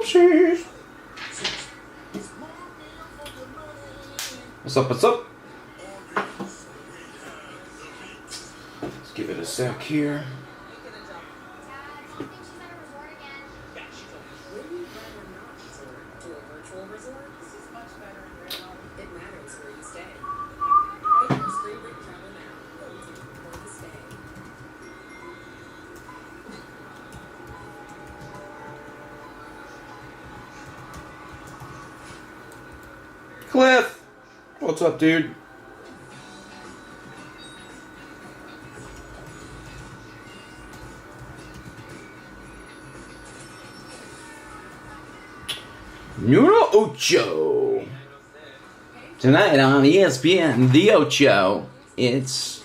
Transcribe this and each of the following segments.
Oopsies. What's up, what's up? Let's give it a sec here. Cliff, what's up, dude? Numero Ocho. Tonight on ESPN, the Ocho, it's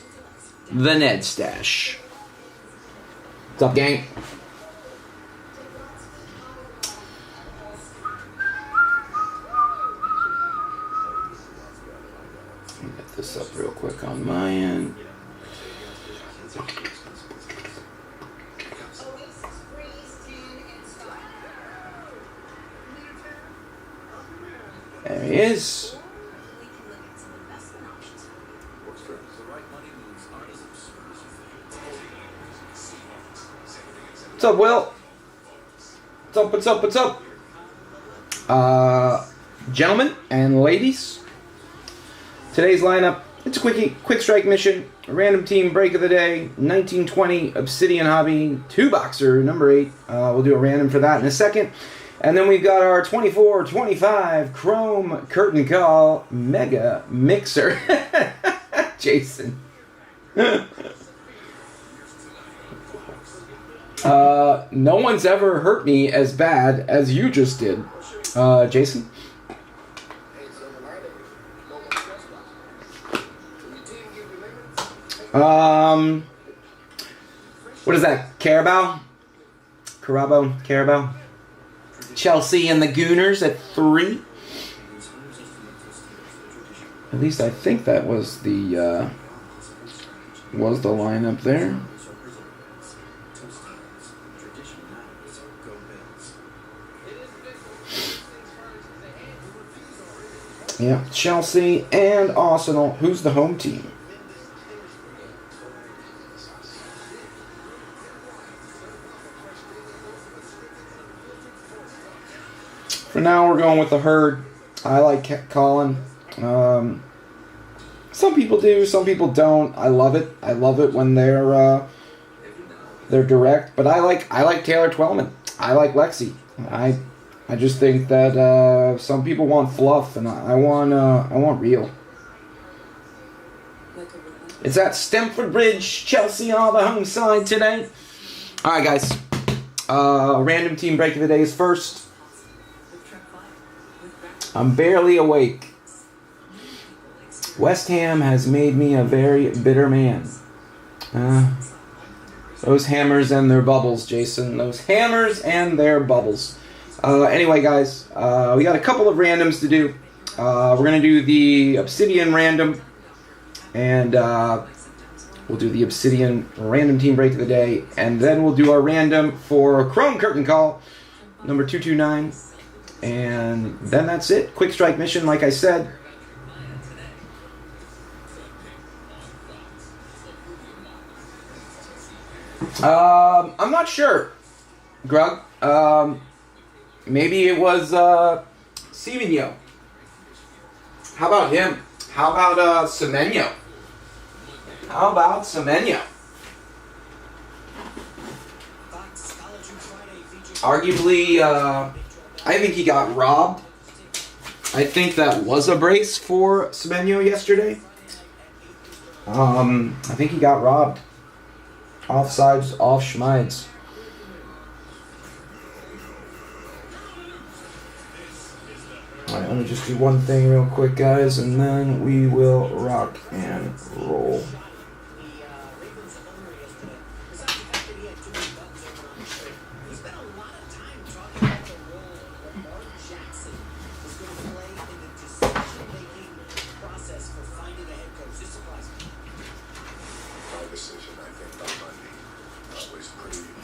the MustASSche. What's up, gang? Get this up real quick on my end. There he is. What's up, Will? What's up, what's up, what's up? Gentlemen and ladies, today's lineup, it's a quick strike mission, a random team break of the day, 1920 Obsidian Hobby, 2-boxer, number 8. We'll do a random for that in a second. And then we've got our 24-25 Chrome Curtain Call Mega Mixer. Jason. No one's ever hurt me as bad as you just did. Jason? What is that? Carabao? Carabao? Chelsea and the Gooners at 3. At least I think that was the lineup there. Yeah, Chelsea and Arsenal. Who's the home team? For now, we're going with the herd. I like Colin. Some people do, some people don't. I love it. I love it when they're direct. But I like Taylor Twellman. I like Lexi. I just think that some people want fluff, and I want real. It's at Stamford Bridge, Chelsea on the home side today. All right, guys. Random team break of the day is first. I'm barely awake. West Ham has made me a very bitter man. Those hammers and their bubbles, Jason. Those hammers and their bubbles. Anyway, guys, we got a couple of randoms to do. We're going to do the Obsidian random. And we'll do the Obsidian random team break of the day. And then we'll do our random for Chrome Curtain Call, number 229. And then that's it. Quick strike mission, like I said. I'm not sure, Grug. Maybe it was Semenyo. How about him? How about Semenyo? Arguably, I think he got robbed. I think that was a brace for Semenyo yesterday. I think he got robbed. Offsides, off schmides. Alright, let me just do one thing real quick, guys, and then we will rock and roll.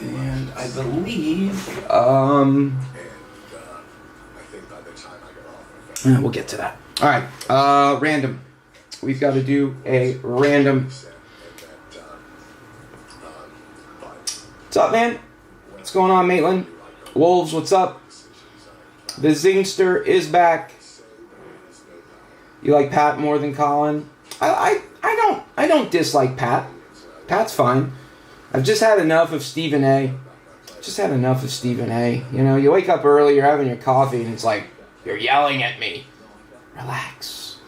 And I believe, We'll get to that. All right, random. We've got to do a random. What's up, man? What's going on, Maitland? Wolves, what's up? The Zingster is back. You like Pat more than Colin? I don't dislike Pat. Pat's fine. I've just had enough of Stephen A. You know, you wake up early, you're having your coffee, and it's like, you're yelling at me. Relax.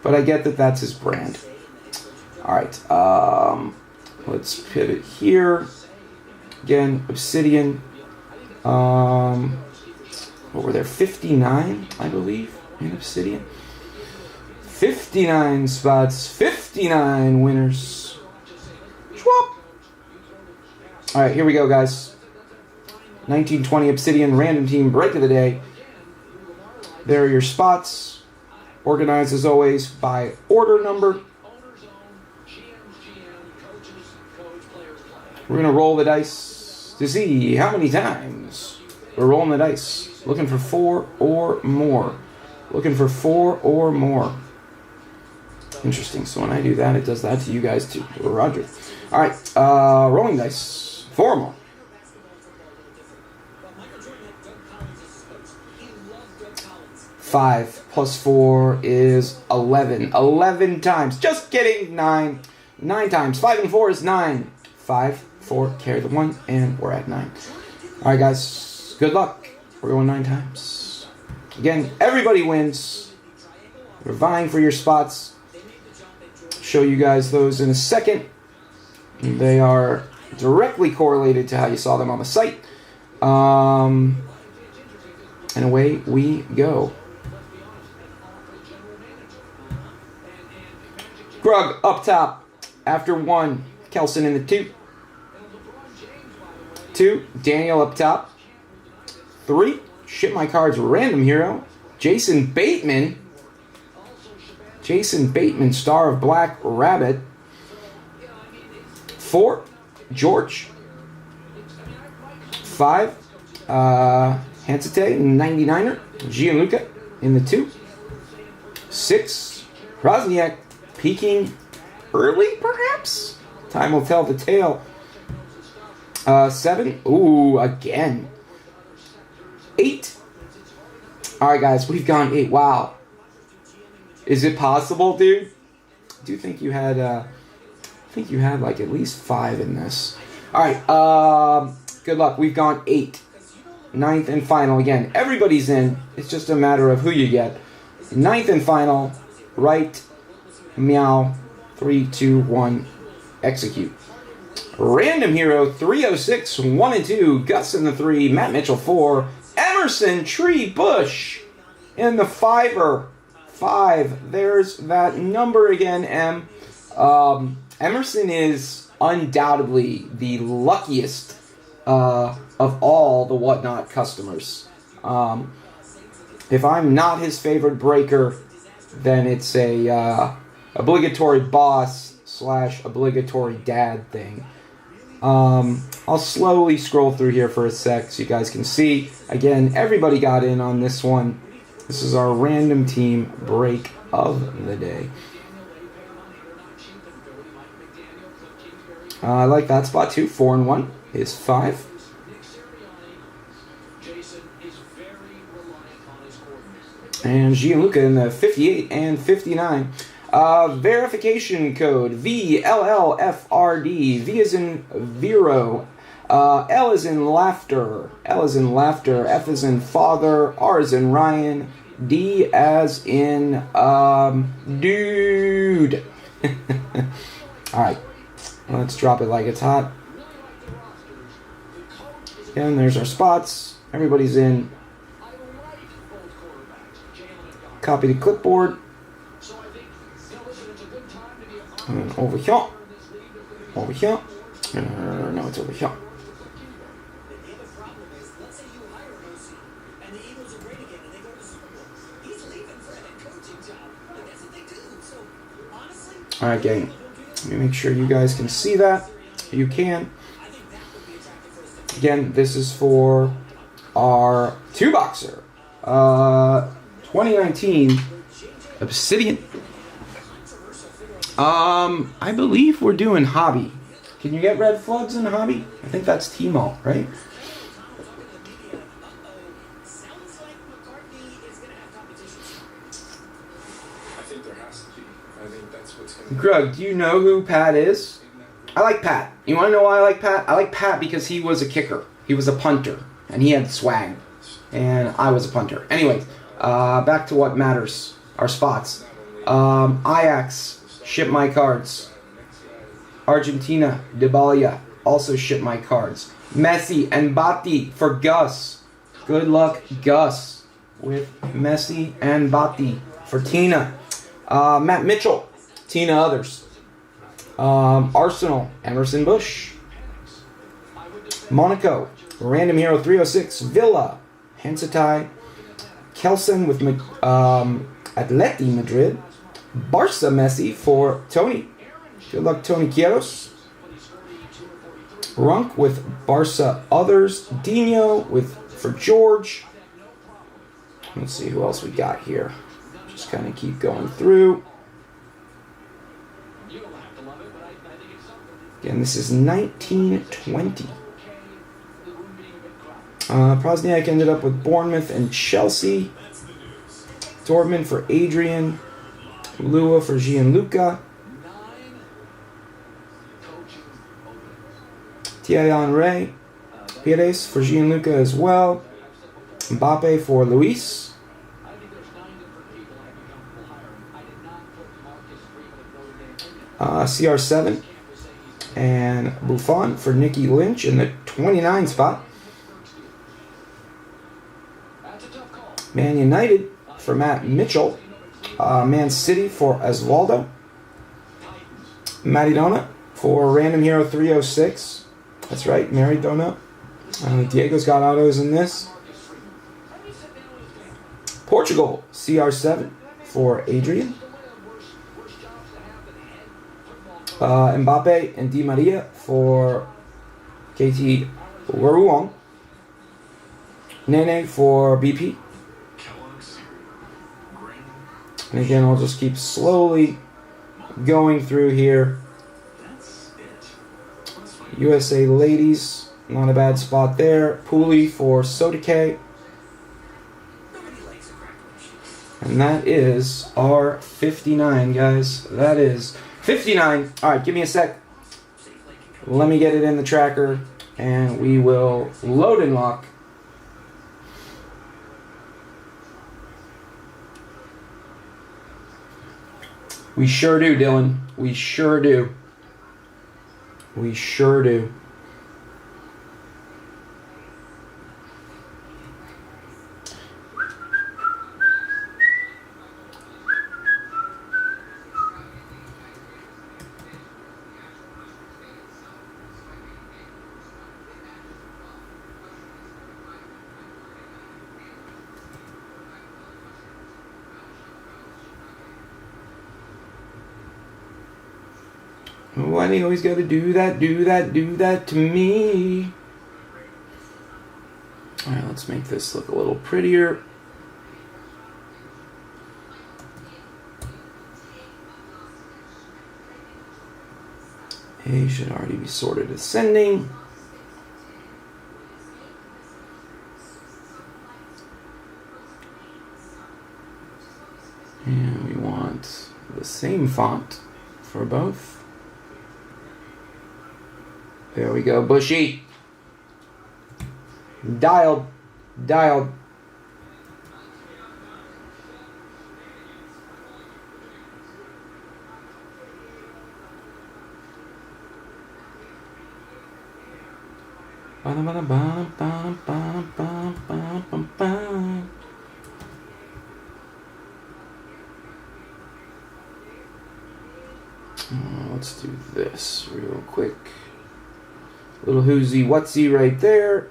But I get that that's his brand. All right. Let's pivot here. Again, Obsidian. What were there? 59, I believe, in Obsidian. 59 spots, 59 winners. Schwap. All right, here we go, guys. 1920 Obsidian random team break of the day. There are your spots, organized as always by order number. We're going to roll the dice to see how many times we're rolling the dice. Looking for 4 or more. Interesting. So when I do that, it does that to you guys too. Roger. All right. Rolling dice. 4 more. 5 plus 4 is 11. 11 times. Just kidding. 9. 9 times. 5 and 4 is 9. 5, 4, carry the 1, and we're at 9. All right, guys. Good luck. We're going 9 times. Again, everybody wins. We're vying for your spots. Show you guys those in a second. They are directly correlated to how you saw them on the site. And away we go. Grug up top after 1. Kelson in the 2. 2. Daniel up top. 3. Ship my cards random hero. Jason Bateman, star of Black Rabbit. 4. George. 5. Hansete, 99er. Gianluca in the 2. 6. Krasniak peaking early, perhaps? Time will tell the tale. 7. Ooh, again. 8. All right, guys, we've gone 8. Wow. Is it possible, dude? I do think you had, like at least 5 in this. All right, good luck. We've gone 8. 9th and final. Again, everybody's in. It's just a matter of who you get. 9th and final. Right. Meow. 3, 2, 1. Execute. Random hero 306, 1 and 2. Gus in the 3. Matt Mitchell 4. Emerson Tree Bush in the 5er. 5. There's that number again, M. Emerson is undoubtedly the luckiest of all the Whatnot customers. If I'm not his favorite breaker, then it's a obligatory boss / obligatory dad thing. I'll slowly scroll through here for a sec so you guys can see. Again, everybody got in on this one. This is our random team break of the day. I like that spot too. 4 and 1 is 5. And Gianluca in the 58 and 59. Verification code VLLFRD. V as in Vero. L is in laughter. L is in laughter. F is in father. R is in Ryan. D as in dude. Alright. Let's drop it like it's hot. Again, there's our spots. Everybody's in. Copy the clipboard. And over here. Over here. No, it's over here. Alright, gang. Let me make sure you guys can see that. You can. Again, this is for our 2-boxer. 2019 Obsidian. I believe we're doing Hobby. Can you get red floods in Hobby? I think that's T-Malt, right? Grug, do you know who Pat is? I like Pat. You want to know why I like Pat? I like Pat because he was a kicker. He was a punter. And he had swag. And I was a punter. Anyways, back to what matters. Our spots. Ajax, ship my cards. Argentina, Dybala, also ship my cards. Messi and Batti for Gus. Good luck, Gus, with Messi and Batti for Tina. Matt Mitchell, Tina others. Arsenal, Emerson Bush. Monaco, Random Hero 306, Villa, Hansatai. Kelson with Atleti Madrid. Barca Messi for Tony. Good luck, Tony Quiros. Runk with Barca others. Dino for George. Let's see who else we got here. Just kind of keep going through. Again, this is 1920. Prosniak ended up with Bournemouth and Chelsea. Dortmund for Adrian. Lua for Gianluca. Thierry Henry. Pires for Gianluca as well. Mbappe for Luis. CR7 and Buffon for Nicky Lynch in the 29 spot. Man United for Matt Mitchell. Man City for Osvaldo. Maradona for Random Hero 306. That's right, Maradona. Diego's got autos in this. Portugal, CR7 for Adrian. Mbappe and Di Maria for KT Waruong. Nene for BP. And again, I'll just keep slowly going through here. USA Ladies, not a bad spot there. Pooley for Sotake. And that is our 59, guys. That is 59. All right, give me a sec. Let me get it in the tracker, and we will load and lock. We sure do, Dylan. We sure do. We sure do. Why do you always gotta do that to me? Alright, let's make this look a little prettier. A should already be sorted ascending. And we want the same font for both. There we go, Bushy. Dialed. Let's do this real quick. Little whoosy whatsy right there.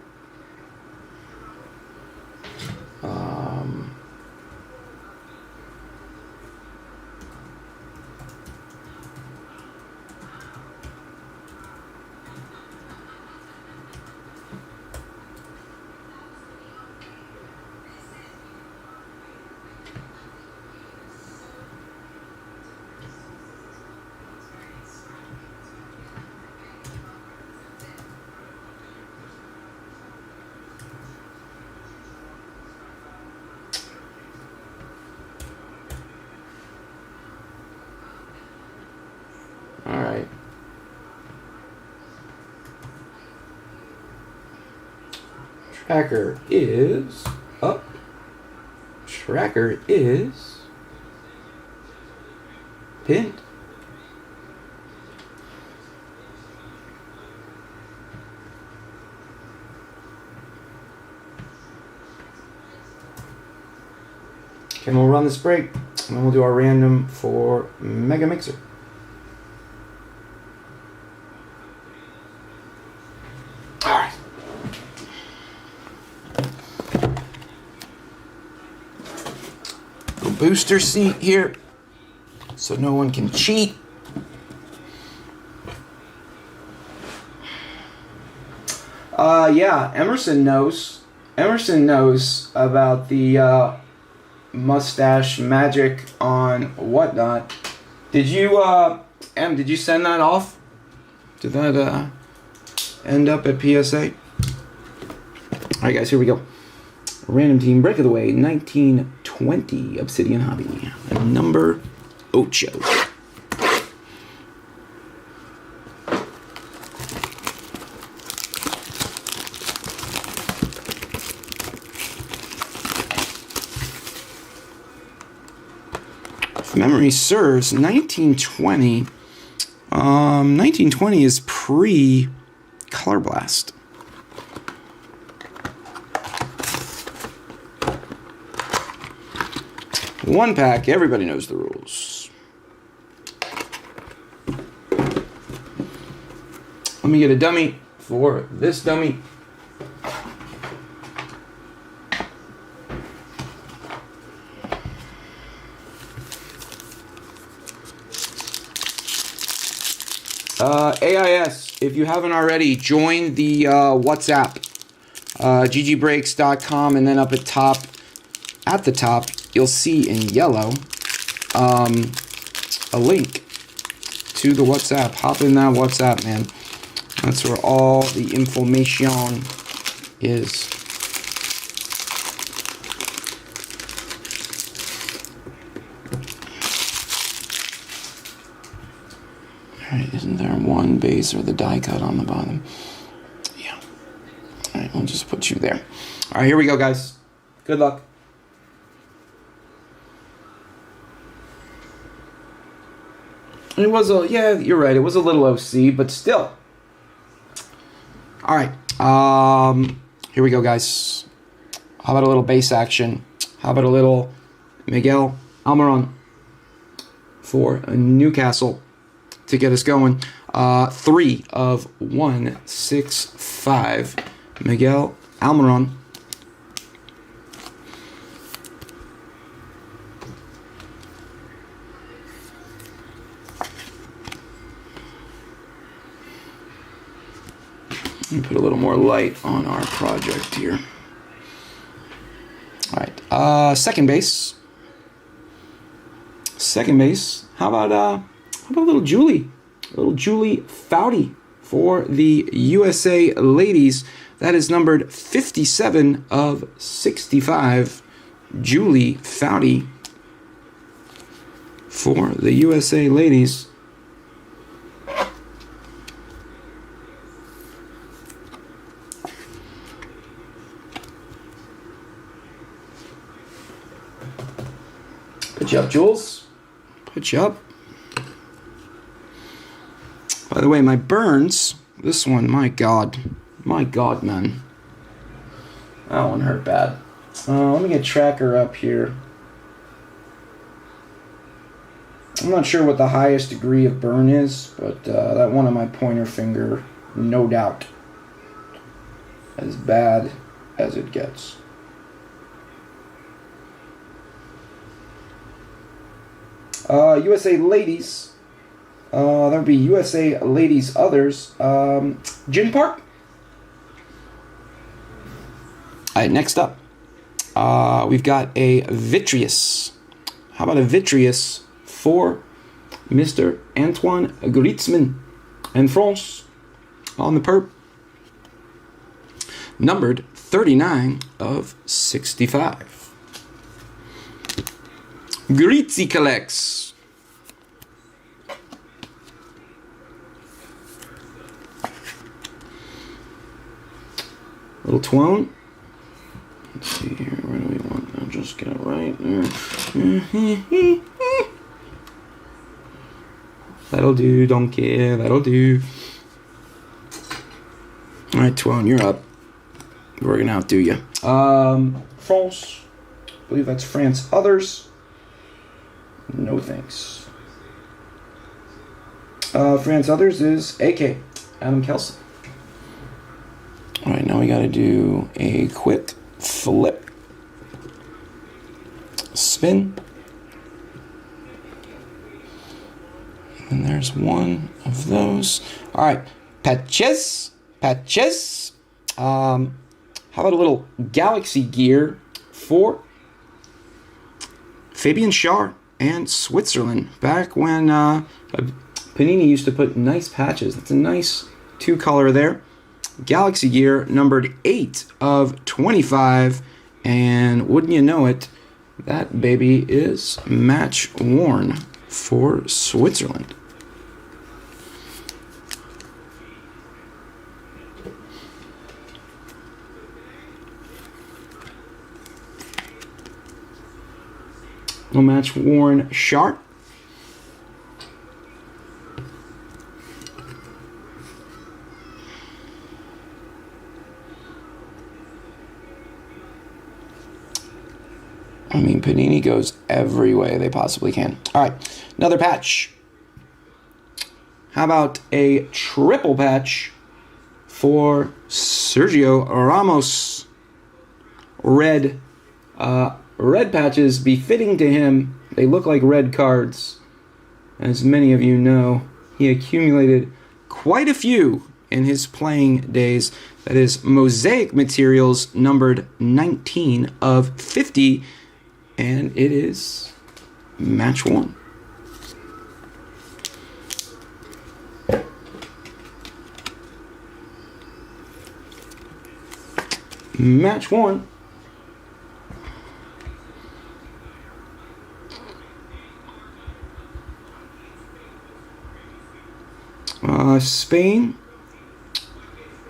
Tracker is up. Tracker is pinned. And we'll run this break, and then we'll do our random for Mega Mixer. All right. Little booster seat here, so no one can cheat. Yeah, Emerson knows. Emerson knows about the MustASSche magic on whatnot. Did you, Em, did you send that off? Did that end up at PSA? Alright guys, here we go. Random team break of the way, 1920 Obsidian Hobby. Number 8. If memory serves, 1920. 1920 is pre-Color Blast. One pack, everybody knows the rules. Let me get a dummy for this dummy. AIS, if you haven't already, join the WhatsApp, ggbreaks.com, and then up at the top, you'll see in yellow a link to the WhatsApp. Hop in that WhatsApp, man. That's where all the information is. Alright, isn't there one base or the die cut on the bottom? Yeah. Alright, we'll just put you there. Alright, here we go, guys. Good luck. It was a, yeah, you're right, it was a little OC, but still. Alright, here we go, guys. How about a little base action? How about a little Miguel Almiron for Newcastle to get us going? 3 of 165. Miguel Almiron. Let me put a little more light on our project here. All right, second base. Second base. How about a little Julie? A little Julie Foudy for the USA ladies. That is numbered 57 of 65. Julie Foudy for the USA ladies. Put you up, Jules. Put you up. By the way, my burns, this one, my God, man. That one hurt bad. Let me get Tracker up here. I'm not sure what the highest degree of burn is, but that one on my pointer finger, no doubt, as bad as it gets. USA ladies. That would be USA ladies others. Gin Park. Alright, next up. We've got a Vitreous. How about a Vitreous for Mr. Antoine Griezmann and France on the perp. Numbered 39 of 65. Grizzi collects. Little Twone see here. Where do we want? I'll just get it right there. That'll do, donkey. That'll do. All right, Twone, you're up. We're going to outdo you. France. I believe that's France. Others. No thanks. France Others is AK. Adam Kelsey. All right, now we got to do a quick flip. Spin. And there's one of those. All right, patches. Patches. How about a little Galaxy gear for Fabian Schär and Switzerland? Back when Panini used to put nice patches. That's a nice 2-color there. Galaxy gear numbered 8 of 25. And wouldn't you know it, that baby is match worn for Switzerland. No match worn Schär. I mean, Panini goes every way they possibly can. All right, another patch. How about a triple patch for Sergio Ramos? Red. Red patches befitting to him. They look like red cards. As many of you know, he accumulated quite a few in his playing days. That is mosaic materials numbered 19 of 50. And it is match worn. Match worn. Spain.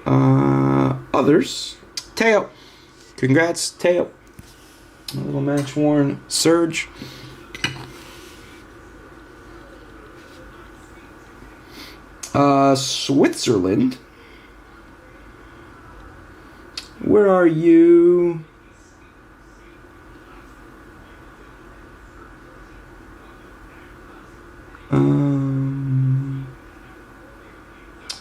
Others. Teo. Congrats, Teo. A little match worn Surge. Switzerland. Where are you?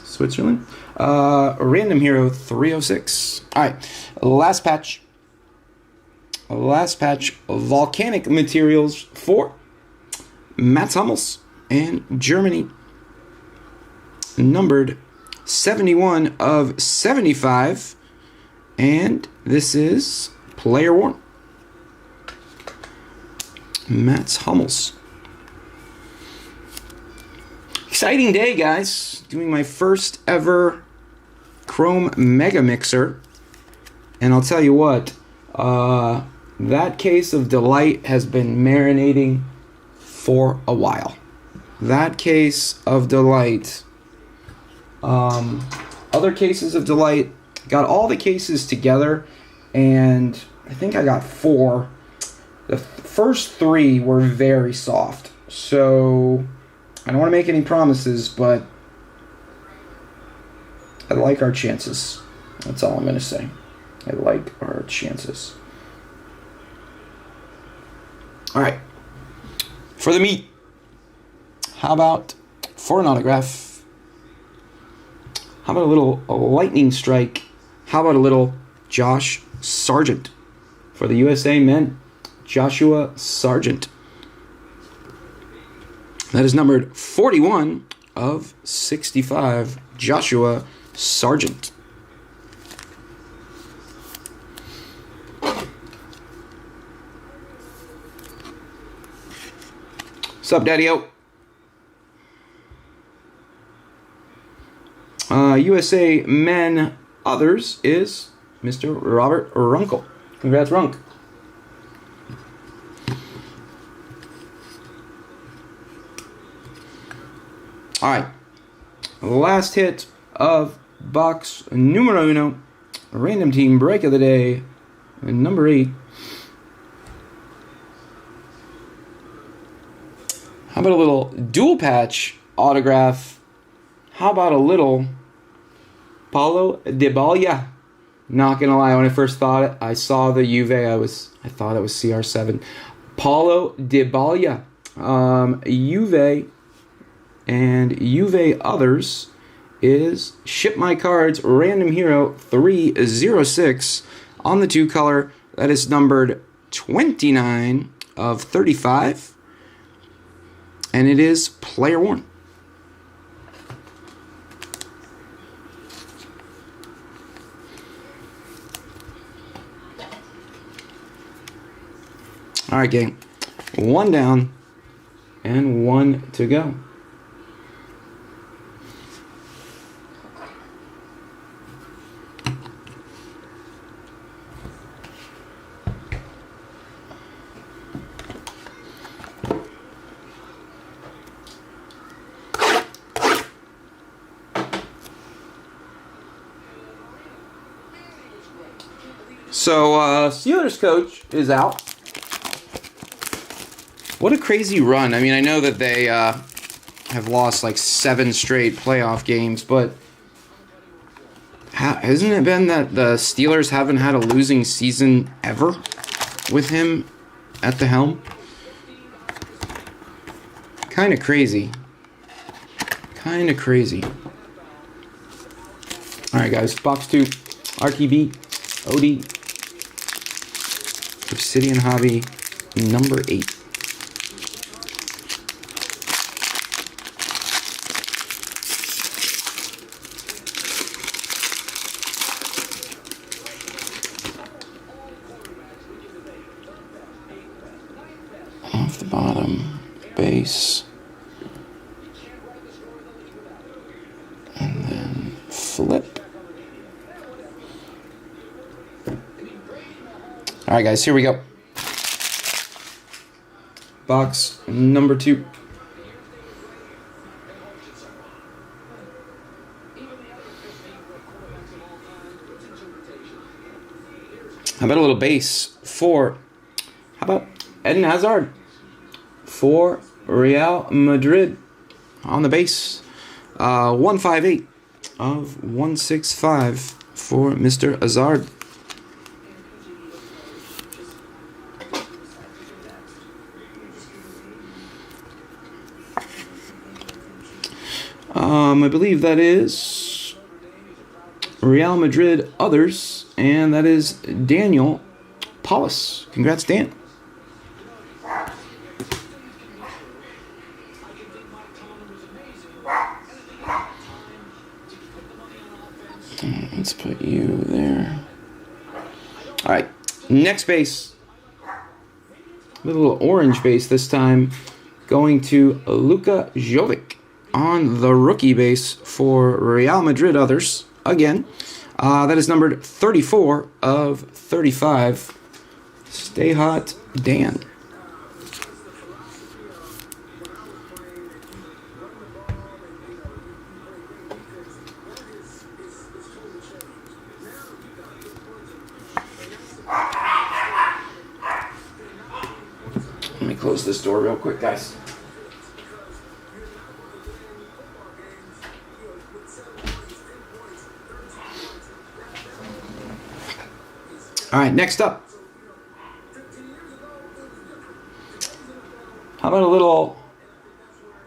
Switzerland. Random Hero 306. All right, last patch. Last patch of volcanic materials for Mats Hummels and Germany. Numbered 71 of 75. And this is player worn. Mats Hummels. Exciting day, guys. Doing my first ever Chrome Mega Mixer. And I'll tell you what, that case of Delight has been marinating for a while. That case of Delight. Other cases of Delight, got all the cases together, and I think I got 4. The first 3 were very soft. So I don't want to make any promises, but I like our chances. That's all I'm going to say. I like our chances. All right. For the meat, how about for an autograph? How about a little lightning strike? How about a little Josh Sargent for the USA men? Joshua Sargent. That is numbered 41 of 65. Joshua Sargent. What's up, Daddy-O? USA men others is Mr. Robert Runkle. Congrats, Runk. All right. Last hit of box numero uno. Random team break of the day. And number 8. How about a little dual patch autograph? How about a little Paulo Dybala? Not gonna lie, when I first I saw the Juve, I thought it was CR7. Paulo Dybala, Juve, and Juve others is Ship My Cards Random Hero 306 on the 2 color. That is numbered 29 of 35, and it is player worn. All right, gang. 1 down and 1 to go. So, Steelers coach is out. What a crazy run. I mean, I know that they have lost like 7 straight playoff games, but hasn't it been that the Steelers haven't had a losing season ever with him at the helm? Kind of crazy. Kind of crazy. All right, guys. Box 2. RTBOD. Obsidian Hobby number 8. Off the bottom, base, and then flip. All right, guys, here we go. Box number 2. How about a little base for, how about Eden Hazard for Real Madrid on the base. 158 of 165 for Mr. Hazard. I believe that is Real Madrid others, and that is Daniel Paulus. Congrats, Dan. Let's put you there. All right, next base. A little orange base this time, going to Luka Jovic on the rookie base for Real Madrid others. Again, that is numbered 34 of 35. Stay hot, Dan. Let me close this door real quick, guys. All right, next up. How about a little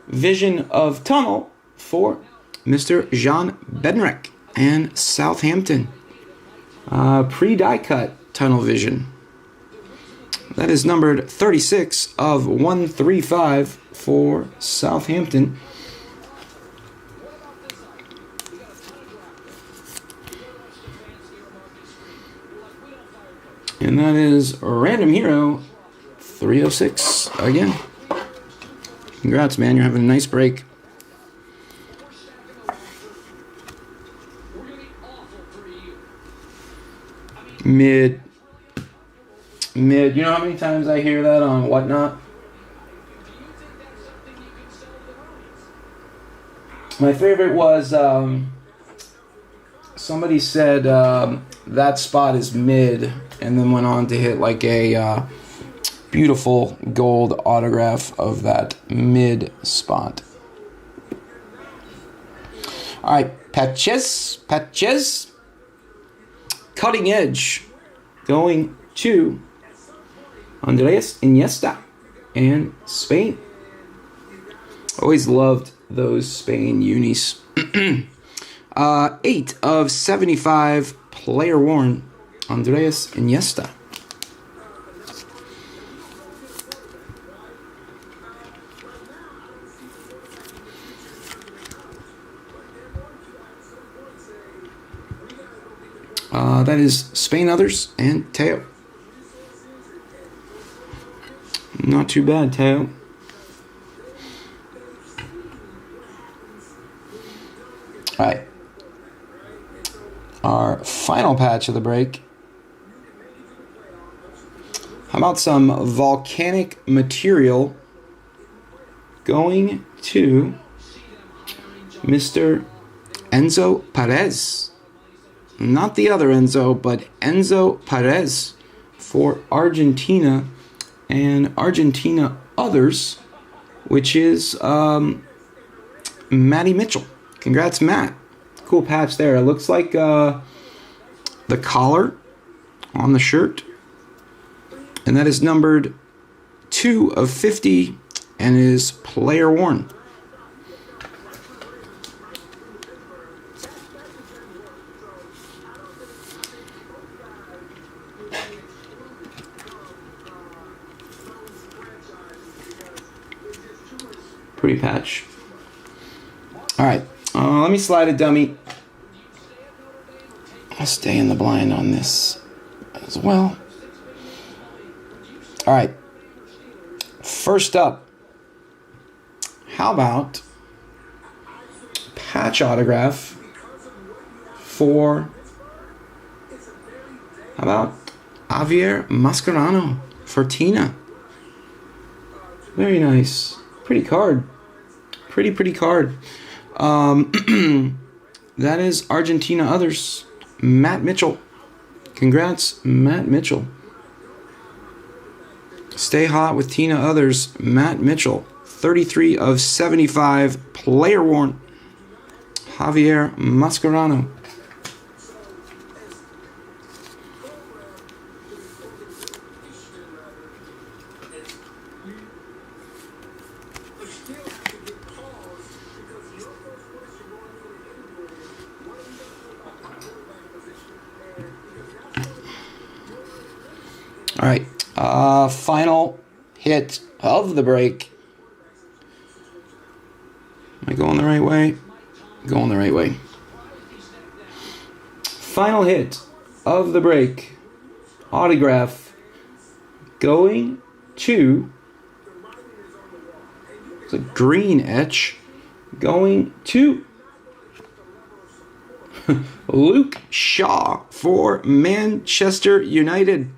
Vision of Tunnel for Mr. Jean Bednarek and Southampton. Pre-die cut Tunnel Vision. That is numbered 36 of 135 for Southampton. And that is Random Hero 306 again. Congrats, man. You're having a nice break. Mid. You know how many times I hear that on Whatnot? My favorite was Somebody said that spot is mid, and then went on to hit like a beautiful gold autograph of that mid spot. All right, patches. Cutting edge, going to Andres Iniesta and Spain. Always loved those Spain unis. 8 of 75, player worn, Andres Iniesta. That is Spain others and Teo. Not too bad, Teo. All right. Our final patch of the break. How about some volcanic material going to Mr. Enzo Perez? Not the other Enzo, but Enzo Perez for Argentina and Argentina others, which is Matty Mitchell. Congrats, Matt. Cool patch there. It looks like the collar on the shirt, and that is numbered 2 of 50 and is player worn. Pretty patch. All right, let me slide a dummy. I'll stay in the blind on this as well. All right, first up, how about patch autograph for, how about Javier Mascherano for Tina? Very nice. Pretty card. Pretty card. That is Argentina others. Matt Mitchell. Congrats, Matt Mitchell. Stay hot with Tina others. Matt Mitchell. 33 of 75. Player worn. Javier Mascherano. All right, final hit of the break. Am I going the right way? Going the right way. Final hit of the break. Autograph going to, it's a green etch, going to Luke Shaw for Manchester United.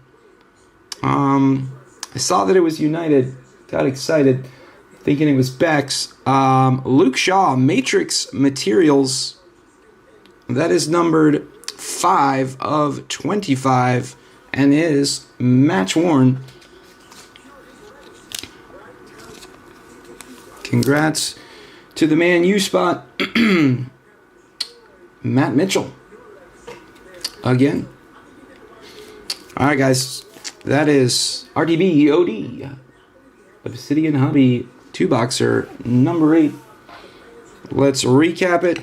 I saw that it was United, got excited, thinking it was Beck's. Luke Shaw, Matrix Materials, that is numbered 5 of 25 and is match worn. Congrats to the Man U spot, Matt Mitchell. Again. All right, guys. That is RTBOD, Obsidian Hobby 2-boxer number 8. Let's recap it.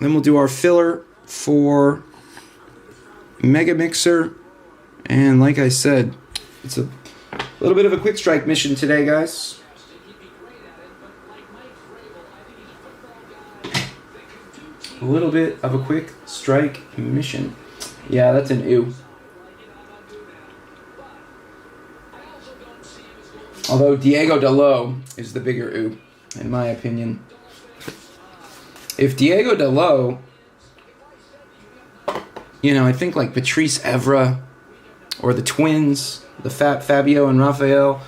Then we'll do our filler for Mega Mixer. And like I said, it's a little bit of a quick strike mission today, guys. A little bit of a quick strike mission. Yeah, that's an ew. Although Diego Dalot is the bigger ooh, in my opinion. If Diego Dalot, I think like Patrice Evra or the twins, the Fabio and Rafael,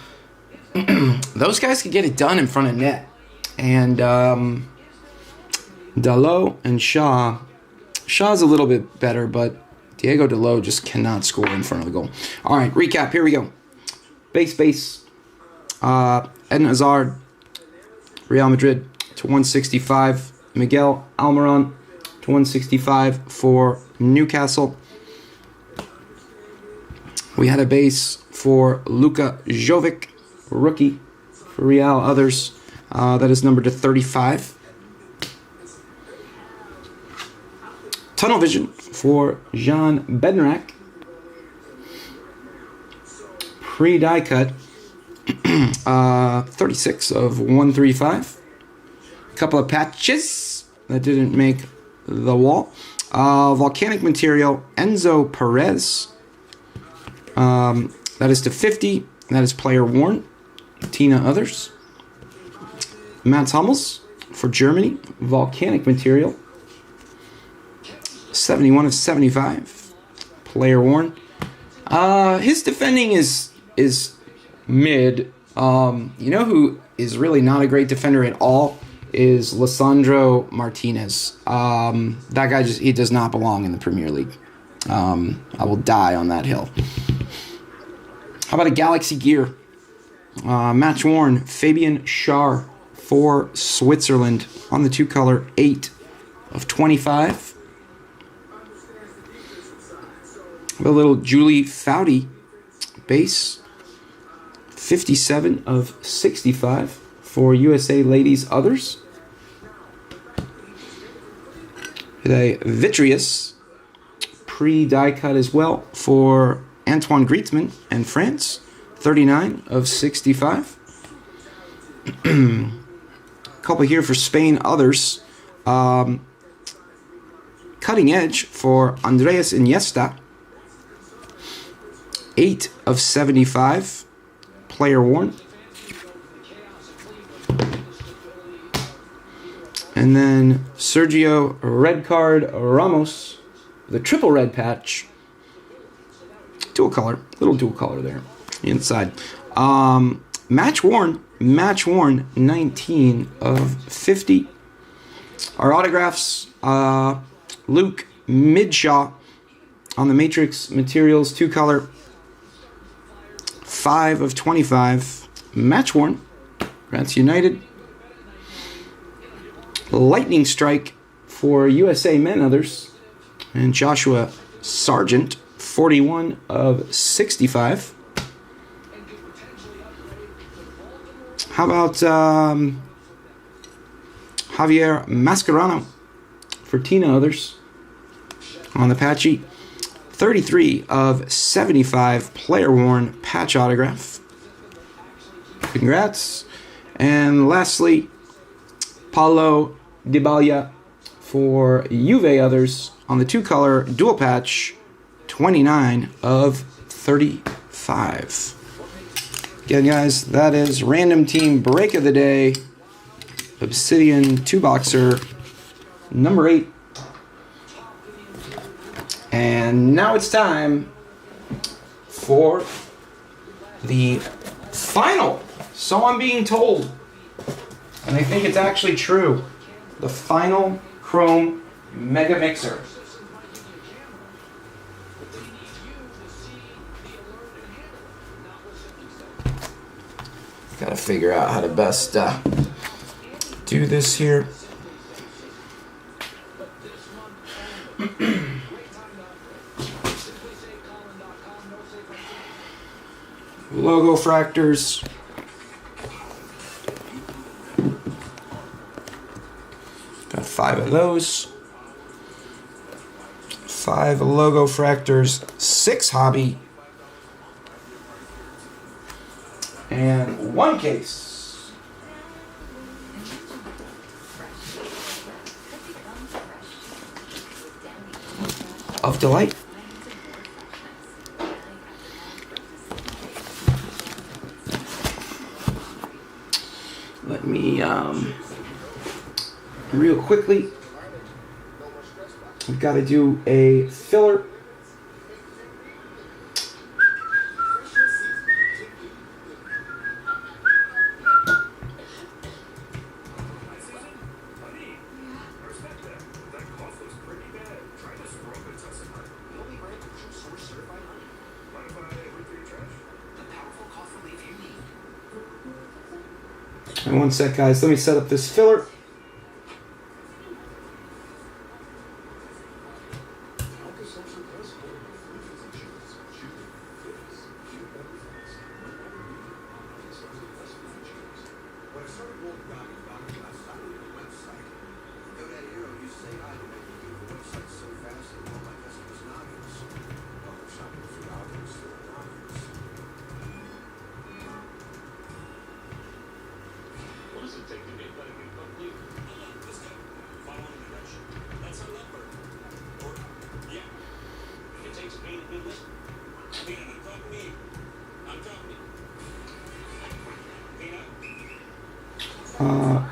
those guys could get it done in front of net. And Dalot and Shaw, Shaw's a little bit better, but Diego Dalot just cannot score in front of the goal. All right, recap. Here we go. Base. Eden Hazard, Real Madrid to 165. Miguel Almiron to 165 for Newcastle. We had a base for Luka Jovic, rookie for Real. Others, that is numbered to 35. Tunnel Vision for Jan Bednarak. Pre-die cut, 36 of 135. A couple of patches that didn't make the wall. Volcanic Material, Enzo Perez. That is to 50. That is player worn. Tina Others. Mats Hummels for Germany. Volcanic Material. 71 of 75. Player worn. His defending is mid. You know who is really not a great defender at all is Lisandro Martinez. That guy he does not belong in the Premier League. I will die on that hill. How about a Galaxy Gear? Match worn, Fabian Schär for Switzerland on the 2-color, 8 of 25. A little Julie Foudy base, 57 of 65 for USA Ladies Others. A Vitreous pre-die cut as well for Antoine Griezmann and France, 39 of 65. Couple here for Spain Others. Cutting Edge for Andreas Iniesta, 8 of 75. Player worn. And then Sergio Red Card Ramos, the triple red patch. Dual color, little dual color there inside. Match worn, 19 of 50. Our autographs, Luke Midshaw on the Matrix Materials 2-color, 5 of 25. Match worn, France United. Lightning Strike for USA Men Others. And Joshua Sargent, 41 of 65. How about Javier Mascherano for Tina Others on the patchy. 33 of 75 player worn patch autograph. Congrats. And lastly, Paulo Dybala for Juve Others on the 2-color dual patch, 29 of 35. Again, guys, that is Random Team Break of the Day. Obsidian 2-boxer number 8. And now it's time for the final, so I'm being told, and I think it's actually true, the final Chrome Mega Mixer. Gotta figure out how to best do this here. Logo fractors. Got 5 of those. 5 logo fractors, 6 hobby, and 1 case. Of Delight. Let me, real quickly, we've got to do a filler. And one sec, guys. Let me set up this filler.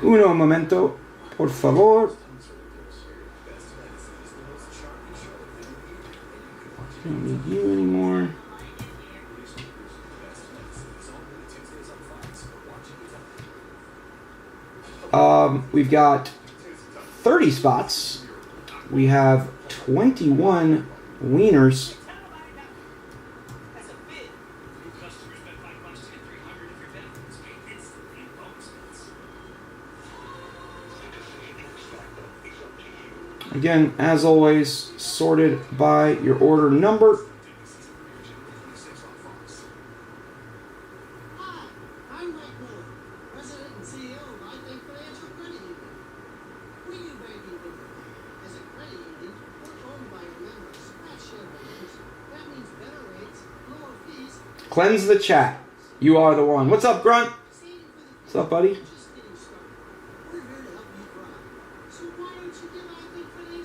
Uno momento, por favor. Don't need you anymore. We've got 30 spots. We have 21 wieners. Again, as always, sorted by your order number. Hi, I'm Mike Miller, President and CEO of I Think Financial Credit Union. We do banking differently. As a credit union, we're owned by our members, not shareholders. That means better rates, lower fees. Cleanse the chat. You are the one. What's up, Grunt? What's up, buddy? Just getting started. We're here to help you thrive. So why don't you give I Think Financial?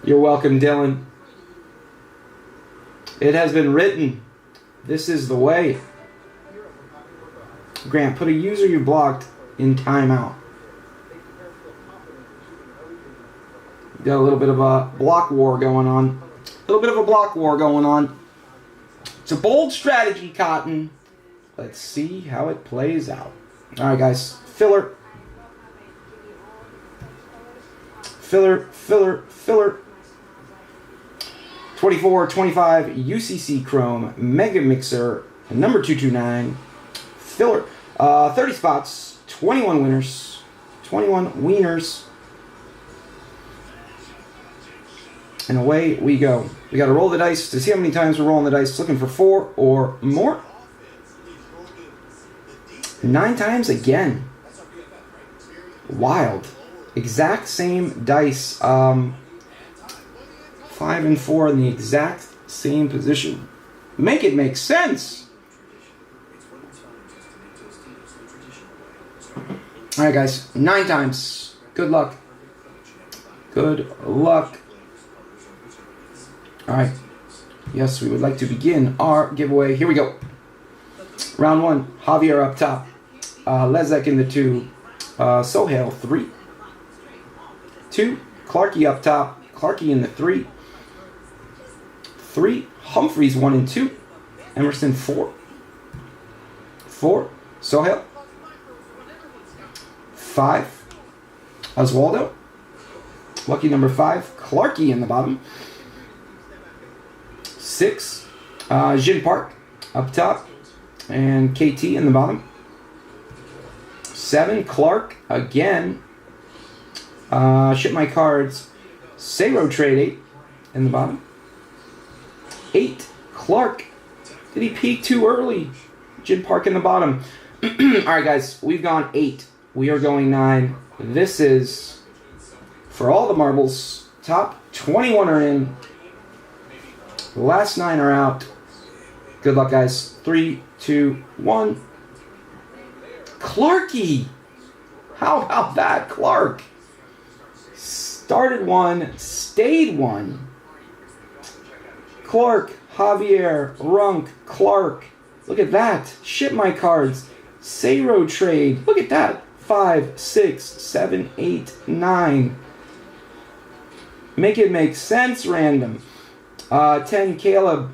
You're welcome, Dylan. It has been written. This is the way. Grant, put a user you blocked in timeout. Got a little bit of a block war going on. It's a bold strategy, Cotton. Let's see how it plays out. All right, guys. Filler. 2425 UCC Chrome Mega Mixer number 229. Filler. 30 spots. 21 winners. 21 wieners. And away we go. We got to roll the dice to see how many times we're rolling the dice. Looking for 4 or more. 9 times again. Wild. Exact same dice. 5 and 4 in the exact same position. Make it make sense. All right, guys. 9 times. Good luck. Good luck. All right. Yes, we would like to begin our giveaway. Here we go. Round 1. Javier up top. Lezek in the 2. Sohail 3. 2. Clarkey up top. Clarkey in the 3. 3. Humphreys 1 and 2. Emerson 4. 4. Sohail. 5. Oswaldo. Lucky number 5. Clarkey in the bottom. 6. Jin Park up top. And KT in the bottom. 7. Clark again. Ship my cards. Sayro Trade 8 in the bottom. 8. Clark. Did he peak too early? Jin Park in the bottom. Alright, guys. We've gone 8. We are going 9. This is for all the marbles. Top 21 are in. The last 9 are out. Good luck, guys. 3, 2, 1. Clarkey! How about that, Clark? Started 1, stayed 1. Clark, Javier, Runk, Clark. Look at that. Ship my cards. Sayro Trade. Look at that. 5, 6, 7, 8, 9. Make it make sense, random. 10, Caleb.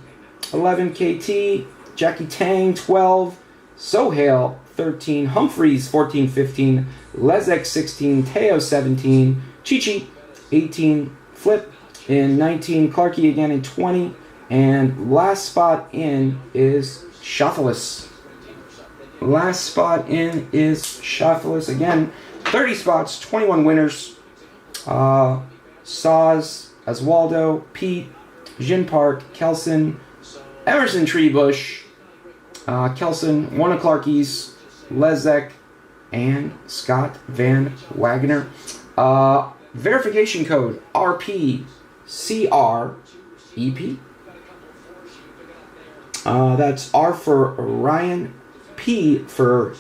11, KT. Jackie Tang, 12. Sohail, 13. Humphreys, 14, 15. Lezek, 16. Teo, 17. Chi-Chi, 18. Flip in 19. Clarkey again in 20. And last spot in is Shuffleus. last spot in is Shufflers. Again, 30 spots, 21 winners. Saz, Oswaldo, Pete, Jin Park, Kelson, Emerson Treebush, Kelson, one of Clarkies, Lezek, and Scott Van Wagner. Verification code RPCREP. That's R for Ryan, P for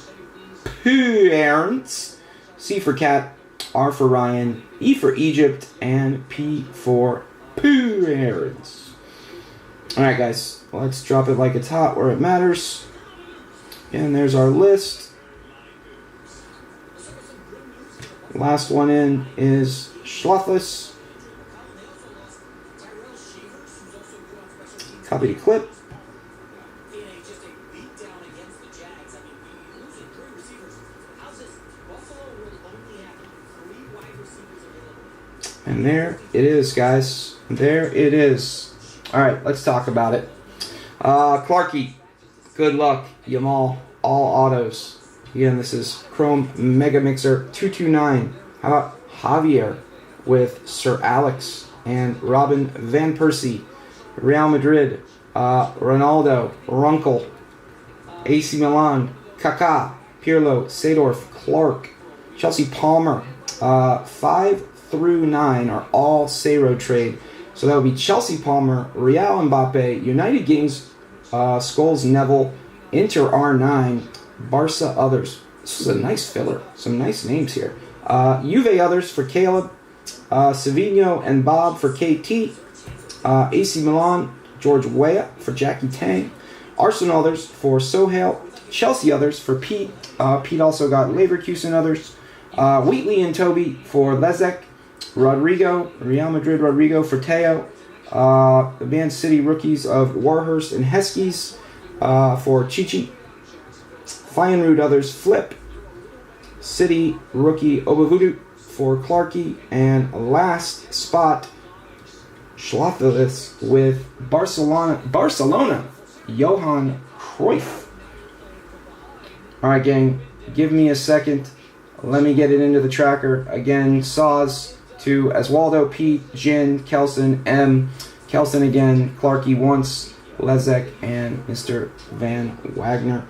parents, C for cat, R for Ryan, E for Egypt, and P for parents. Alright guys, let's drop it like it's hot where it matters. And there's our list. Last one in is Schlothless. Copy the clip. And there it is, guys. There it is. Alright, let's talk about it. Clarky, good luck. Yamal, all autos. Again, this is Chrome Mega Mixer 229. How about Javier with Sir Alex and Robin Van Persie? Real Madrid, Ronaldo, Runkel, AC Milan, Kaká, Pirlo, Seedorf, Clark, Chelsea Palmer. 5 through 9 are all Sayro trade. So that would be Chelsea Palmer, Real Mbappe, United Games, Scholes Neville, Inter R9, Barca others. This is a nice filler. Some nice names here. Juve others for Caleb, Savino and Bob for KT, AC Milan, George Weah for Jackie Tang, Arsenal others for Sohail, Chelsea others for Pete. Pete also got Leverkusen others. Wheatley and Toby for Lezek, Rodrigo, Real Madrid Rodrigo for Teo, the Man City rookies of Warhurst and Heskes for Chichi, Feyenoord others Flip, City rookie Obavudu for Clarky, and last spot Schlothless with Barcelona, Johan Cruyff. Alright gang, give me a second. Let me get it into the tracker. Again, Saz to Oswaldo, Pete, Jin, Kelson, M, Kelson again, Clarky once, Lezek, and Mr. Van Wagner.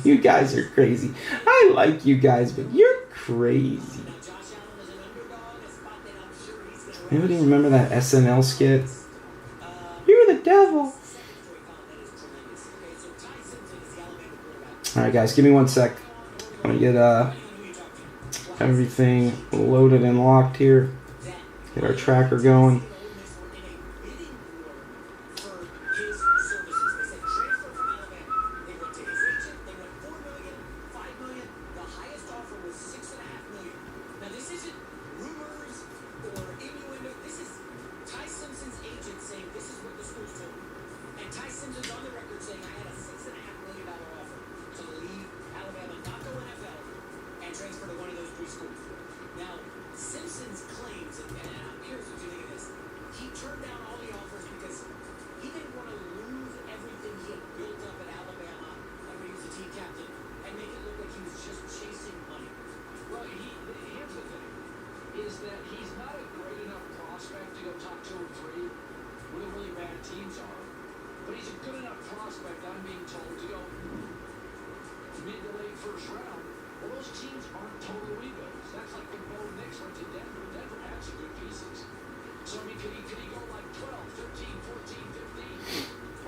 You guys are crazy. I like you guys, but you're crazy. Anybody remember that SNL skit? You're the devil. Alright guys, give me 1 sec. I'm gonna get everything loaded and locked here. Get our tracker going.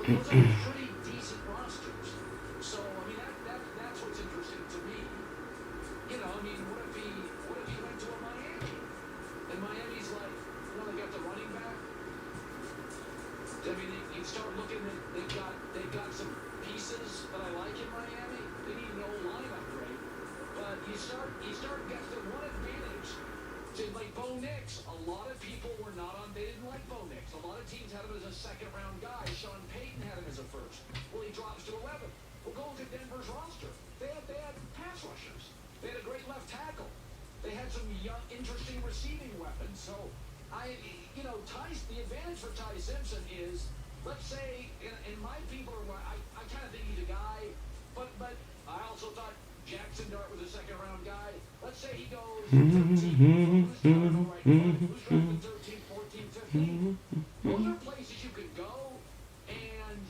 Pretty decent rosters. So, I mean, that's what's interesting to me. You know, I mean, what if he went to a Miami? And Miami's like, well, they got the running back. I mean, you start looking at, they've got some pieces that I like in Miami. They need an old line upgrade. But you start getting the one advantage to like Bo Nix. A lot of people were not on, they didn't like Bo Nix. A lot of teams had him as a second round guy. Sean Payton had him as a first. Well, he drops to 11. Well, go look at Denver's roster. They had pass rushers. They had a great left tackle. They had some young, interesting receiving weapons. So, you know, the advantage for Ty Simpson is, let's say, and my people are, I kind of think he's a guy, but I also thought Jackson Dart was a second-round guy. Let's say he goes 13, who's going to go right front? Who's drafted 13, 14, 15? Those are places you can go and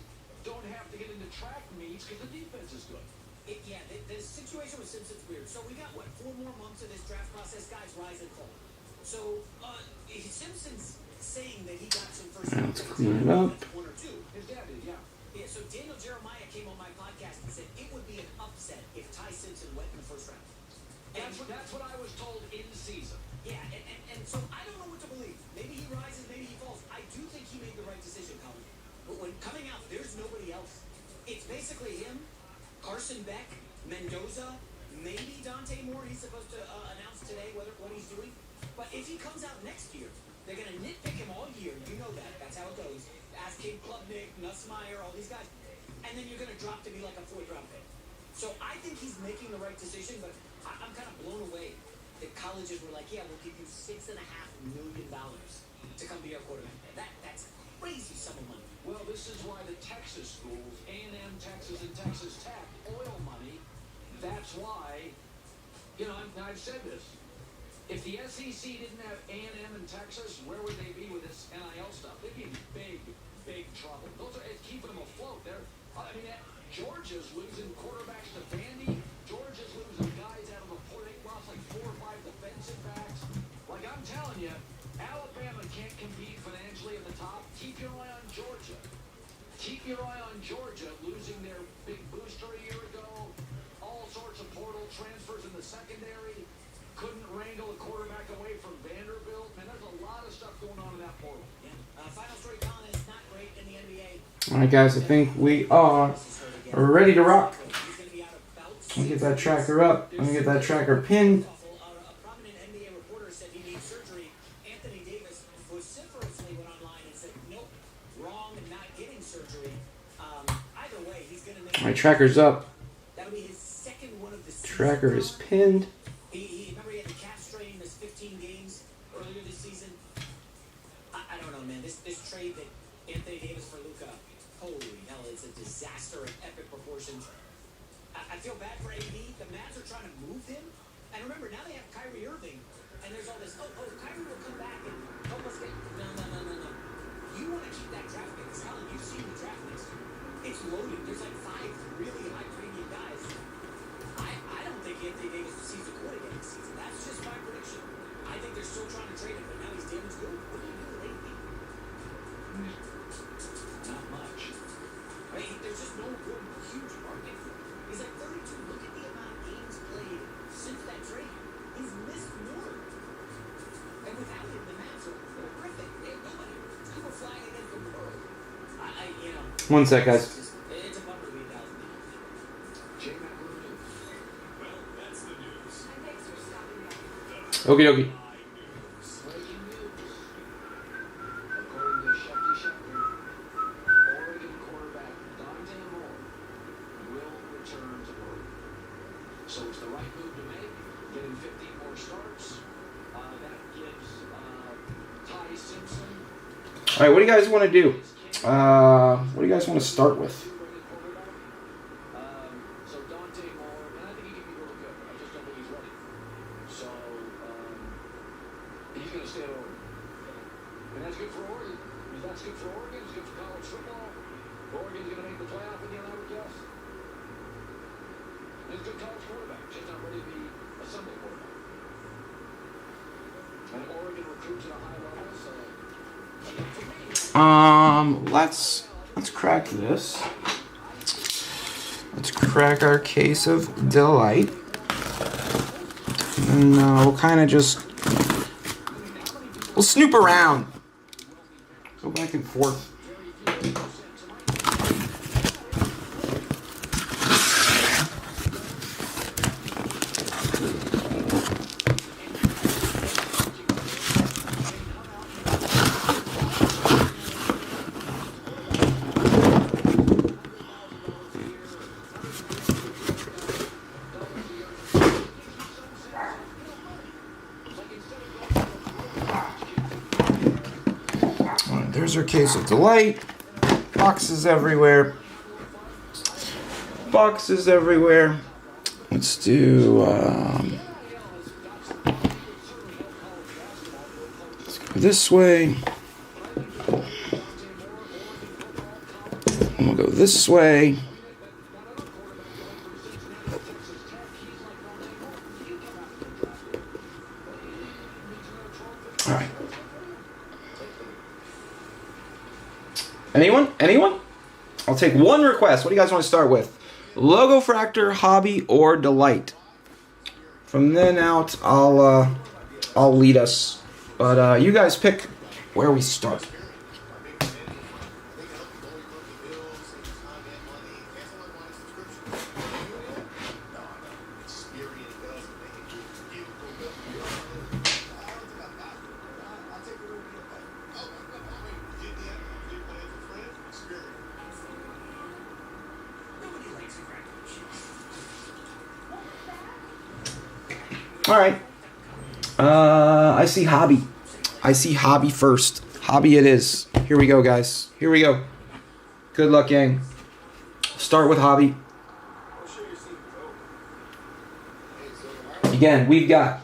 don't have to get into track meets because the defense is good. Yeah, the situation with Simpson's weird. So we got, what, 4 more months of this draft process? Guys, rise and fall. So, Simpson's saying that he got some first round Let's clean it up. 1 or 2. His dad did, yeah. Yeah, so Daniel Jeremiah came on my podcast and said it would be an upset if Ty Simpson went in the first round. That's what I was told in season. Yeah, and so I don't know what to believe. Maybe he rises, maybe he falls. I do think he made the right decision, Colin. But when coming out, there's nobody else. It's basically him, Carson Beck, Mendoza, maybe Dante Moore. He's supposed to announce today what he's doing. But if he comes out next year, they're going to nitpick him all year. You know that. That's how it goes. Ask Kid Klubnik, Nussmeier, all these guys. And then you're going to drop to be like a 4th-round pick. So I think he's making the right decision, but I'm kind of blown away that colleges were like, yeah, we'll give you $6.5 million to come be our quarterback. That's crazy sum of money. Well, this is why the Texas schools, A&M, Texas, and Texas Tech, oil money, that's why, you know, I've said this. If the SEC didn't have A&M and Texas, where would they be with this NIL stuff? They'd be in big trouble. It's keeping them afloat. Georgia's losing quarterbacks to Vandy. Georgia's losing guys out of the port. They lost like 4 or 5 defensive backs. Like I'm telling you, Alabama can't compete financially at the top. Keep your eye on Georgia. Keep your eye on Georgia, losing their big booster a year ago. All sorts of portal transfers in the secondary. Couldn't wrangle a quarterback away from Vanderbilt. Man, there's a lot of stuff going on in that portal. Yeah. Final story, Colin, is not great in the NBA. All right, guys. I think we are ready to rock. Let me get that tracker up. Let me get that tracker pinned. A prominent NBA reporter said he needs surgery. Anthony Davis vociferously went online and said, nope, wrong and not getting surgery. Either way, he's going to make... My tracker's up. That'll be his 2nd one of the season. Tracker is pinned. Remember he had the calf strain, missed 15 games earlier this season. I don't know, man. This trade that Anthony Davis for Luka, holy hell, it's a disaster of epic proportions. I feel bad for AD. The Mavs are trying to move him. And remember, now they have Kyrie Irving. And there's all this, Kyrie will come back and help us get... No. You want to keep that draft pick. Because, Colin, you've seen the draft list. It's loaded. There's like 5 really high premium guys. I don't think Anthony Davis sees a quarter game this season. That's just my prediction. I think they're still trying to trade him, but now he's damaged good. What do you do lately? Not much. There's just no good, huge market for him. He's like 32. Look at the amount of games played since that trade. He's missed more. And without him, the Mavs are horrific. They have nobody. People flying against the world. You know. 1 sec, guys. It's a bummer to be $1,000. Well, that's the news. Okie dokie. Breaking news. According to Shefty Shefty, Oregon quarterback Dante Moore will return to Oregon. So it's the right move to make, getting 15 more starts. That gives Ty Simpson... All right, what do you guys want to do? What do you guys want to start with? So Dante Moore, and I think he can be really good. I just don't think he's ready. So he's going to stay at Oregon. And that's good for Oregon. Because that's good for Oregon. It's good for college football. Oregon's going to make the playoff again, I would guess. And he's a good college quarterback. Just not ready to be a Sunday quarterback. And Oregon recruits at a high level, so... Let's crack this. Let's crack our case of delight. And we'll kind of just... We'll snoop around. Go back and forth. There's our case of delight. Boxes everywhere. Boxes everywhere. Let's do, let's go this way. And we'll go this way. All right. Anyone? Anyone? I'll take one request. What do you guys want to start with? Logo Fractor, Hobby, or Delight? From then out, I'll lead us. But you guys pick where we start. All right. I see Hobby. I see Hobby first. Hobby it is. Here we go, guys. Here we go. Good luck, gang. Start with Hobby. Again, we've got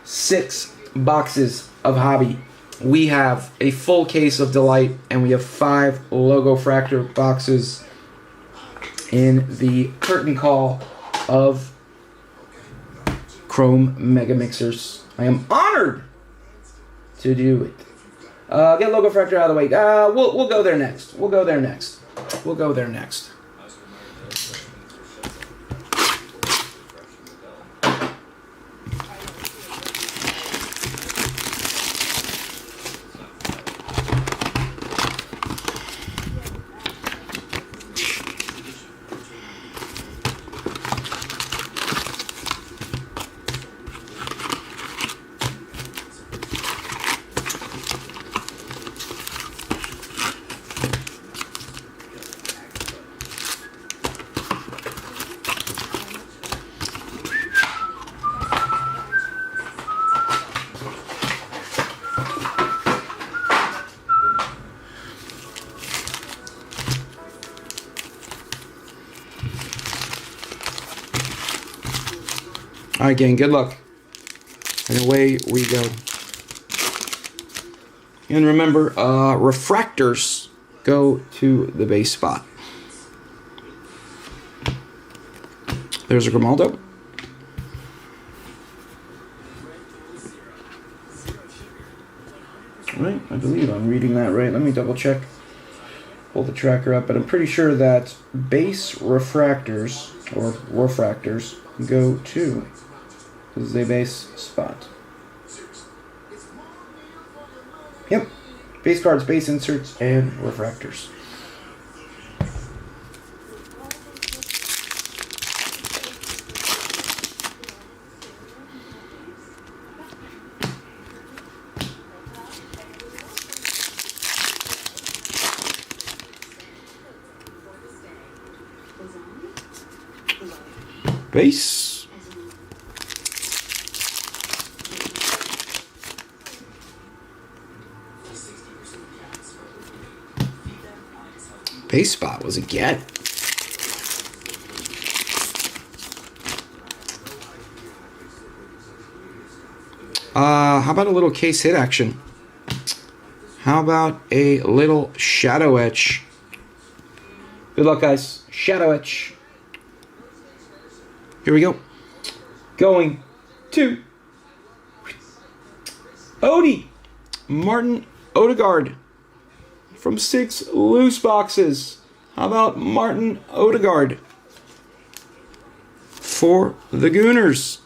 6 boxes of Hobby. We have a full case of Delight, and we have 5 Logo Fractor boxes in the curtain call of Chrome Mega Mixers. I am honored to do it. Get Logo Fractor out of the way. We'll go there next. We'll go there next. We'll go there next. All right, gang, good luck. And away we go. And remember, refractors go to the base spot. There's a Grimaldo. Right, I believe I'm reading that right. Let me double check. Pull the tracker up, but I'm pretty sure that base refractors, or refractors, go to the base spot. Yep. Base cards, base inserts, and refractors. Base. Base spot was a get. How about a little case hit action? How about a little shadow etch? Good luck, guys. Shadow etch. Here we go. Going to Odie. Martin Odegaard. From 6 loose boxes. How about Martin Odegaard for the Gooners?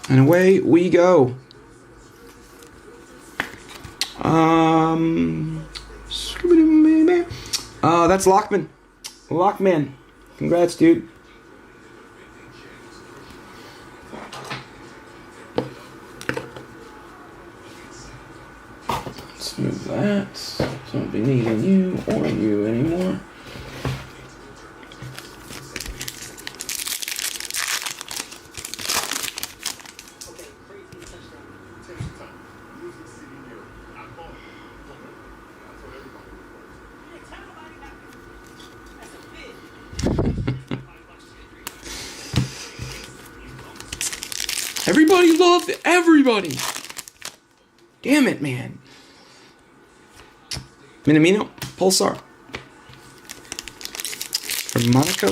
And away we go. That's Lockman. Lockman. Congrats, dude. Let's move that. Don't be needing you or you anymore. Everybody loved everybody. Damn it, man. Minamino, Pulsar. From Monaco.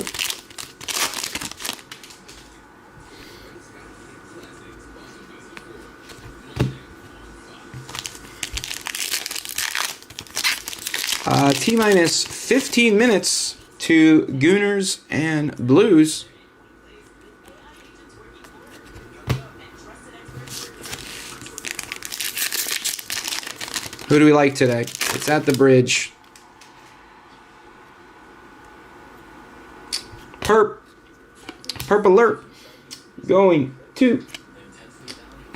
T-minus 15 minutes to Gooners and Blues. Who do we like today? It's at the bridge. Perp alert. Going to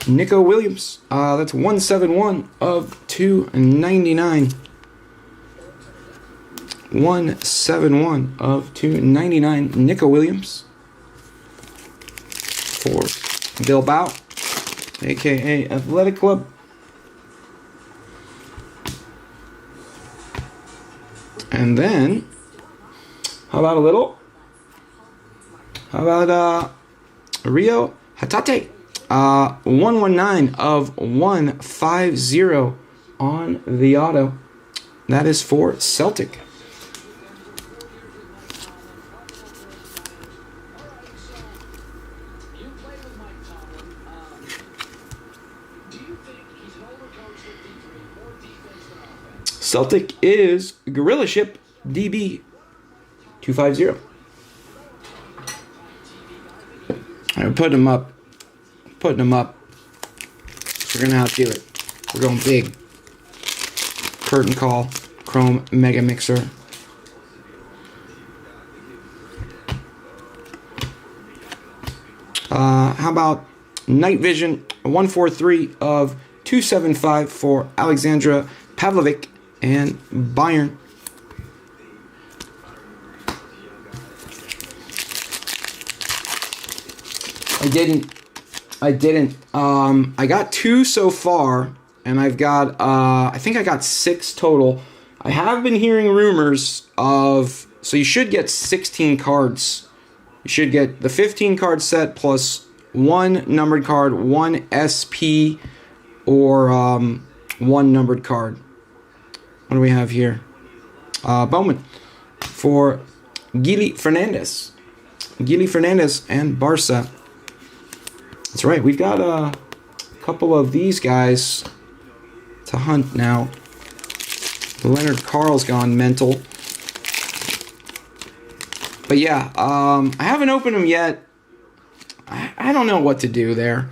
Nico Williams. That's 171 of 299. 171 of 299. Nico Williams. For Bilbao, aka Athletic Club. And then, how about Rio Hatate? 119 of 150 on the auto. That is for Celtic. You played with Mike Tomlin. Do you think he's an older coach with D3, more defense than offense? Celtic is Gorilla Ship DB 250. I'm putting them up. We're gonna outdo it. We're going big. Curtain Call, Chrome Mega Mixer. How about Night Vision 143 of 275 for Alexandra Pavlovic and Bayern. I didn't. I got 2 so far, and I've got, I think I got 6 total. I have been hearing rumors of, so you should get 16 cards. You should get the 15 card set plus 1 numbered card, 1 SP, or 1 numbered card. What do we have here? Bowman for Gili Fernandez and Barca. That's right, we've got a couple of these guys to hunt now. Leonard Carl's gone mental. But yeah, I haven't opened them yet. I don't know what to do there.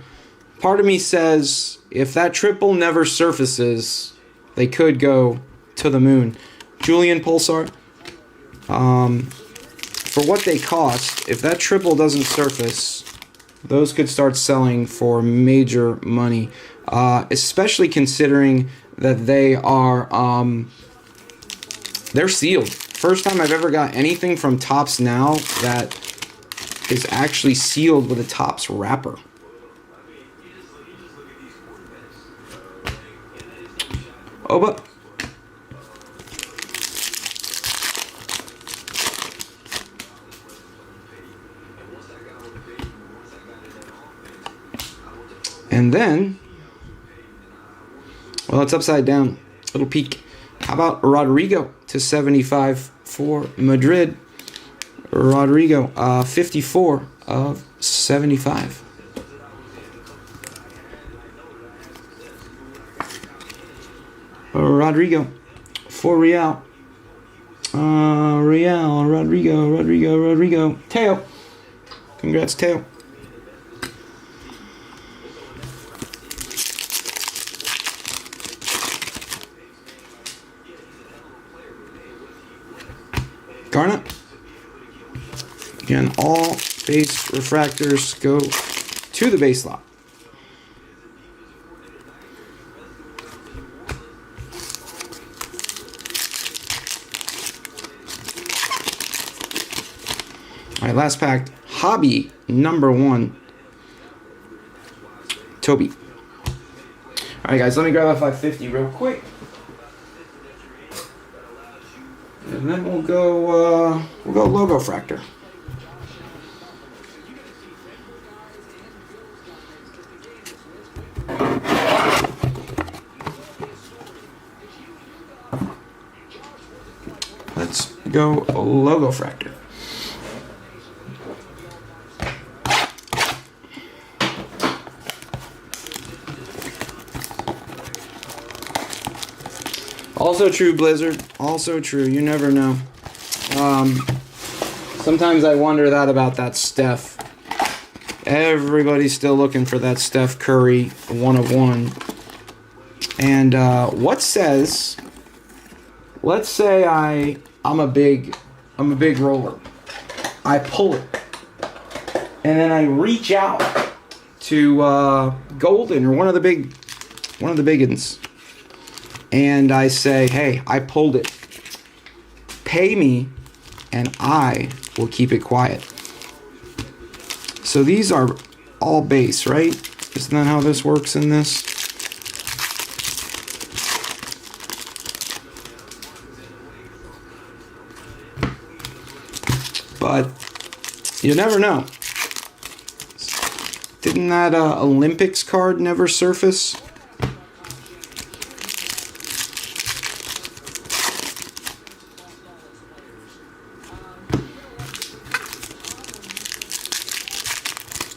Part of me says if that triple never surfaces, they could go to the moon. Julian Pulsar. For what they cost, if that triple doesn't surface, those could start selling for major money, especially considering that they are they're sealed. First time I've ever got anything from Topps Now that is actually sealed with a Topps wrapper. Oba. And then, well, it's upside down. Little peek. How about Rodrigo to 75 for Madrid? Rodrigo, 54 of 75. Rodrigo for Real. Rodrigo. Teo. Congrats, Teo. Garnet. Again, all base refractors go to the base lot. All right, last pack. Hobby number 1. Toby. All right, guys, let me grab a 550 real quick. And then we'll go Logo Fractor. go Logo Fractor. Also true, Blizzard. Also true. You never know. Sometimes I wonder that about that Steph. Everybody's still looking for that Steph Curry 1 of 1. And what says? Let's say I'm a big roller. I pull it, and then I reach out to Golden or one of the big uns, and I say, "Hey, I pulled it. Pay me, and I will keep it quiet." So these are all base, right? Isn't that how this works in this? But you never know. Didn't that Olympics card never surface?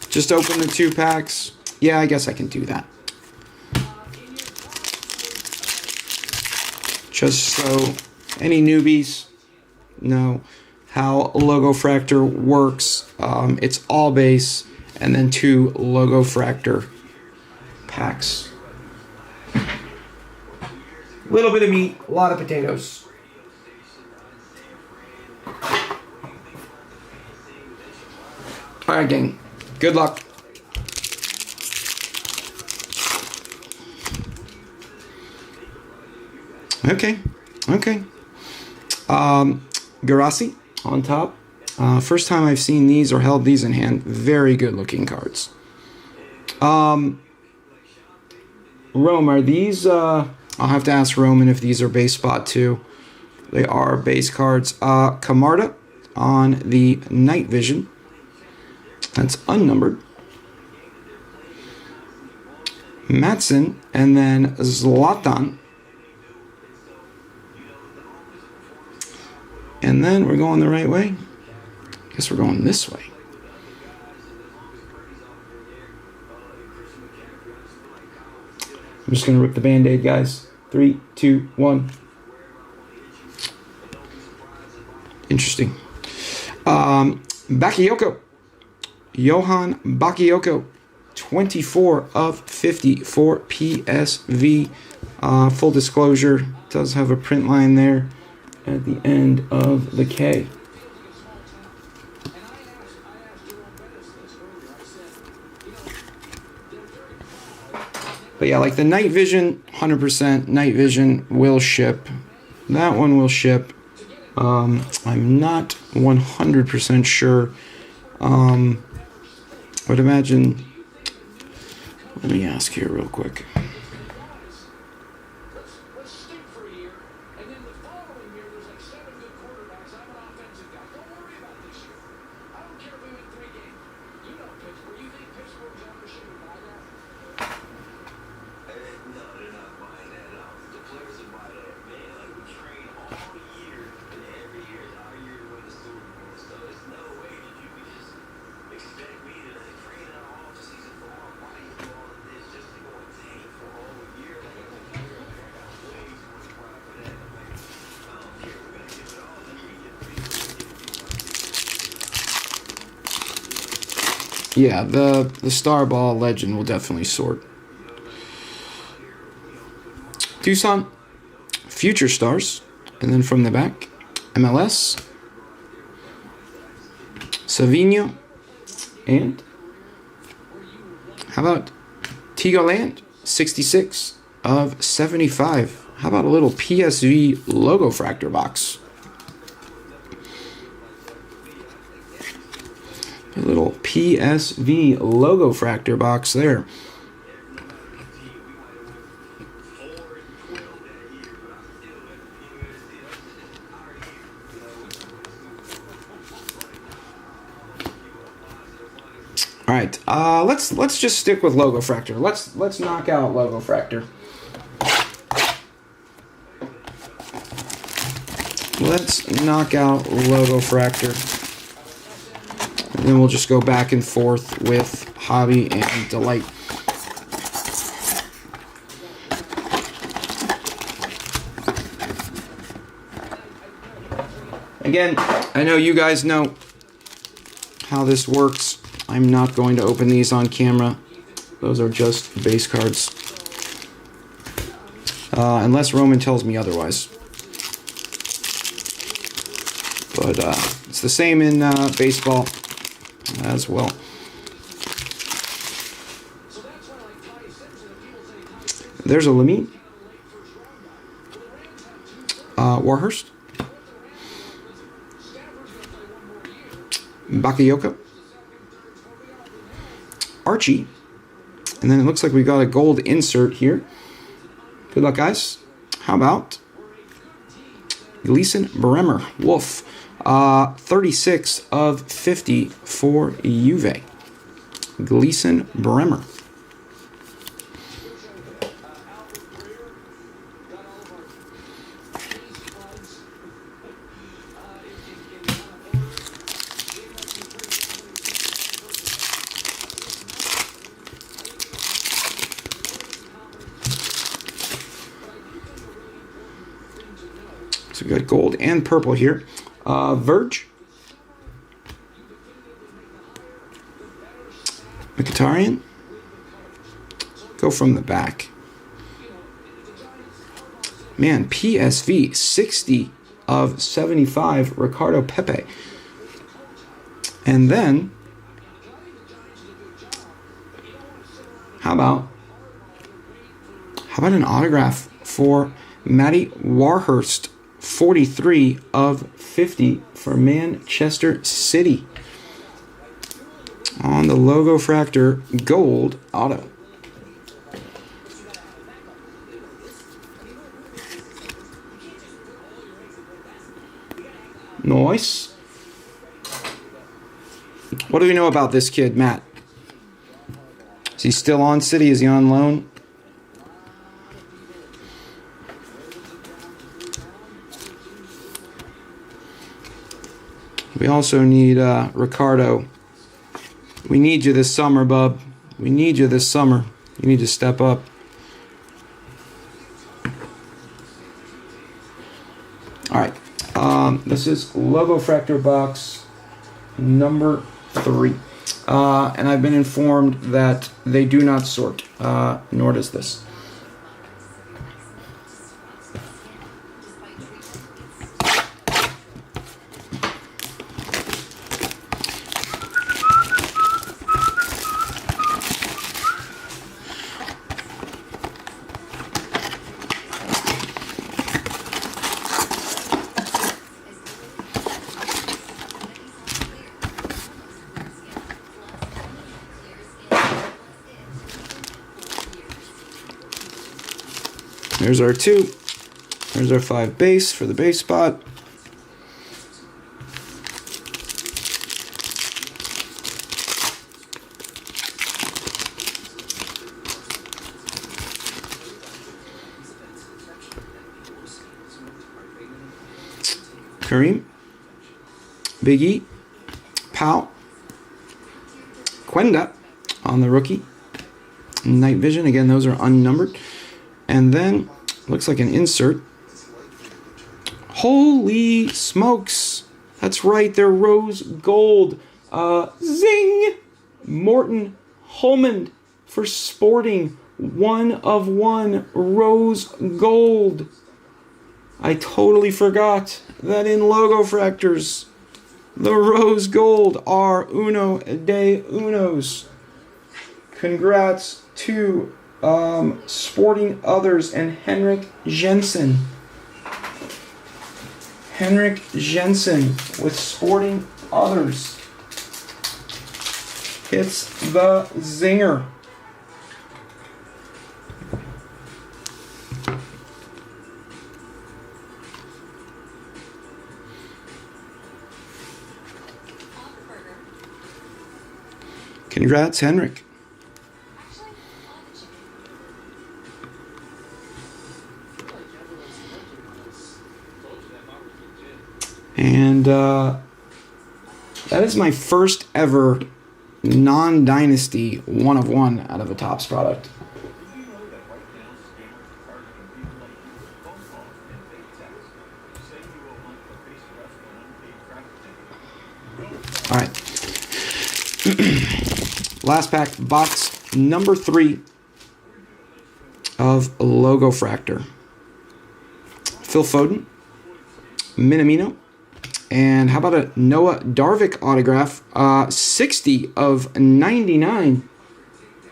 Just open the 2 packs. Yeah, I guess I can do that. Just so any newbies know how Logo Fractor works. It's all base and then 2 Logo Fractor packs. Little bit of meat, a lot of potatoes. All right, gang. Good luck. Okay. Garasi on top. First time I've seen these or held these in hand. Very good looking cards. Rome, are these... I'll have to ask Roman if these are base spot too. They are base cards. Camarda on the Night Vision. That's unnumbered. Matson and then Zlatan. And then we're going the right way. Guess we're going this way. I'm just going to rip the Band-Aid, guys. 3, 2, 1. Interesting. Bakayoko. Johan Bakayoko. 24 of 50 for PSV. Full disclosure, does have a print line there at the end of the K. But yeah, like the Night Vision, 100% Night Vision will ship. That one will ship. I'm not 100% sure. I would imagine... Let me ask here real quick. Let's stick for a year, and then the following year there's like 7 good quarterbacks. I'm an offensive guy. Don't worry about this year. I don't care if we win 3 games. You know Pittsburgh. You think Pittsburgh's ownership would buy that? No, they're not buying that out. The players will buy that, man. Like, we train all year, and every year is our year to win the Super Bowl. So there's no way that you could just expect me to train out all the season for all. Why do you do all of this just to go and tank for a whole year? Like, as a player, I got way too much pride for that. Like, I don't care. We're going to give it all. Let me get 3 Yeah, the Star Ball legend will definitely sort. Tucson, Future Stars, and then from the back, MLS, Savinho, and how about Tigoland, 66 of 75. How about a little PSV Logo Fractor box? A little PSV Logo Fractor box there. All right, let's just stick with Logo Fractor. Let's knock out Logo Fractor. let's knock out Logo Fractor. And then we'll just go back and forth with Hobby and Delight. Again, I know you guys know how this works. I'm not going to open these on camera. Those are just base cards. Unless Roman tells me otherwise. But it's the same in baseball as well. There's a Lemmy. Warhurst. Bakayoko. Archie. And then it looks like we got a gold insert here. Good luck, guys. How about Gleason Bremer. Wolf. 36 of 50 for Juve. Gleason Bremer. So we got gold and purple here. Verge. Mkhitaryan. Go from the back. Man, PSV, 60 of 75, Ricardo Pepe. And then, how about an autograph for Matty Warhurst? 43 of 50 for Manchester City. On the Logo Fractor gold auto. Nice. What do we know about this kid, Matt? Is he still on City? Is he on loan? We also need Ricardo. We need you this summer, bub. We need you this summer. You need to step up. All right. This is Logo Fractor box number 3. And I've been informed that they do not sort, nor does this. There's our 2. There's our 5 base for the base spot. Kareem. Big E. Powell. Quenda on the rookie. Night Vision. Again, those are unnumbered. And then, looks like an insert. Holy smokes. That's right, they're rose gold. Zing! Morton Holman for Sporting. 1 of 1 rose gold. I totally forgot that in Logo Fractors, the rose gold are uno de unos. Congrats to Sporting Others and Henrik Jensen. Henrik Jensen with Sporting Others. It's the zinger. Congrats, Henrik. And that is my first ever non-dynasty 1 of 1 out of a Topps product. All right. Last pack, box number 3 of Logo Fractor. Phil Foden, Minamino, and how about a Noah Darvik autograph? 60 of 99.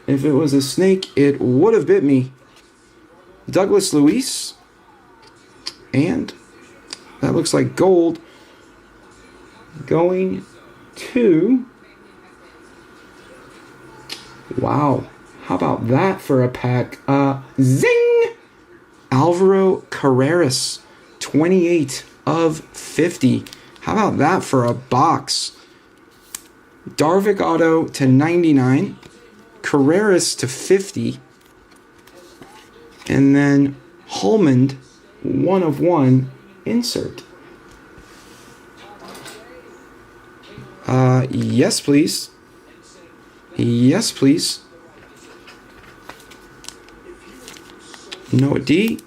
If it was a snake, it would have bit me. Douglas Luiz, and that looks like gold going to... Wow, how about that for a pack? Zing! Alvaro Carreras, 28 of 50. How about that for a box? Darvik auto to 99, Carreras to 50, and then Holman 1 of 1 insert. Yes, please. Yes, please. Noah D.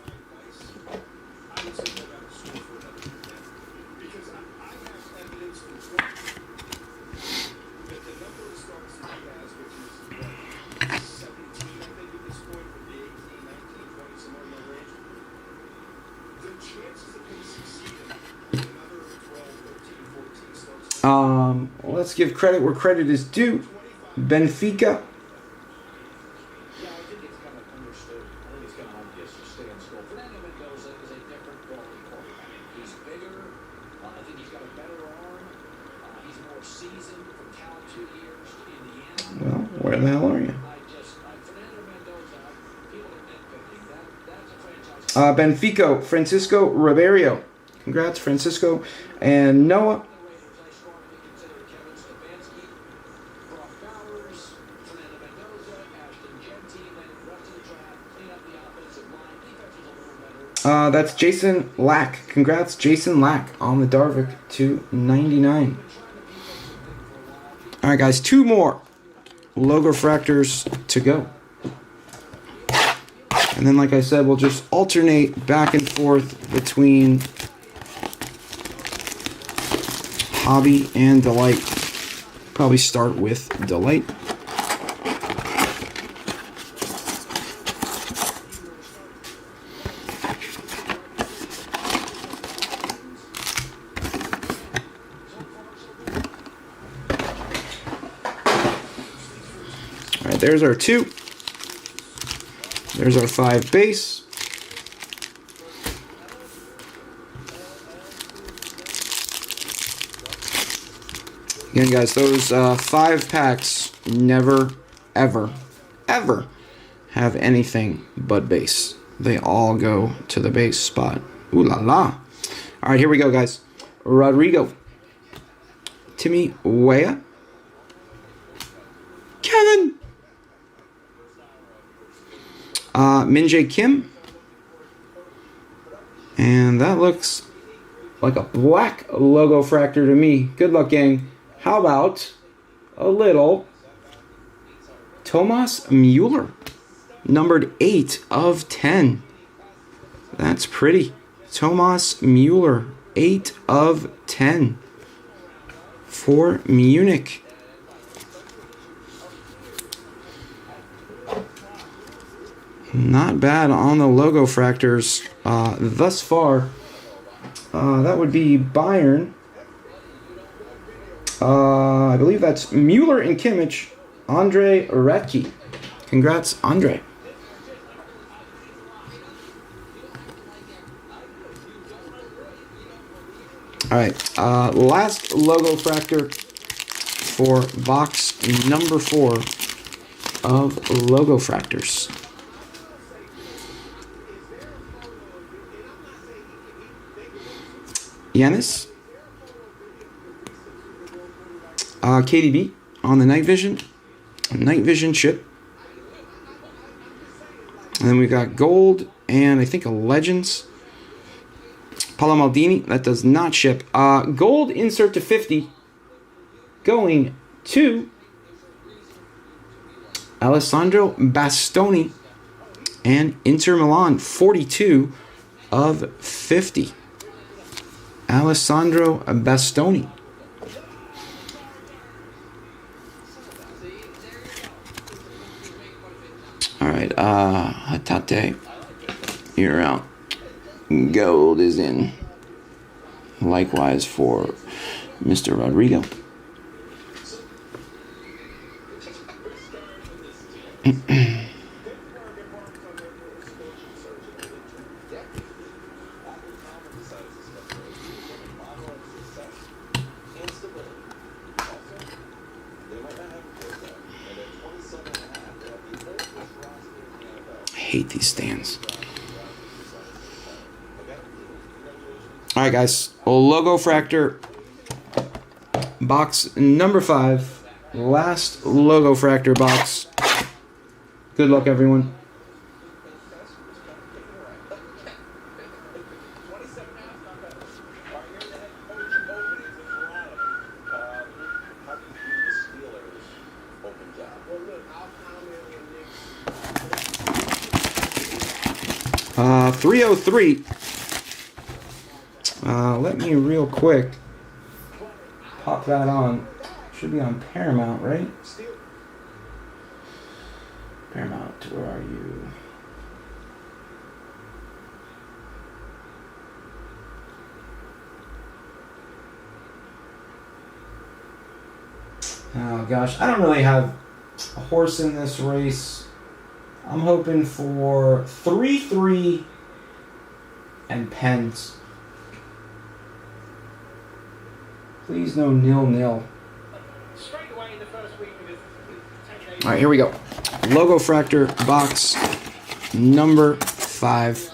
Let's give credit where credit is due. Benfica. Yeah, I think it's kind of understood. I think it's kind of obvious to stay in school. Fernando Mendoza is a different quality quarterback. He's bigger. I think he's got a better arm. He's more seasoned from Cal 2 years to Indiana. Well, where the hell are you? Fernando Mendoza, people are nitpicking. That's a franchise. Benfica, Francisco Ribeiro. Congrats, Francisco. And Noah. That's Jason Lack. Congrats, Jason Lack on the Darvik to 99. All right, guys, 2 more Logo Fractors to go. And then, like I said, we'll just alternate back and forth between Hobby and Delight. Probably start with Delight. There's our 2. There's our 5 base. Again, guys, those 5 packs never, ever, ever have anything but base. They all go to the base spot. Ooh la la. All right, here we go, guys. Rodrigo. Timmy Weah. Kevin. Min-Jae Kim. And that looks like a black Logo Fractor to me. Good luck, gang. How about a little Thomas Mueller, numbered 8 of 10. That's pretty. Thomas Mueller, 8 of 10 for Munich. Not bad on the Logo Fractors thus far. That would be Bayern. I believe that's Mueller and Kimmich. Andre Radke. Congrats, Andre. All right, last Logo Fractor for box number 4 of Logo Fractors. Yanis. KDB on the Night Vision chip. And then we've got gold and I think a Legends. Paolo Maldini, that does not ship. Gold insert to 50. Going to Alessandro Bastoni. And Inter Milan, 42 of 50. Alessandro Bastoni. All right, Hatate, you're out. Gold is in. Likewise for Mr. Rodrigo. Hate these stands. All right, guys. Logo Fractor box number 5. Last Logo Fractor box. Good luck, everyone. Uh, 303. Let me real quick pop that on. Should be on Paramount, right? Paramount, where are you? Oh gosh, I don't really have a horse in this race. I'm hoping for 3-3 and pens. Please no 0-0. All right, here we go. Logo Fractor box number 5.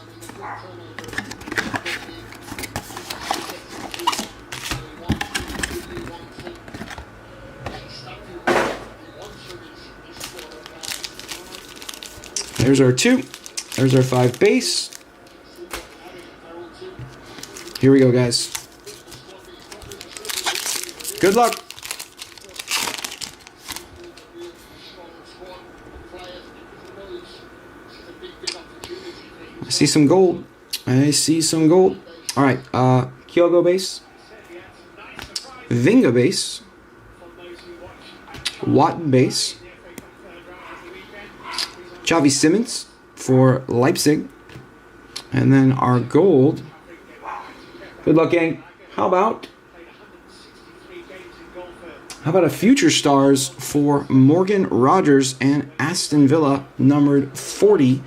There's our 2. There's our 5 base. Here we go, guys. Good luck. I see some gold. I see some gold. All right, Kyogo base. Vinga base. Watton base. Xavi Simmons for Leipzig. And then our gold. Good luck, gang. How about a Future Stars for Morgan Rogers and Aston Villa, numbered 40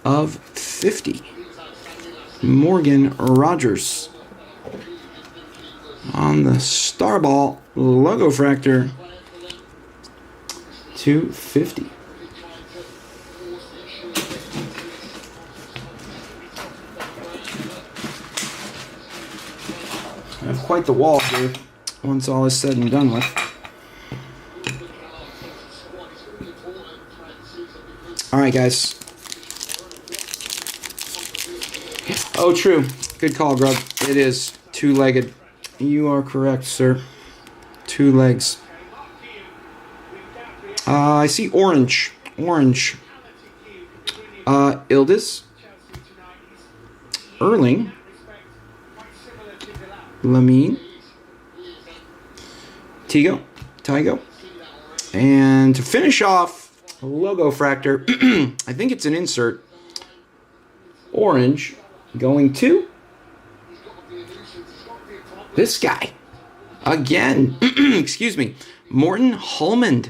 of 50. Morgan Rogers on the Starball Logo Fractor, 250. I have quite the wall here once all is said and done with. All right, guys. Oh, true. Good call, Grub. It is two-legged. You are correct, sir. 2 legs. I see orange. Orange. Ildiz. Erling. Lamine. Tygo. And to finish off, Logo Fractor, I think it's an insert. Orange going to this guy. Again, excuse me, Morten Holmand,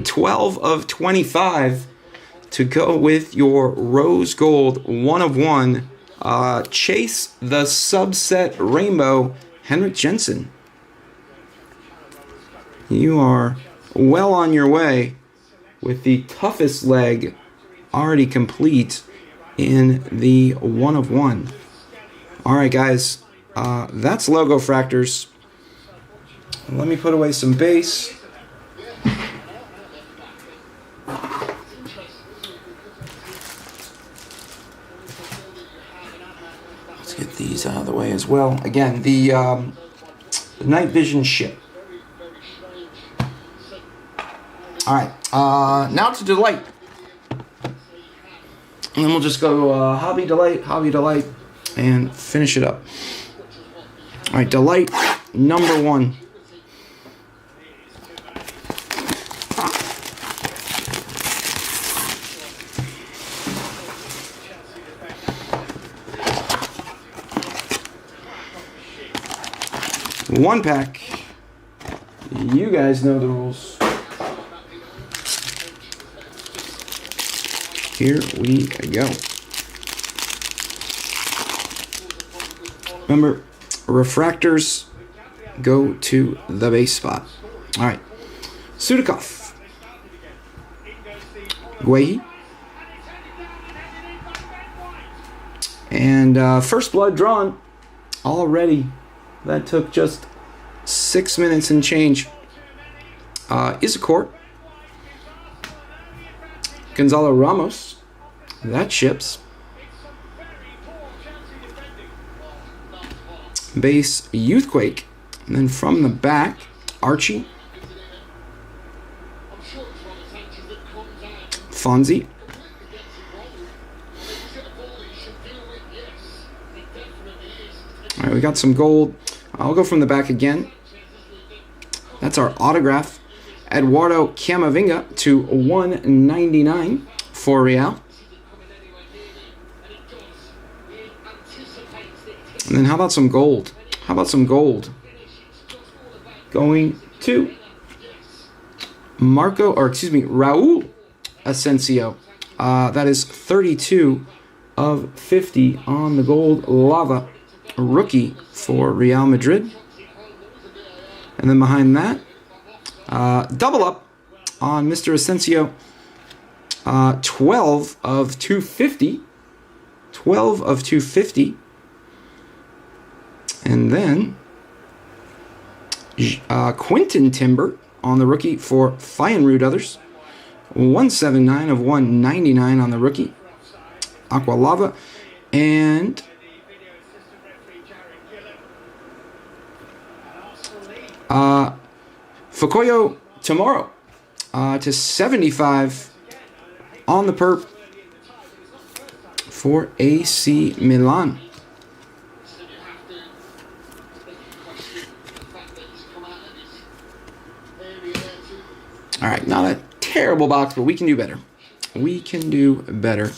12 of 25 to go with your rose gold 1 of 1. Chase the subset rainbow, Henrik Jensen. You are well on your way with the toughest leg already complete in the 1 of 1. All right, guys, that's Logo Fractors. Let me put away some base. Let's get these these out of the way as well. Again, the night vision ship. All right, now to Delight. And then we'll just go Hobby, Delight, and finish it up. All right, Delight, number 1. One pack. You guys know the rules. Here we go. Remember, refractors go to the base spot. All right. Sudakov. Guehi. And first blood drawn already. That took just 6 minutes and change. Issacourt. Gonzalo Ramos. That ships. Base Youthquake. And then from the back, Archie. Fonzie. Alright, we got some gold. I'll go from the back again. That's our autograph. Eduardo Camavinga to 199 for Real. And then how about some gold? Going to Raul Asensio. That is 32 of 50 on the gold lava rookie for Real Madrid. And then behind that, double up on Mr. Asensio. 12 of 250. 12 of 250. And then Quinton Timber on the rookie for Feyenoord others. 179 of 199 on the rookie. Aqua Lava. And Fukuyo Tomorrow to 75 on the perp for AC Milan. All right, not a terrible box, but we can do better. We can do better.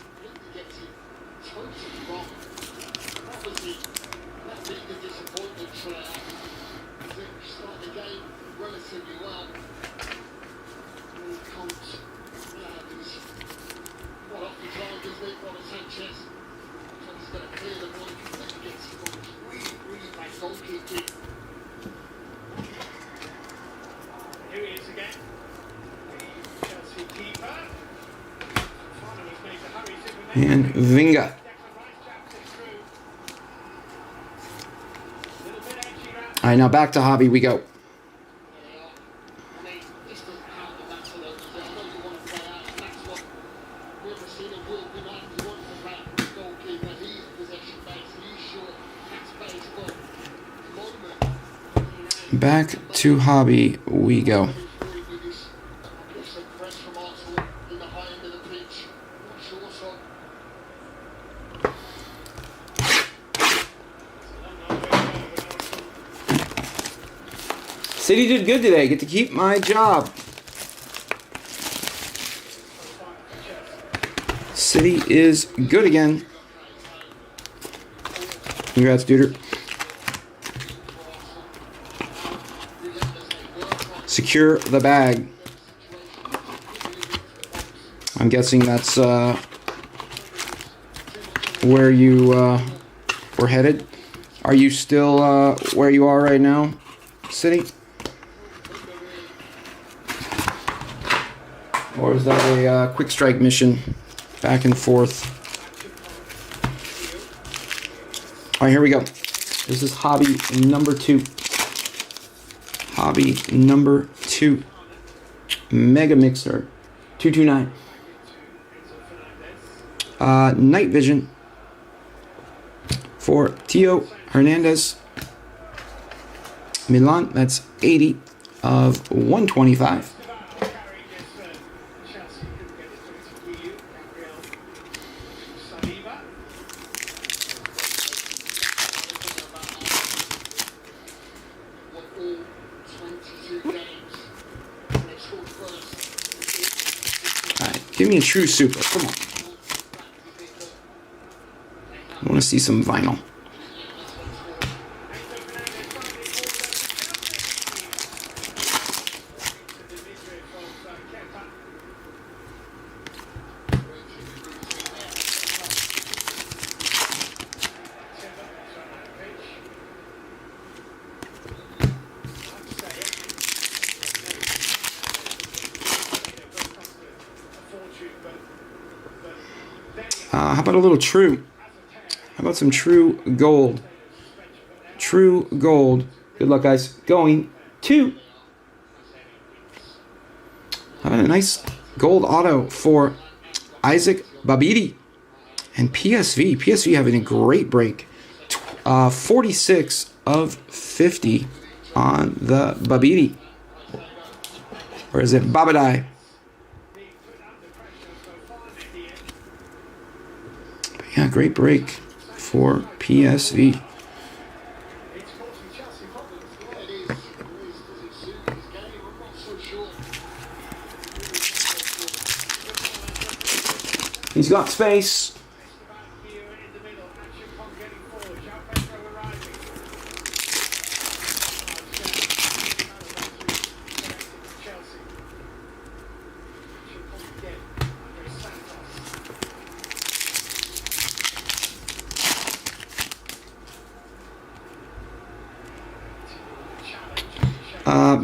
And Vinga. All right, now back to hobby we go. Back to hobby we go. City did good today. Get to keep my job. City is good again. Congrats, Duder. Secure the bag. I'm guessing that's where you were headed. Are you still where you are right now, City? Or is that a quick strike mission back and forth? All right, here we go. This is hobby number 2. Hobby number 2. Mega Mixer 229. Night Vision. for Tio Hernandez. Milan, that's 80 of 125. Give me a true super. Come on. I want to see some vinyl. How about a little true? How about some true gold? True gold. Good luck, guys. Going to. How about a nice gold auto for Isaac Babidi and PSV. PSV having a great break. 46 of 50 on the Babidi. Or is it Babadai? Yeah, great break for PSV. He's got space.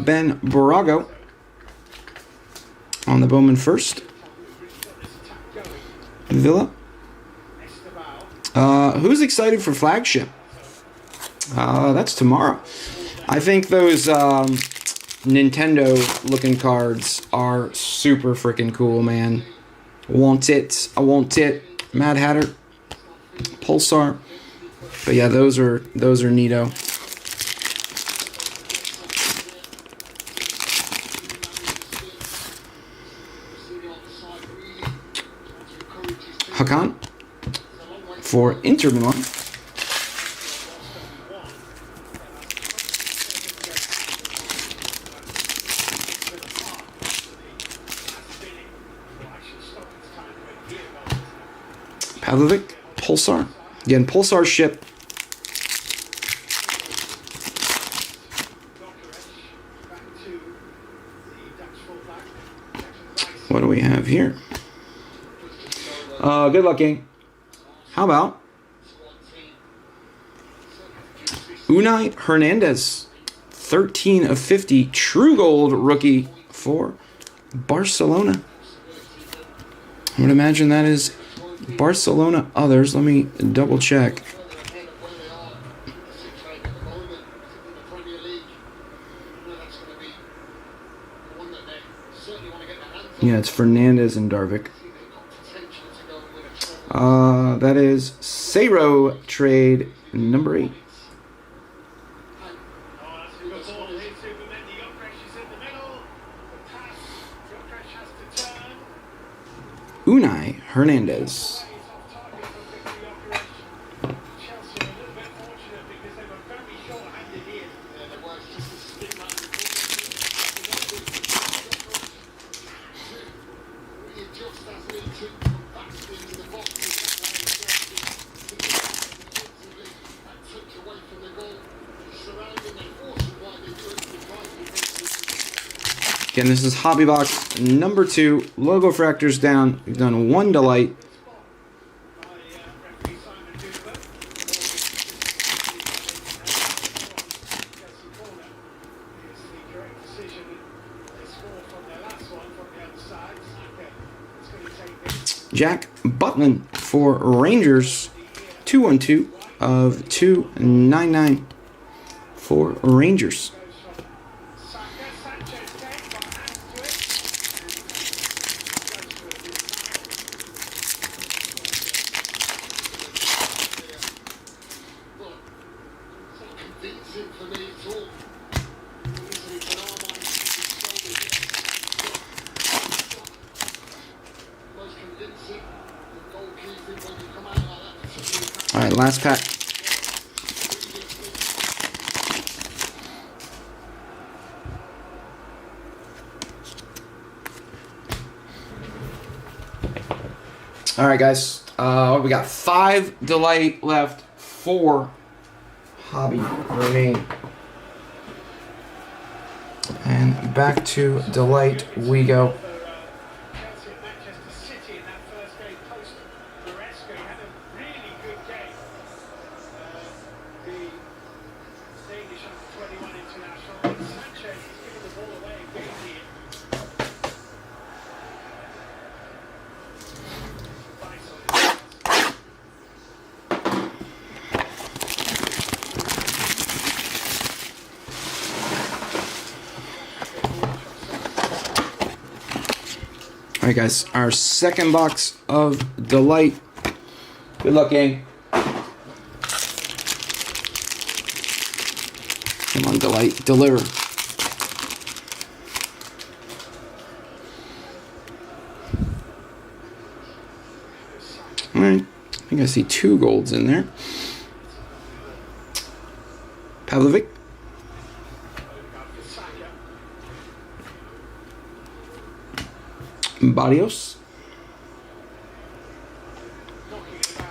Ben Borago on the Bowman first. Villa. Who's excited for flagship? That's tomorrow. I think those Nintendo looking cards are super freaking cool, man. Want it. I want it. Mad Hatter. Pulsar. But yeah, those are neato. Hakan for Inter Milan. Pavlovic, Pulsar. Again, Pulsar ship. What do we have here? Good luck, gang. How about Unai Hernandez, 13 of 50, true gold rookie for Barcelona. I would imagine that is Barcelona others. Let me double check. Yeah, it's Fernandez and Darvik. That is Sayro trade number 8. Unai Hernandez. Again, this is Hobby Box number 2. Logo fractors down. We've done 1 delight. Jack Butland for Rangers. 212 of 299 for Rangers. All right, last pack. All right, guys. We got 5 Delight left, 4 Hobby remain. And back to Delight we go. Chelsea and Manchester City in that first game post Maresca had a really good game. The Danish under-21 international. Sanchez is giving the ball away again here. All right, guys. Our second box of Delight. Good luck, gang. Come on, Delight. Deliver. All right. I think I see 2 golds in there. Pavlovic. Barrios.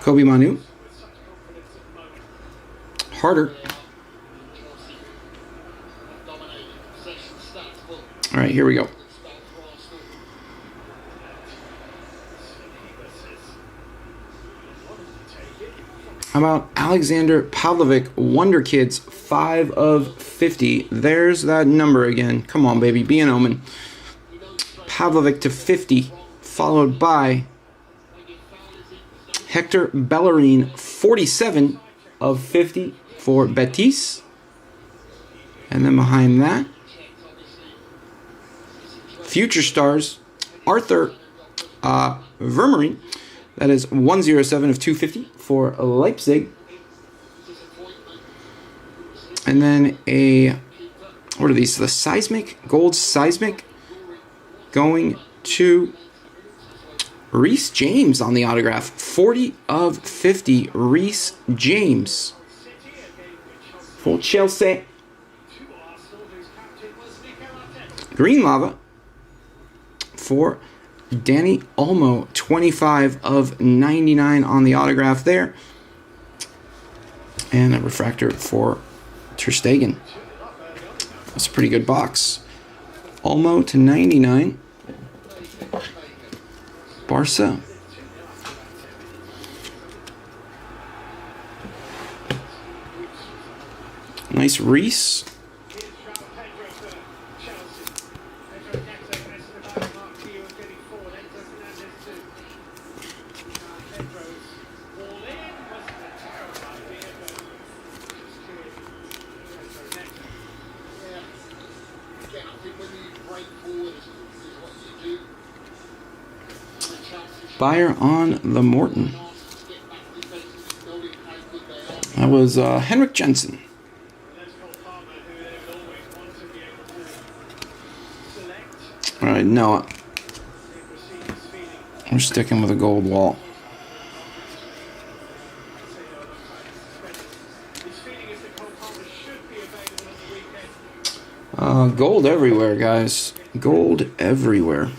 Kobe Manu. Harder. All right, here we go. How about Alexander Pavlovic, Wonder Kids, 5 of 50. There's that number again. Come on, baby, be an omen. Pavlovic to 50, followed by Hector Bellerin, 47 of 50 for Betis. And then behind that, Future Stars, Arthur Vermeeren. That is 107 of 250 for Leipzig. And then what are these? The Seismic, Gold Seismic, going to Reece James on the autograph. 40 of 50, Reece James. For Chelsea. Green Lava for Danny Olmo. 25 of 99 on the autograph there. And a refractor for Ter Stegen. That's a pretty good box. Olmo to 99. Barca. Nice Reece. Buyer on the Morton. That was Henrik Jensen. All right, Noah. We're sticking with a gold wall. Gold everywhere, guys. Gold everywhere.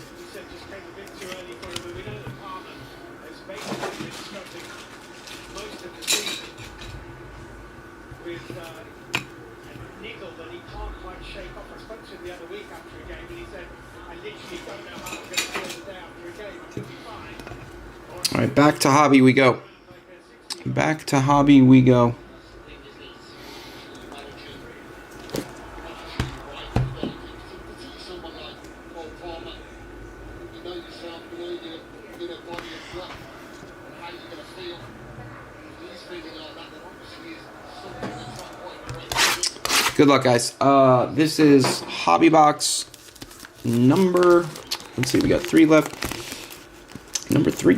All right, back to hobby we go. Back to hobby we go. Good luck, guys. This is hobby box number, let's see, we got 3 left. Number 3.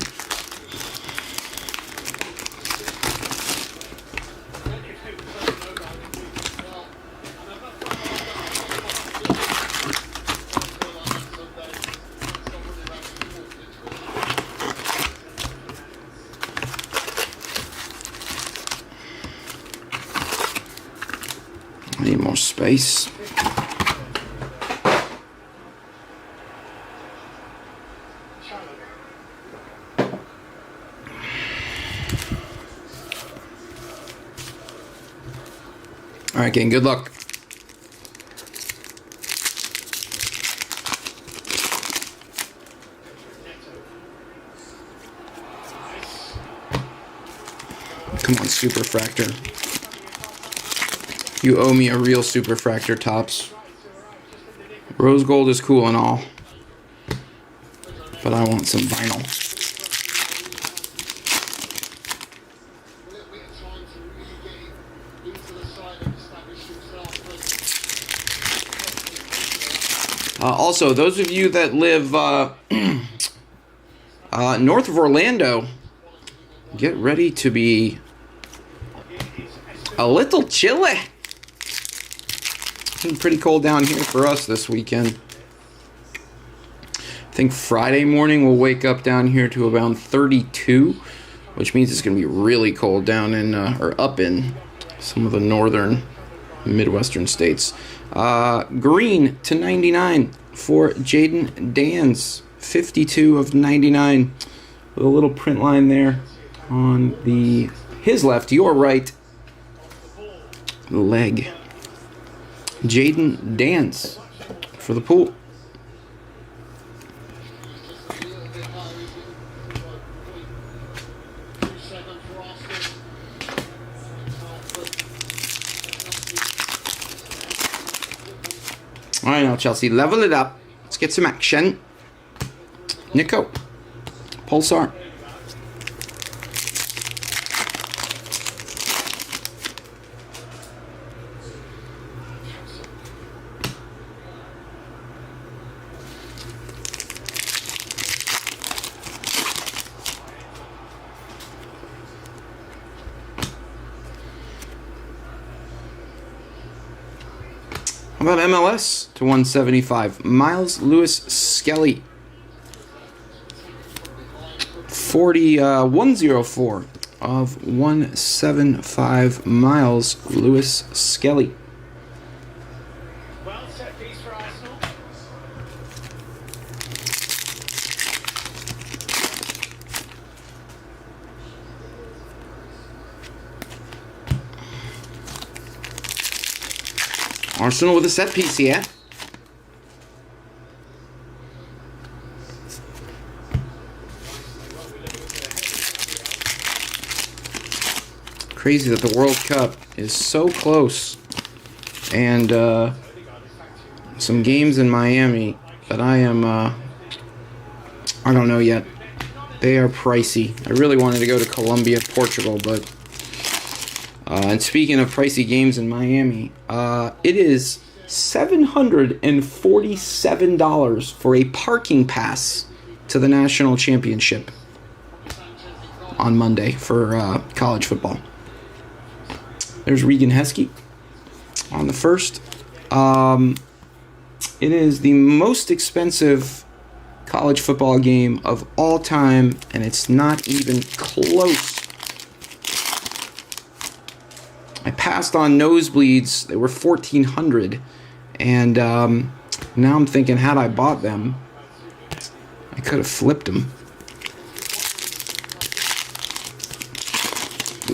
space. All right, gang, good luck. Come on, Superfractor. You owe me a real Superfractor, Tops. Rose gold is cool and all, but I want some vinyl. Also, those of you that live north of Orlando, get ready to be a little chilly. It's been pretty cold down here for us this weekend. I think Friday morning we'll wake up down here to around 32, which means it's going to be really cold down in, or up in some of the northern Midwestern states. Green to 99 for Jaden Dans. 52 of 99. With a little print line there on his left, your right leg. Jaden Dans for the pool. All right, now Chelsea, level it up. Let's get some action. Nico, Pulsar. How about MLS to 175? Miles Lewis Skelly. 104 of 175. Miles Lewis Skelly. Well, set piece for Arsenal. Arsenal with a set piece here. Crazy that the World Cup is so close, and some games in Miami that I don't know yet. They are pricey. I really wanted to go to Colombia, Portugal, but and speaking of pricey games in Miami, it is $747 for a parking pass to the national championship on Monday for college football. There's Regan Heskey on the first. It is the most expensive college football game of all time, and it's not even close. I passed on nosebleeds. They were $1,400, and now I'm thinking, had I bought them, I could have flipped them.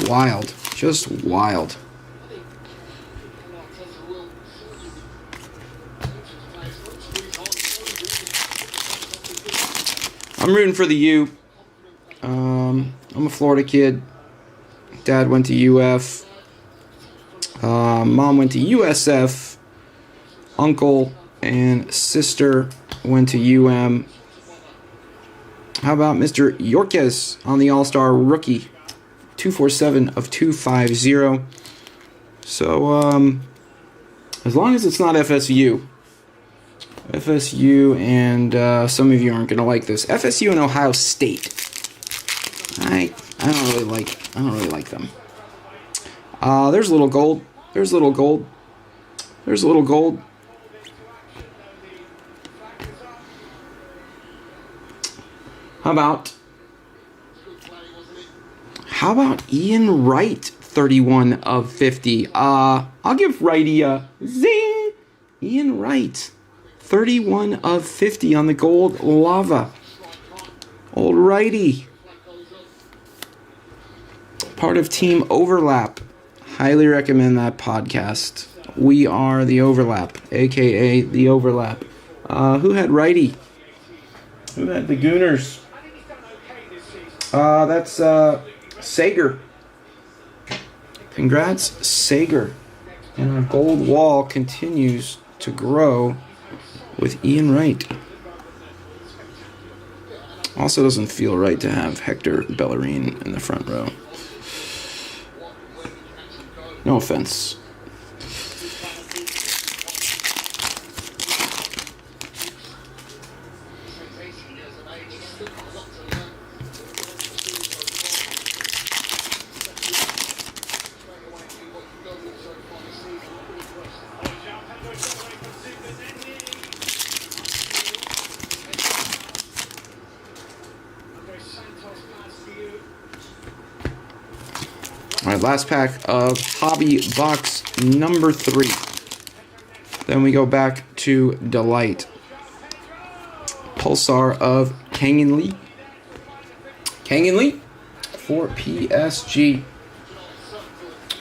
Wild, just wild. I'm rooting for the U. I'm a Florida kid. Dad went to UF. Mom went to USF. Uncle and sister went to UM. How about Mr. Yorkes on the All-Star rookie? 247 of 250. So, as long as it's not FSU. FSU and some of you aren't going to like this. FSU and Ohio State. I don't really like them. There's a little gold. There's a little gold. There's a little gold. How about Ian Wright? 31 of 50. I'll give Righty a zing. Ian Wright. 31 of 50 on the gold lava. Old Righty. Part of Team Overlap. Highly recommend that podcast. We are the Overlap, a.k.a. the Overlap. Who had Righty? Who had the Gooners? That's Sager. Congrats, Sager. And our gold wall continues to grow with Ian Wright. Also doesn't feel right to have Hector Bellerin in the front row. No offense. All right, last pack of Hobby Box number 3. Then we go back to Delight. Pulsar of Kangin Lee. Kangin Lee for PSG.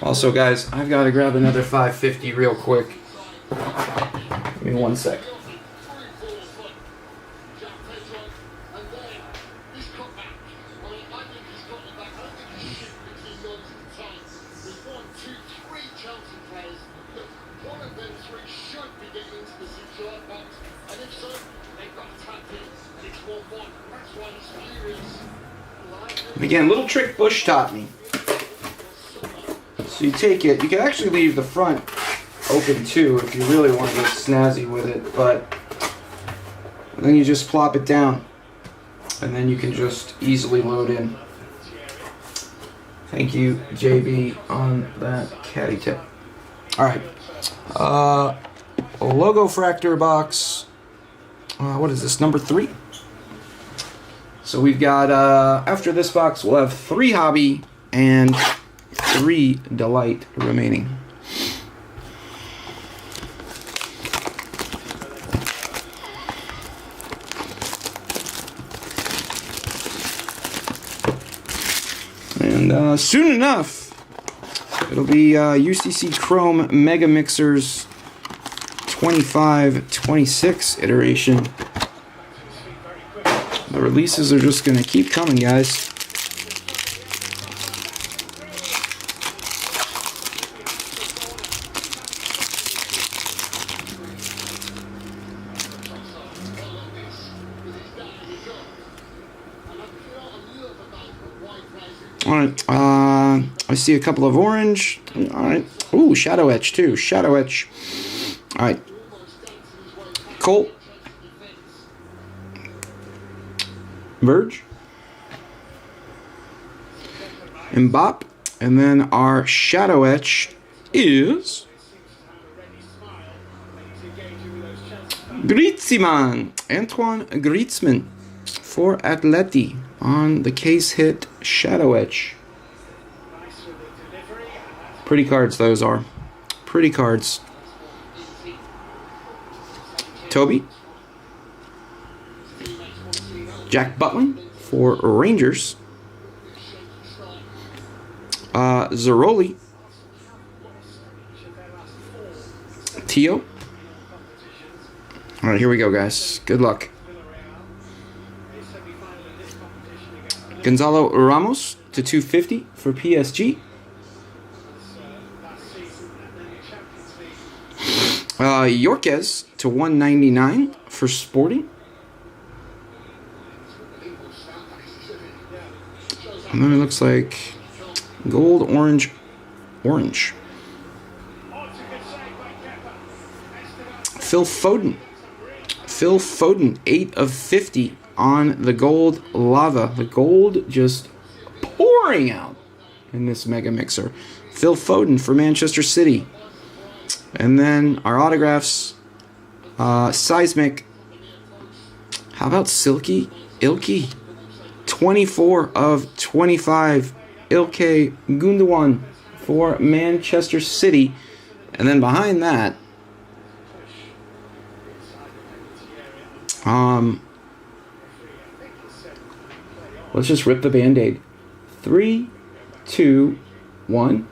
Also, guys, I've got to grab another 550 real quick. Give me 1 sec. Again, little trick Bush taught me. So you take it, you can actually leave the front open too if you really want to get snazzy with it, but then you just plop it down and then you can just easily load in. Thank you, JB, on that caddy tip. Alright, logo fractor box, what is this, number 3? So we've got, after this box, we'll have 3 Hobby and 3 Delight remaining. And soon enough, it'll be UCC Chrome Mega Mixers 25-26 iteration. The releases are just going to keep coming, guys. Alright, I see a couple of orange. Alright. Ooh, Shadow Etch, too. Shadow Etch. Alright. Colt. Verge. Mbop. And then our Shadow Etch is Griezmann. Antoine Griezmann for Atleti on the case hit Shadow Etch. Pretty cards those are. Pretty cards. Toby. Jack Butland for Rangers. Zeroli. Tio. Alright, here we go, guys. Good luck. Gonzalo Ramos to 250 for PSG. Yorquez to 199 for Sporting. And then it looks like gold, orange. Phil Foden. 8 of 50 on the gold lava. The gold just pouring out in this mega mixer. Phil Foden for Manchester City. And then our autographs. Seismic. How about Silky? Ilky. 24 of 25. Ilkay Gundogan for Manchester City. And then behind that, let's just rip the Band-Aid. 3, 2, 1.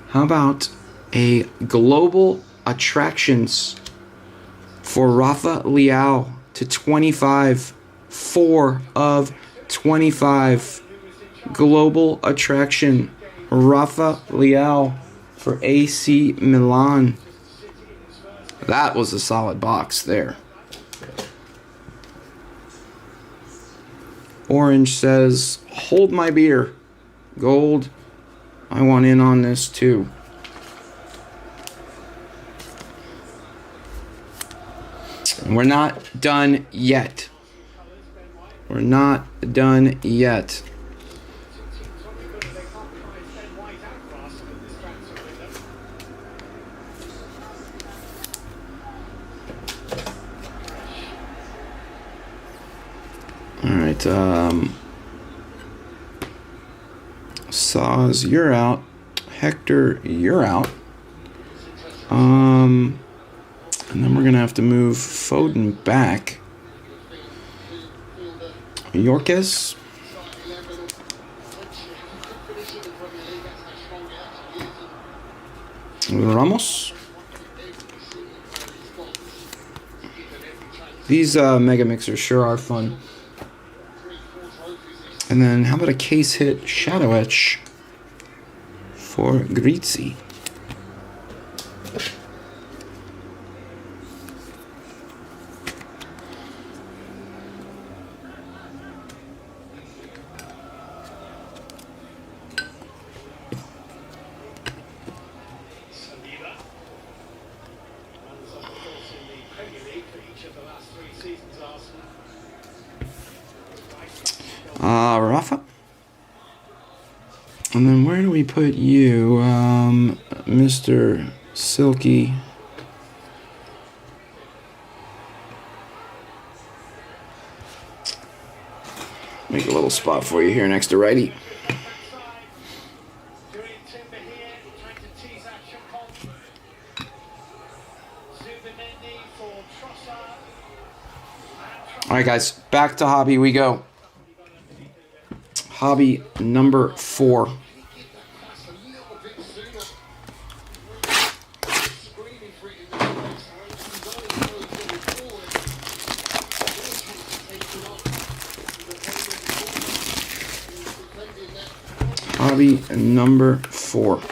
How about a global attractions for Rafa Leao to 25. 4 of 25. Global attraction. Rafa Leao for AC Milan. That was a solid box there. Orange says, hold my beer. Gold, I want in on this too. And we're not done yet. We're not done yet. All right, Saz, you're out. Hector, you're out. And then we're gonna have to move Foden back. Yorkes. Ramos. These mega mixers sure are fun. And then how about a case hit Shadow Etch for Grizzi? Rafa. And then where do we put you, Mr. Silky? Make a little spot for you here next to righty. All right, guys, back to hobby we go. Hobby number 4. Hobby number 4.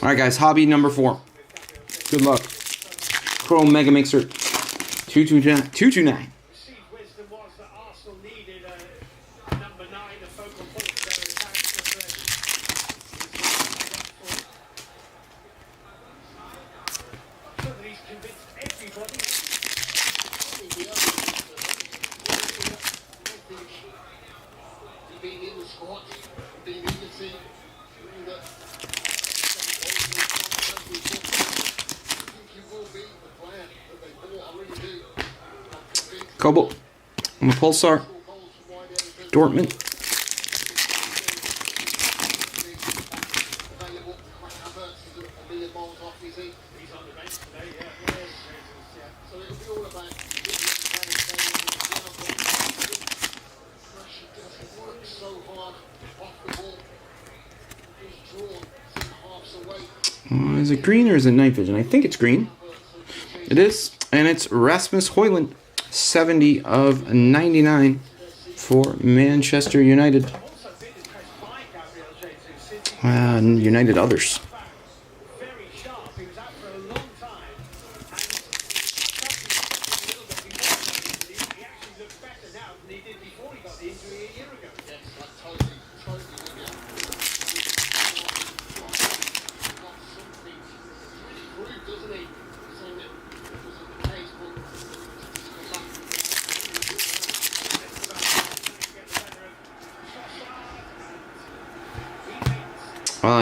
All right, guys, hobby number 4. Good luck. Chrome Mega Mixer 229. Cobalt on the Pulsar. Dortmund. Is it green or is it night vision? I think it's green. It is. And it's Rasmus Højlund. 70 of 99 for Manchester United. United others.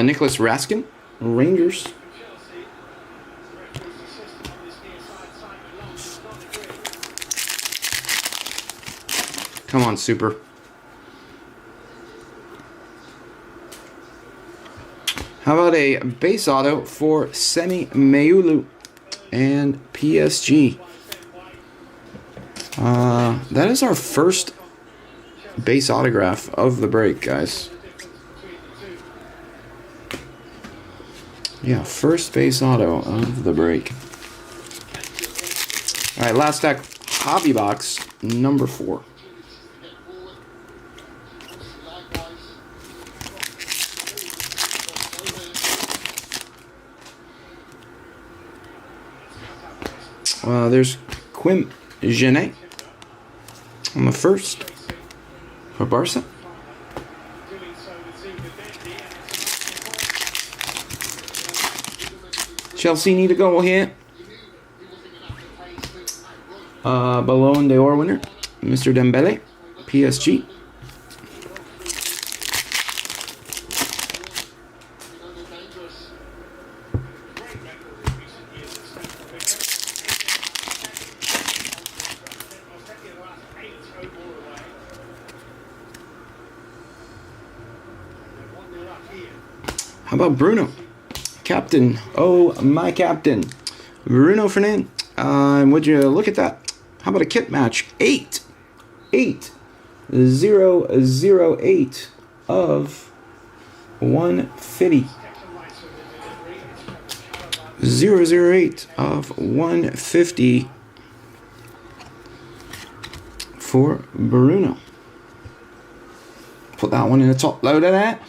Nicholas Raskin, Rangers. Come on, Super. How about a base auto for Semi Meulu and PSG? That is our first base autograph of the break, guys. Yeah, first base auto of the break. All right, last stack, hobby box number 4. There's Quim Genet on the first for Barca. Chelsea need a goal here. Ballon d'Or winner, Mr. Dembele, PSG. How about Bruno? Captain. Oh, my captain. Bruno Fernandes. Would you look at that? How about a kit match? 8-0-0-8 of 150. 008 of 150 for Bruno. Put that one in the top load of that.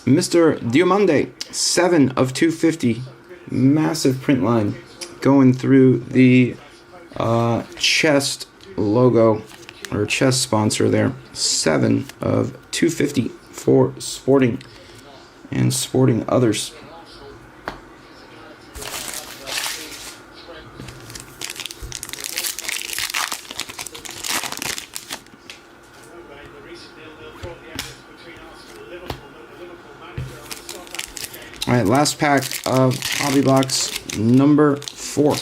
Mr. Diomande, 7 of 250. Massive print line going through the chest logo or chest sponsor there. 7 of 250 for Sporting and Sporting Others. All right, last pack of hobby box number 4.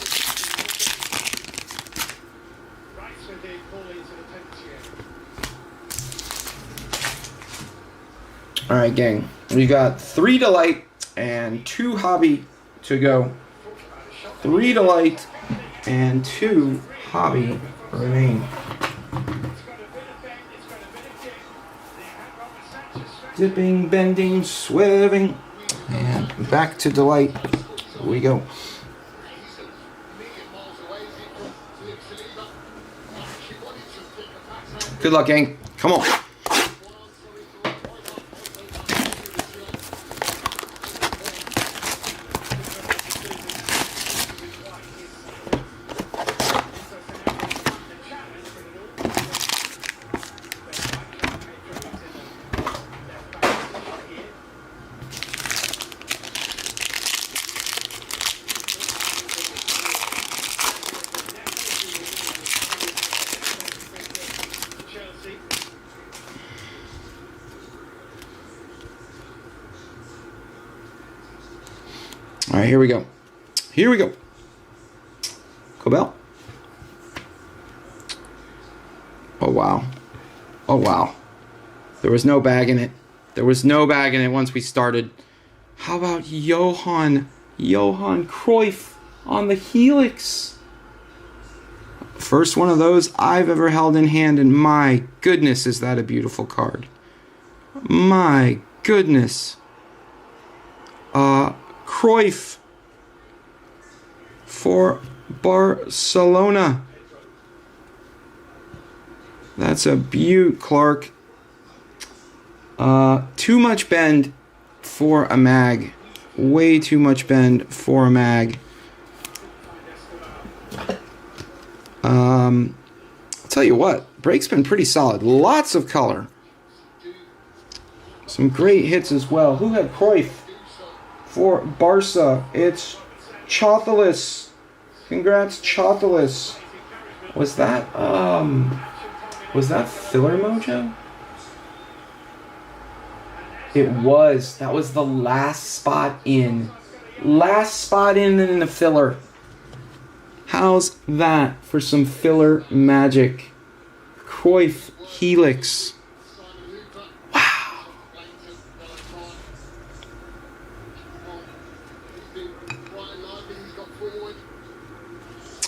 All right, gang. We got 3 Delight and 2 Hobby to go. 3 Delight and 2 Hobby remain. Dipping, bending, swerving. And back to Delight we go. Good luck, gang. Come on. All right, here we go. Here we go. Cobell. Oh, wow. Oh, wow. There was no bag in it. There was no bag in it once we started. How about Johan Cruyff on the Helix? First one of those I've ever held in hand, and my goodness, is that a beautiful card. My goodness. Cruyff for Barcelona. That's a beaut, Clark. Too much bend for a mag. Way too much bend for a mag. I'll tell you what, break's been pretty solid. Lots of color. Some great hits as well. Who had Cruyff for Barca? It's Chothalis. Congrats, Chothalis. Was that filler mojo? It was. That was the last spot in. Last spot in the filler. How's that for some filler magic? Cruyff Helix. Wow.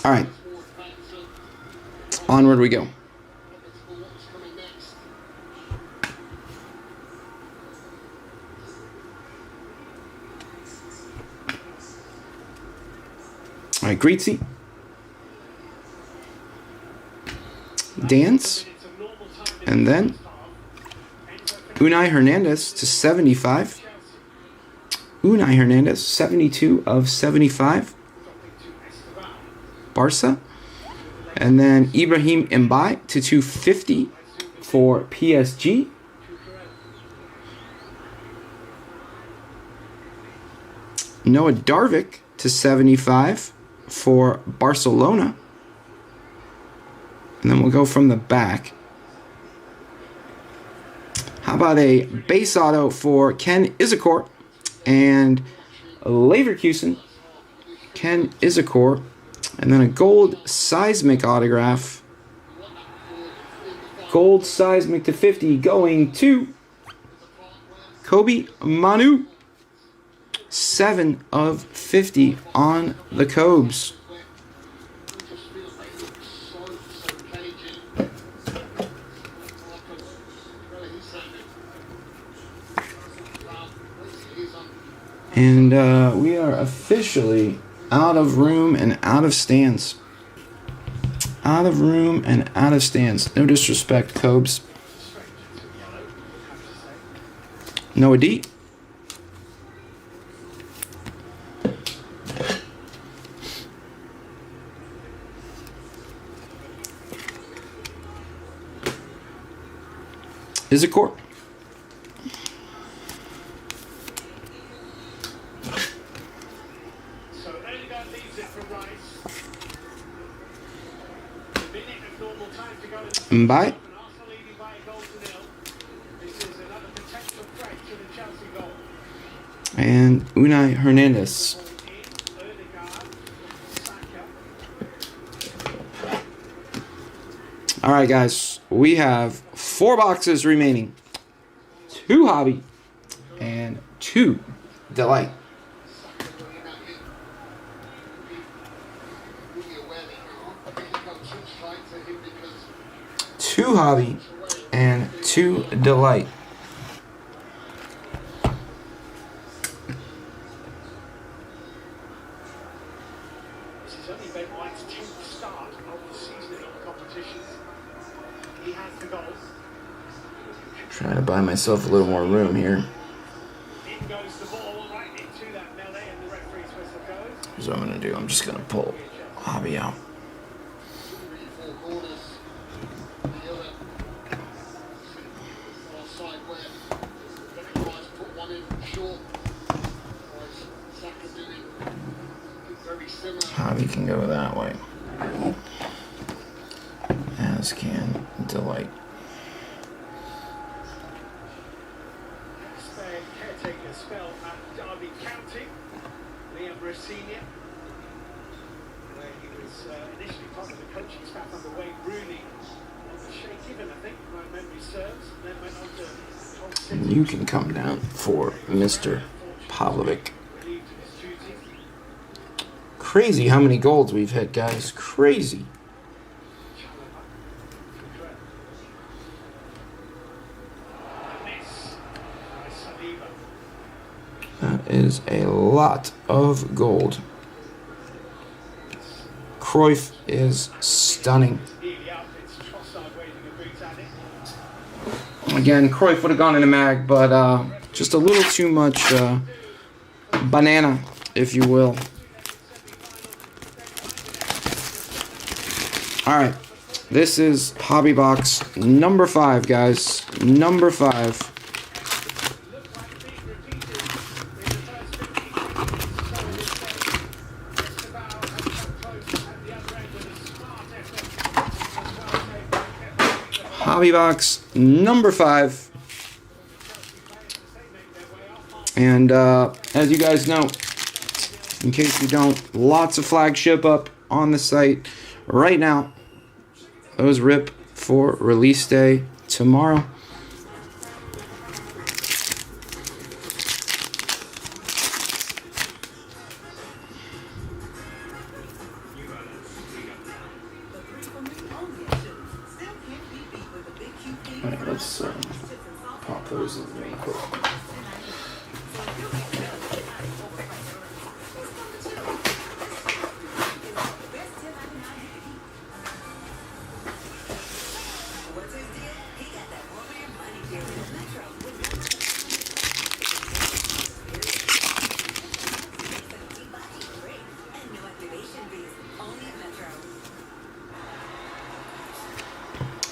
All right. Onward we go. All right, Greetsy. Dance. And then Unai Hernandez to 75. Unai Hernandez, 72 of 75. Barca. And then Ibrahim Mbaye to 250 for PSG. Noah Darvik to 75 for Barcelona. And then we'll go from the back. How about a base auto for Ken Izakor and Leverkusen. Ken Izakor. And then a gold seismic autograph. Gold seismic to 50 going to Kobe Manu. 7 of 50 on the Cobes. And we are officially out of room and out of stands. Out of room and out of stands. No disrespect, Cobes. Noah D. Izakor. Mbaye. And Unai Hernandez. All right, guys. We have 4 boxes remaining. 2 hobby and 2 delight. Two hobby and 2 delight. This is only Ben White's 10th start of the season in all competitions. He has the goals. Trying to buy myself a little more room here. In goes the ball right into that melee, and the referee's whistle goes. Here's what I'm going to do. I'm just going to pull hobby out. Hobby can go that way. As can delight. Caretaker spell at Derby County, Liam Rossini, where he was initially part of the coaching staff under Wayne Rooney. Shea Given, I think, my memory serves, then went on to Hull City. You can come down for Mr. Pavlovic. Relieved of his duty. Crazy how many golds we've hit, guys. Crazy. That is a lot of gold. Cruyff is stunning. Again, Cruyff would have gone in a mag, but just a little too much banana, if you will. Alright, this is Hobby Box number 5, guys. Number 5. Hobby Box number 5. And as you guys know, in case you don't, lots of flagship up on the site right now. Those rip for release day tomorrow. Alright, let's pop those in real quick.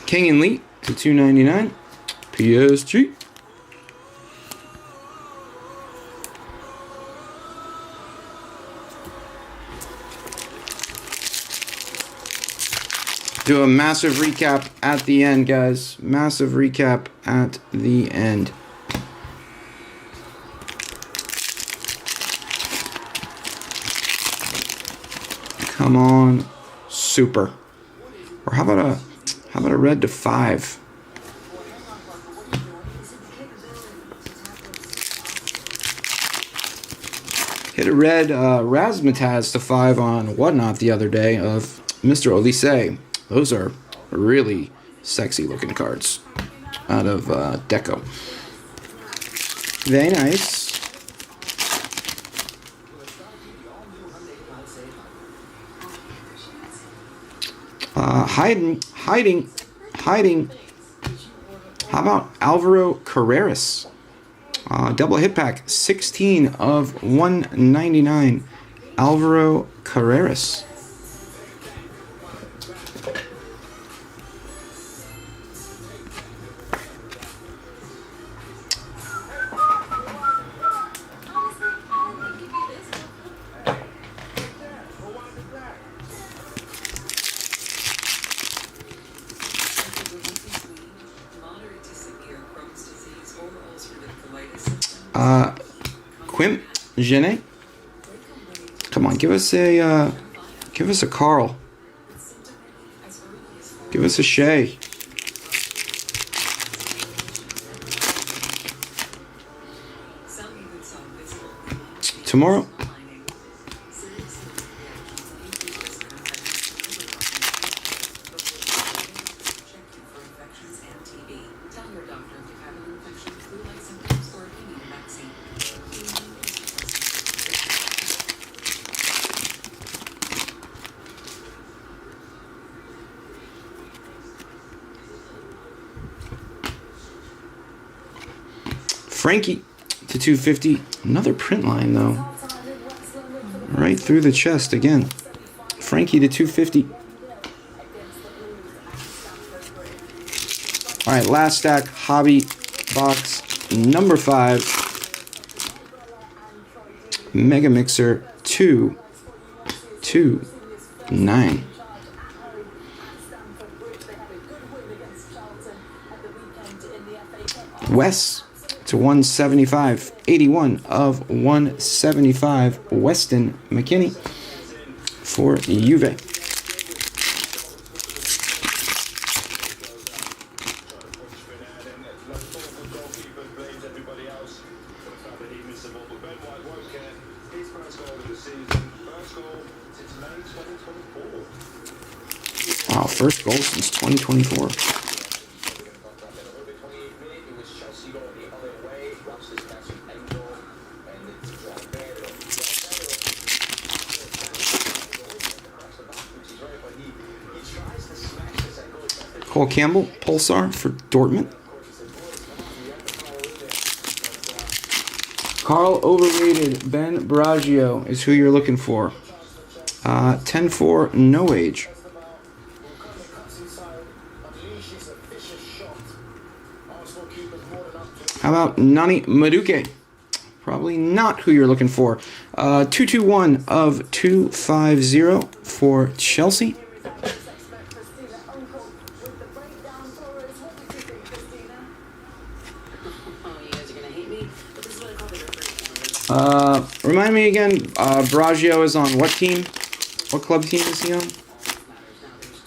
King and Lee to 299. PSG. Do a massive recap at the end, guys. Massive recap at the end. Come on, super. Or how about a red to 5? Hit a red Razzmatazz to 5 on Whatnot the other day of Mr. Olise. Those are really sexy looking cards out of Deco. Very nice. Hiding. How about Alvaro Carreras? Double hit pack, 16 of 199. Alvaro Carreras. Quim Genet. Come on, give us a Carl. Give us a Shea. Tomorrow. Frankie to 250. Another print line, though. Right through the chest again. Frankie to 250. All right, last stack. Hobby Box number 5. Mega Mixer 229. Wes to 175, 81 of 175, Weston McKennie for Juve. Wow, first goal since 2024. Cole Campbell, Pulsar for Dortmund. Carl Overrated, Ben Bragio is who you're looking for. 10-4, no age. How about Nani Madueke? Probably not who you're looking for. 221 of 250 for Chelsea. Remind me again, Bragio is on what team? What club team is he on? There's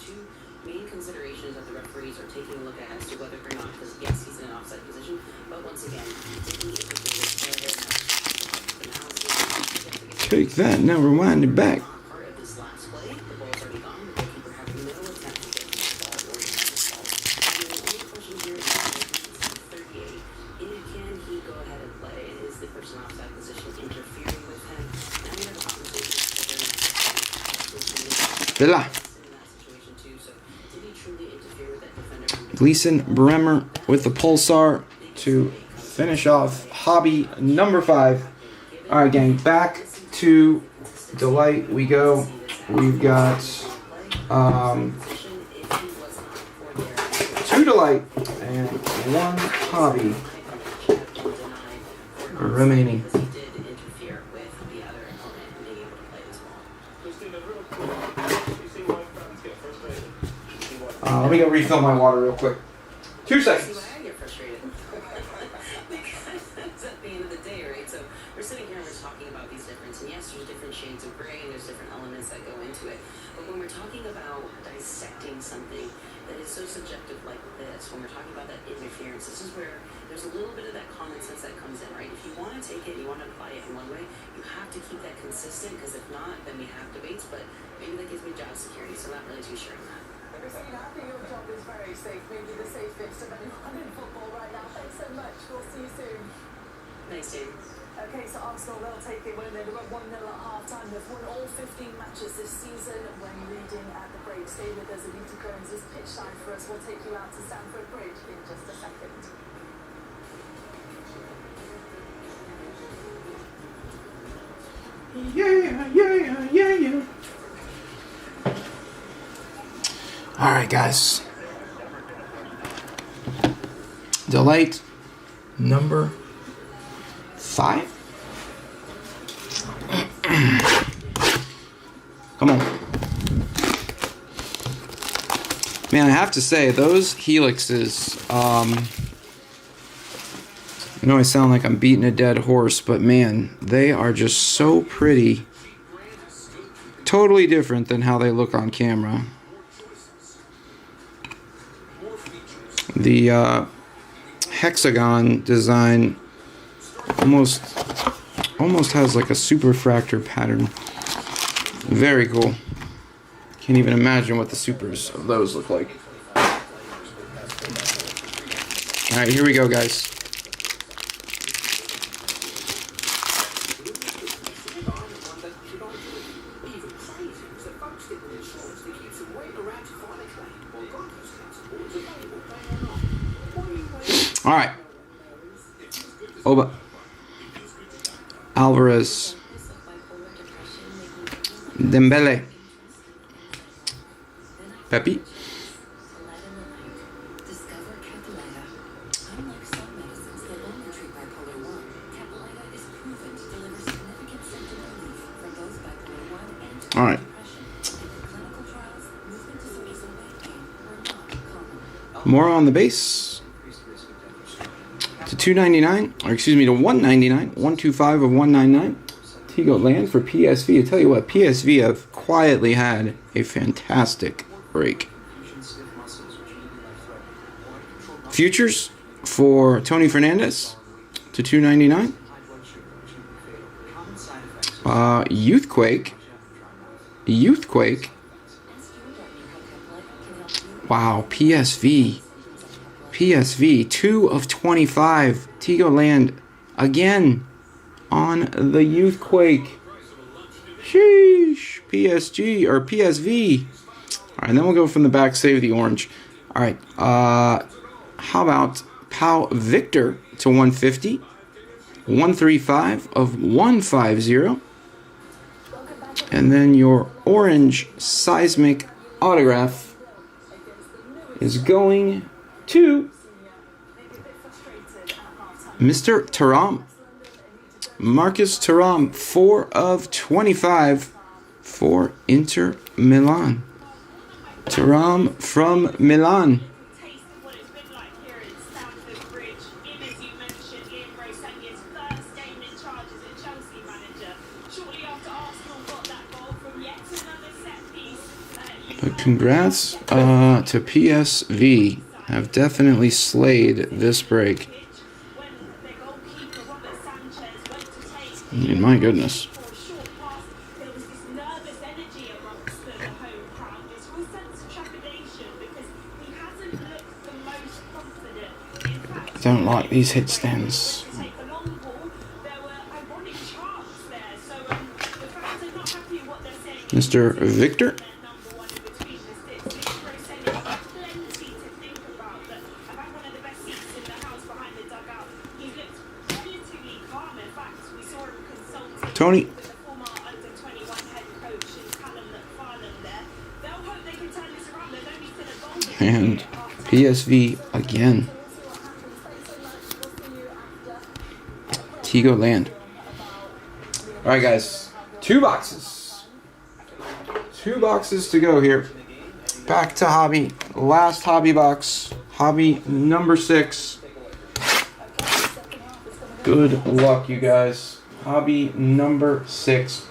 two main considerations that the referees are taking a look at as to whether or not, because yes, he's in an offside position, but once again, take that, now rewind it back. part of this last play, the ball's already gone, the goalkeeper having no attempt to get the ball or the ball. And the only question here is 38. Can he go ahead and play? And is the person offside position interfering with him? Now we have a conversation Villa. Gleason Bremer with the Pulsar to finish off hobby number 5. Alright, gang, back to Delight we go. We've got 2 Delight and 1 hobby remaining. Let me go refill my water real quick. 2 seconds. I get frustrated. Because that's at the end of the day, right? So we're sitting here and we're talking about these differences. And yes, there's different shades of gray and there's different elements that go into it. But when we're talking about dissecting something that is so subjective like this, when we're talking about that interference, this is where there's a little bit of that common sense that comes in, right? If you want to take it, you want to apply it in one way, you have to keep that consistent, because if not, then we have debates. But maybe that gives me job security, so I'm not really too sure on that. Christine, I think your job is very safe, maybe the safest of anyone in football right now. Thanks so much. We'll see you soon. Thanks, Dave. Okay, so Arsenal, they'll take it when they were 1-0 at half-time. They've won all 15 matches this season when leading at the break. Stay with us. Anita Jones is pitch side for us. We'll take you out to Stamford Bridge in just a second. Yeah. Alright, guys. Delight number 5. Come on. Man, I have to say, those helixes, I know I sound like I'm beating a dead horse, but man, they are just so pretty. Totally different than how they look on camera. The hexagon design almost has like a superfractor pattern. Very cool. Can't even imagine what the supers of those look like. Alright, here we go, guys. Alright. Oba. Alvarez. Dembele. Pepe. Alright. More on the base. To 299, or excuse me, to 199. 125 of 199. Tigo Land for PSV. I tell you what, PSV have quietly had a fantastic break. Futures for Tony Fernandez to 299. Youthquake. Wow, PSV, 2 of 25. Tigo Land again on the Youthquake. Sheesh. PSV. Alright, then we'll go from the back, save the orange. All right. How about Pal Victor to 150? 135 of 150. And then your orange seismic autograph is going to Mr. Thuram. Marcus Thuram, 4 of 25 for Inter Milan. Thuram from Milan. Taste of what it's been like here at Stamford Bridge. In, as you mentioned, in Rosenior's first game in charge as a Chelsea manager. Shortly after Arsenal got that goal from yet another set piece. But congrats to PSV. Have definitely slayed this break. When their goalkeeper Robert Sanchez went to take I mean, my goodness. for a short pass, there was this nervous energy amongst the home crowd, this real sense of trepidation because he hasn't looked the most confident. In fact, Don't like these hit stands. to take a long ball, there were ironic chants there. So the fans are not happy with what they're saying. Mr. Victor. Their number one in between the sticks. Victor said it's plenty to think about. That I've had one of the best seats in the house behind the dugout. He's looked relatively calm. In fact, we saw him consulting Tony. with the former under-21 head coach in Callum McFarlane there. They'll hope they can turn this around. There's only still a goal to And get PSV again. Tigo Land. All right, guys. 2 boxes. 2 boxes to go here. Back to hobby. Last hobby box. Hobby number 6. Good luck, you guys. Hobby number 6.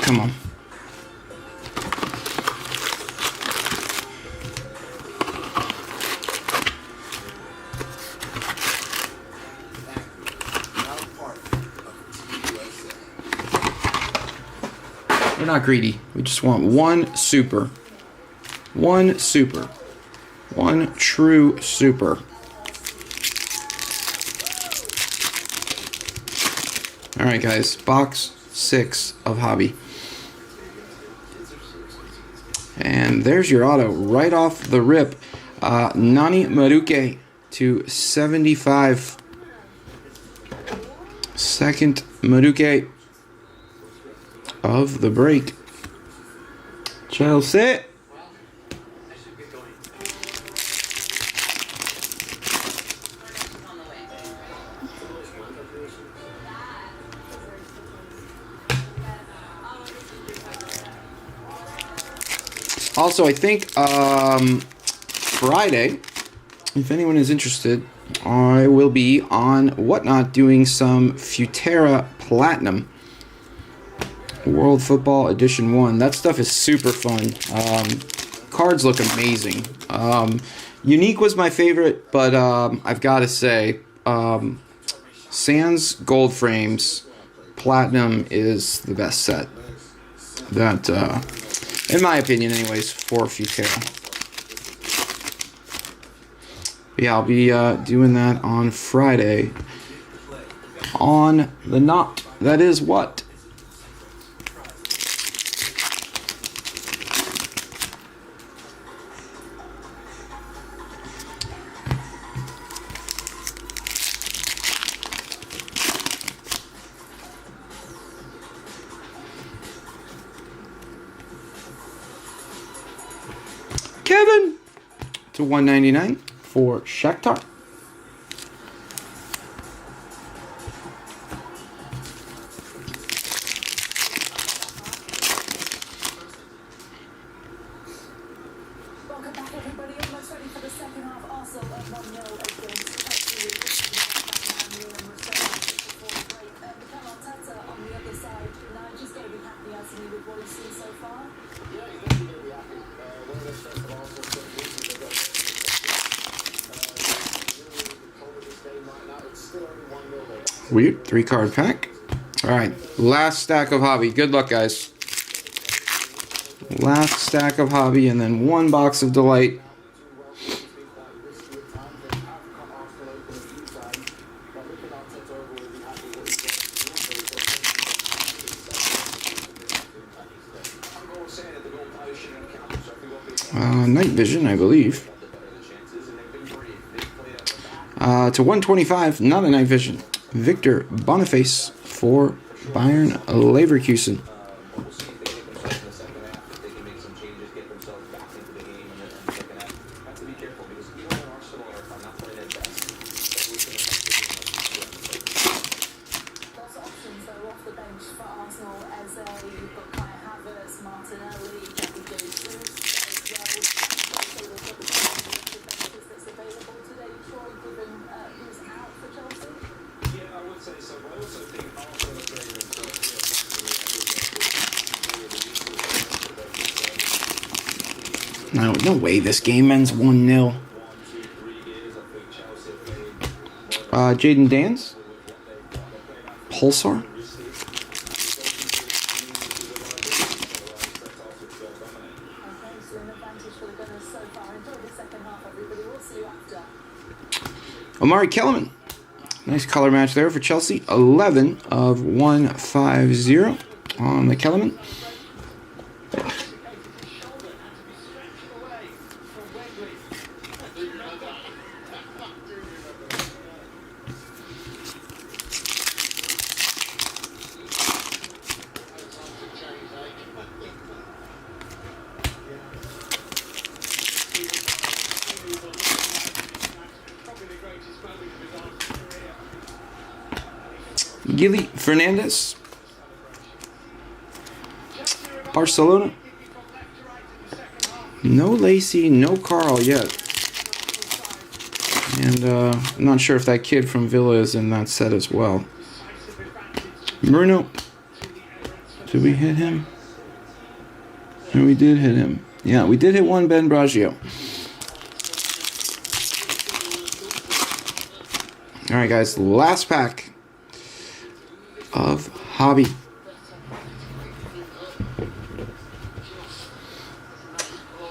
Come on. We're not greedy. We just want one super. One super. One true super. Alright, guys. Box 6 of hobby. And there's your auto right off the rip. Nani Madueke to 75. Second Madueke of the break. Chelsea. Also, I think Friday, if anyone is interested, I will be on Whatnot doing some Futera Platinum World Football Edition 1. That stuff is super fun. Cards look amazing. Unique was my favorite, but I've got to say, Sans Gold Frames Platinum is the best set. That, in my opinion anyways, for Futera. Yeah, I'll be doing that on Friday. On the Knot. That is what? Kevin to 199 for Shakhtar. Welcome back, everybody. Almost ready for the second half. Arsenal at 1-0 against Chelsea. Before the break. Mikel Arteta on the other side. Nigel's going to be happy, hasn't he, with what he's seen so far? Yeah, he's definitely going to be happy. One of the strengths of Arsenal so recently, they've got this game right now. It's still only 1-0. Weird. 3-card pack. Alright. Last stack of hobby. Good luck, guys. Last stack of hobby and then 1 box of delight. Night vision, I believe. To 125, not a night vision. Victor Boniface for Bayern Leverkusen. No way this game ends 1-0. Jaden Dans. Pulsar. Omari Kellerman. Nice color match there for Chelsea. 11 of 150 on the Kellerman. Gilly Fernandez, Barcelona. No Lacey, no Carl yet. And I'm not sure if that kid from Villa is in that set as well. Bruno. Did we hit him? No, we did hit him. Yeah, we did hit one Ben Bragio. All right, guys, last pack of Hobby.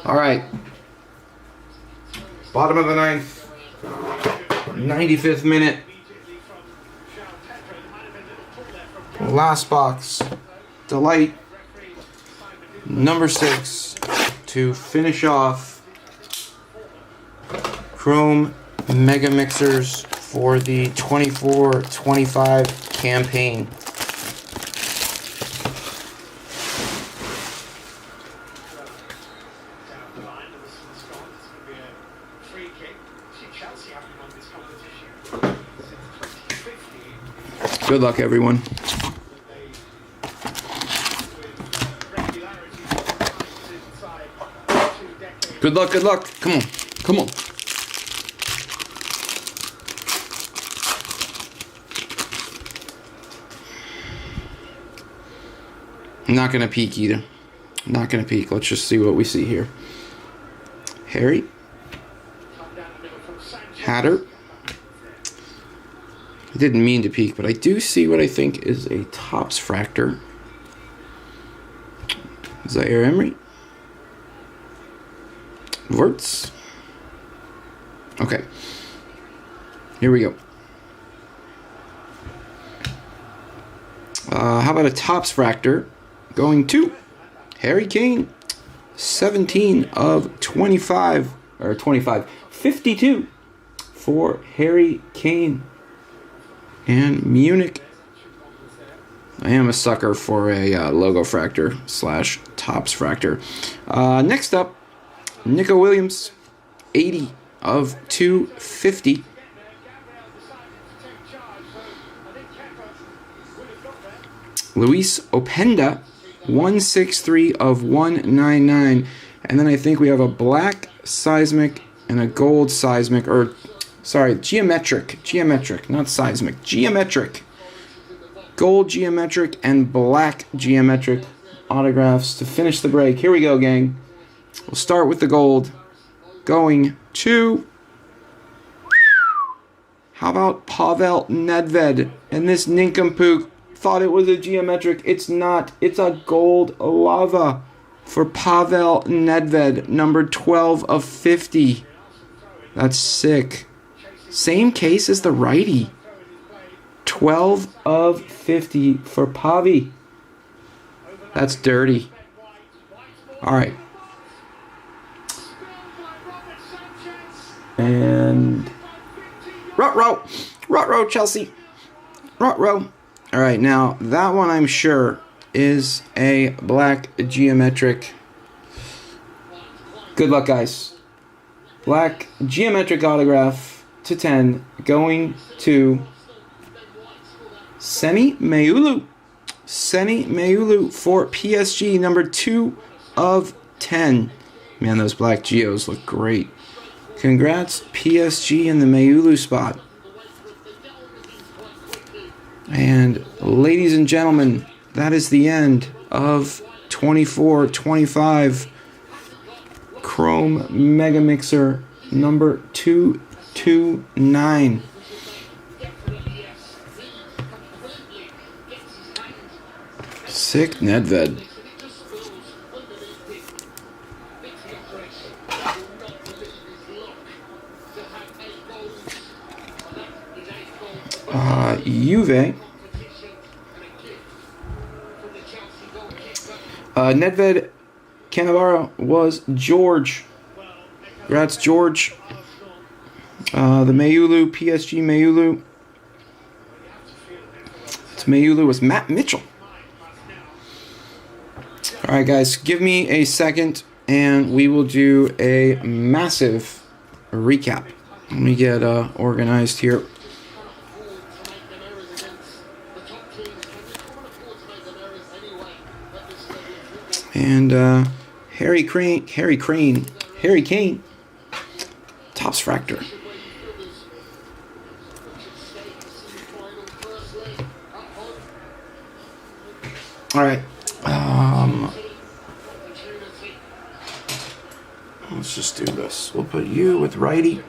All right. Bottom of the ninth. 95th minute. Last box. Delight. Number 6 to finish off Chrome Mega Mixers for the 24-25 campaign. Good luck, everyone. Good luck, good luck. Come on, come on. I'm not going to peek either. I'm not going to peek. Let's just see what we see here. Harry. Hatter. I didn't mean to peek, but I do see what I think is a Topps Fractor. Zaire Emery. Verts. Okay. Here we go. How about a Topps Fractor going to Harry Kane. 17 of 25, or 25, 52 for Harry Kane. And Munich. I am a sucker for a logo fractor / Topps Fractor. Next up, Nico Williams, 80 of 250. Luis Openda, 163 of 199. And then I think we have a black seismic and a gold seismic, or sorry, geometric, not seismic, geometric. Gold geometric and black geometric autographs to finish the break. Here we go, gang. We'll start with the gold. Going to... How about Pavel Nedved? And this nincompoop thought it was a geometric. It's not. It's a gold lava for Pavel Nedved. Number 12 of 50. That's sick. Same case as the righty. 12 of 50 for Pavi. That's dirty. All right. And Rut-row, Chelsea. Rut-row. All right, now that one I'm sure is a black geometric. Good luck, guys. Black geometric autograph to 10 going to Semi Meulu. Semi Meulu for PSG, number 2 of 10. Man, those black geos look great. Congrats, PSG, in the Meulu spot. And ladies and gentlemen, that is the end of 24-25 Chrome Mega Mixer number 229. Sick Nedved. Juve. Nedved Cannavaro was George. Congrats, George. The Meulu, PSG Meulu. It's Meulu was Matt Mitchell. Alright, guys, give me a second and we will do a massive recap. Let me get organized here. And Harry Kane, Topps Fractor. All right. Let's just do this. We'll put you with righty.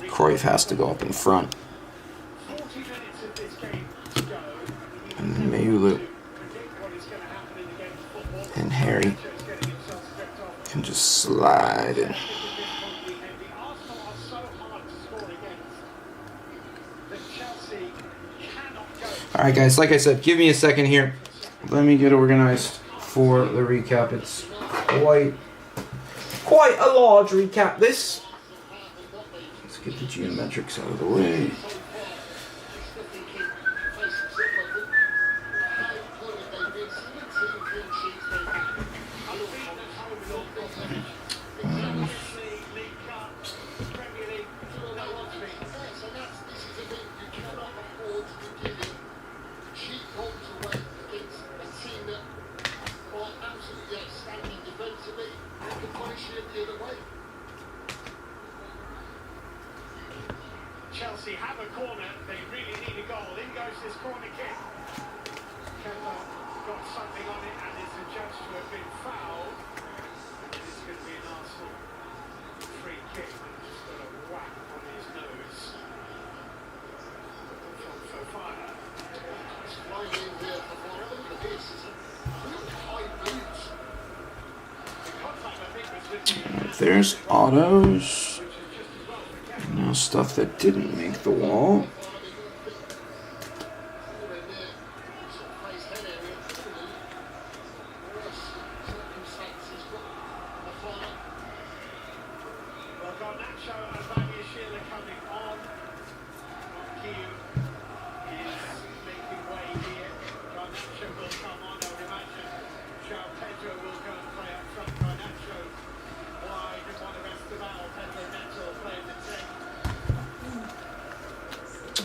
Cruyff has to go up in front. And then Meulu and Harry can just slide in. Alright, guys, like I said, give me a second here. Let me get organized for the recap. It's quite a large recap, this. Let's get the geometrics out of the way. Chelsea have a corner. They really need a goal. In goes this corner kick. Curtail got something on it and is adjudged to have been fouled. It's going to be an Arsenal free kick. Just got a whack on his nose. From Fofana. There's autos. Now stuff that didn't make the wall.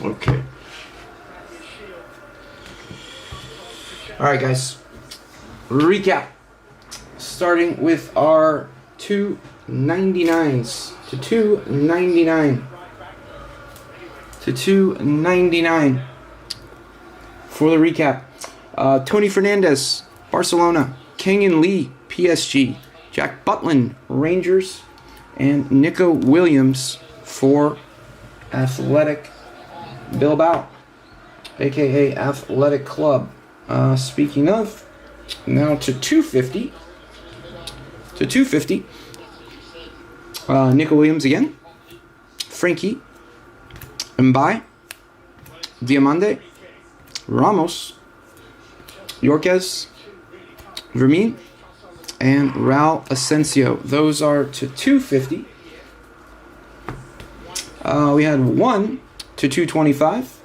Okay. Alright, guys. Recap. Starting with our 299s to 299. To 299. For the recap. Tony Fernandez, Barcelona. Kengan Lee, PSG. Jack Butlin, Rangers. And Nico Williams for Athletic Bilbao, aka Athletic Club. Speaking of, now to 250. To 250. Nico Williams again. Frankie. Mbaye. Diamande. Ramos. Yorquez. Vermin. and Raul Asensio. Those are to 250. We had 1 to 225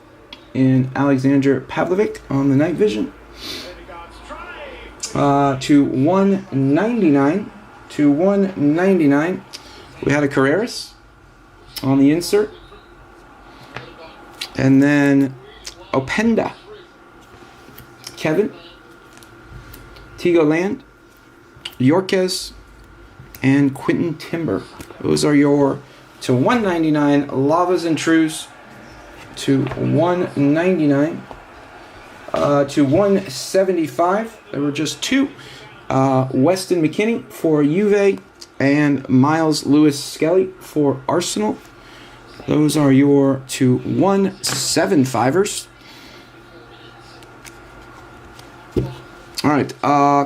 in Alexander Pavlovic on the night vision. To 199. To 199, we had a Carreras on the insert. And then Openda, Kevin, Tigo Land, Yorquez, and Quentin Timber. Those are your to 199 Lavas and Trues. To 199. To 175, there were just 2. Weston McKennie for Juve and Miles Lewis Skelly for Arsenal. Those are your to 175ers. All right,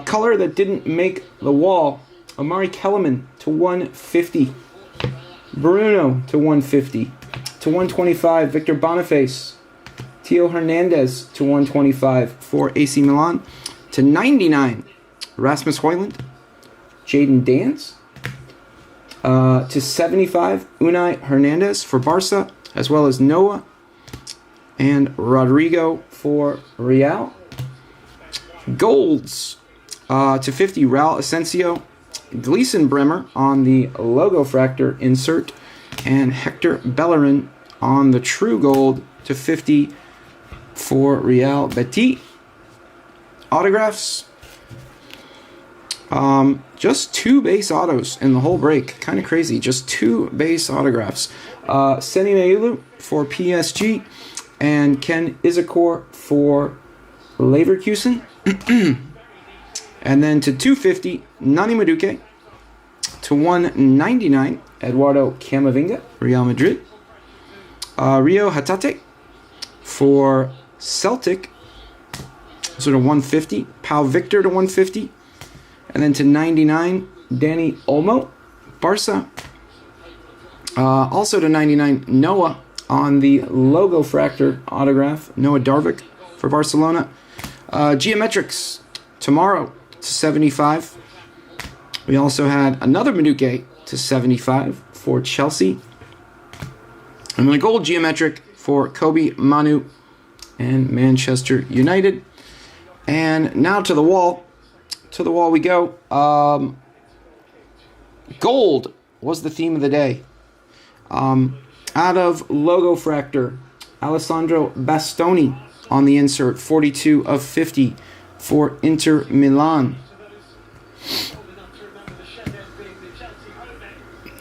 color that didn't make the wall. Amari Kellerman to 150. Bruno to 150. To 125, Victor Boniface. Tio Hernandez to 125 for AC Milan. To 99, Rasmus Højlund. Jaden Dance. To 75, Unai Hernandez for Barca, as well as Noah and Rodrigo for Real. Golds to 50, Raul Asensio, Gleason Bremer on the logo fractor insert, and Hector Bellerin on the true gold to 50 for Real Betis. Autographs. Just 2 base autos in the whole break. Kind of crazy. Just 2 base autographs. Seni Meulu for PSG and Ken Izakor for Leverkusen. And then to 250, Nani Madueke. To 199, Eduardo Camavinga, Real Madrid. Rio Hatate for Celtic. So to 150, Pau Victor to 150. And then to 99, Danny Olmo, Barca. Also to 99, Noah on the logo fractor autograph. Noah Darvik for Barcelona. Geometrics tomorrow to 75. We also had another Madueke to 75 for Chelsea. And then a gold geometric for Kobe Manu and Manchester United. And now to the wall. To the wall we go. Gold was the theme of the day. Out of logo fractor, Alessandro Bastoni on the insert, 42 of 50 for Inter Milan.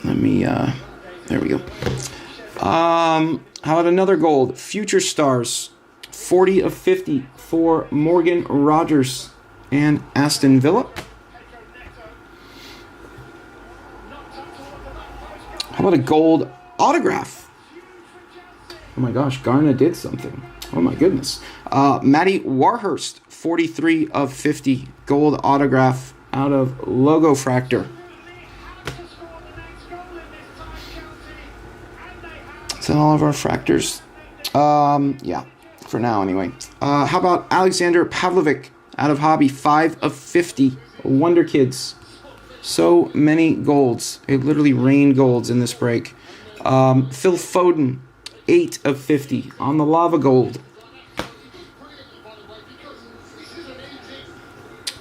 Let me, there we go. How about another gold? Future Stars, 40 of 50 for Morgan Rogers and Aston Villa. How about a gold autograph? Oh my gosh, Garna did something. Oh my goodness. Matty Warhurst, 43 of 50 gold autograph out of logo fractor. Is that all of our fractors? Yeah, for now anyway. How about Alexander Pavlovic out of Hobby, 5 of 50. Wonder Kids. So many golds. It literally rained golds in this break. Phil Foden, 8 of 50 on the Lava Gold.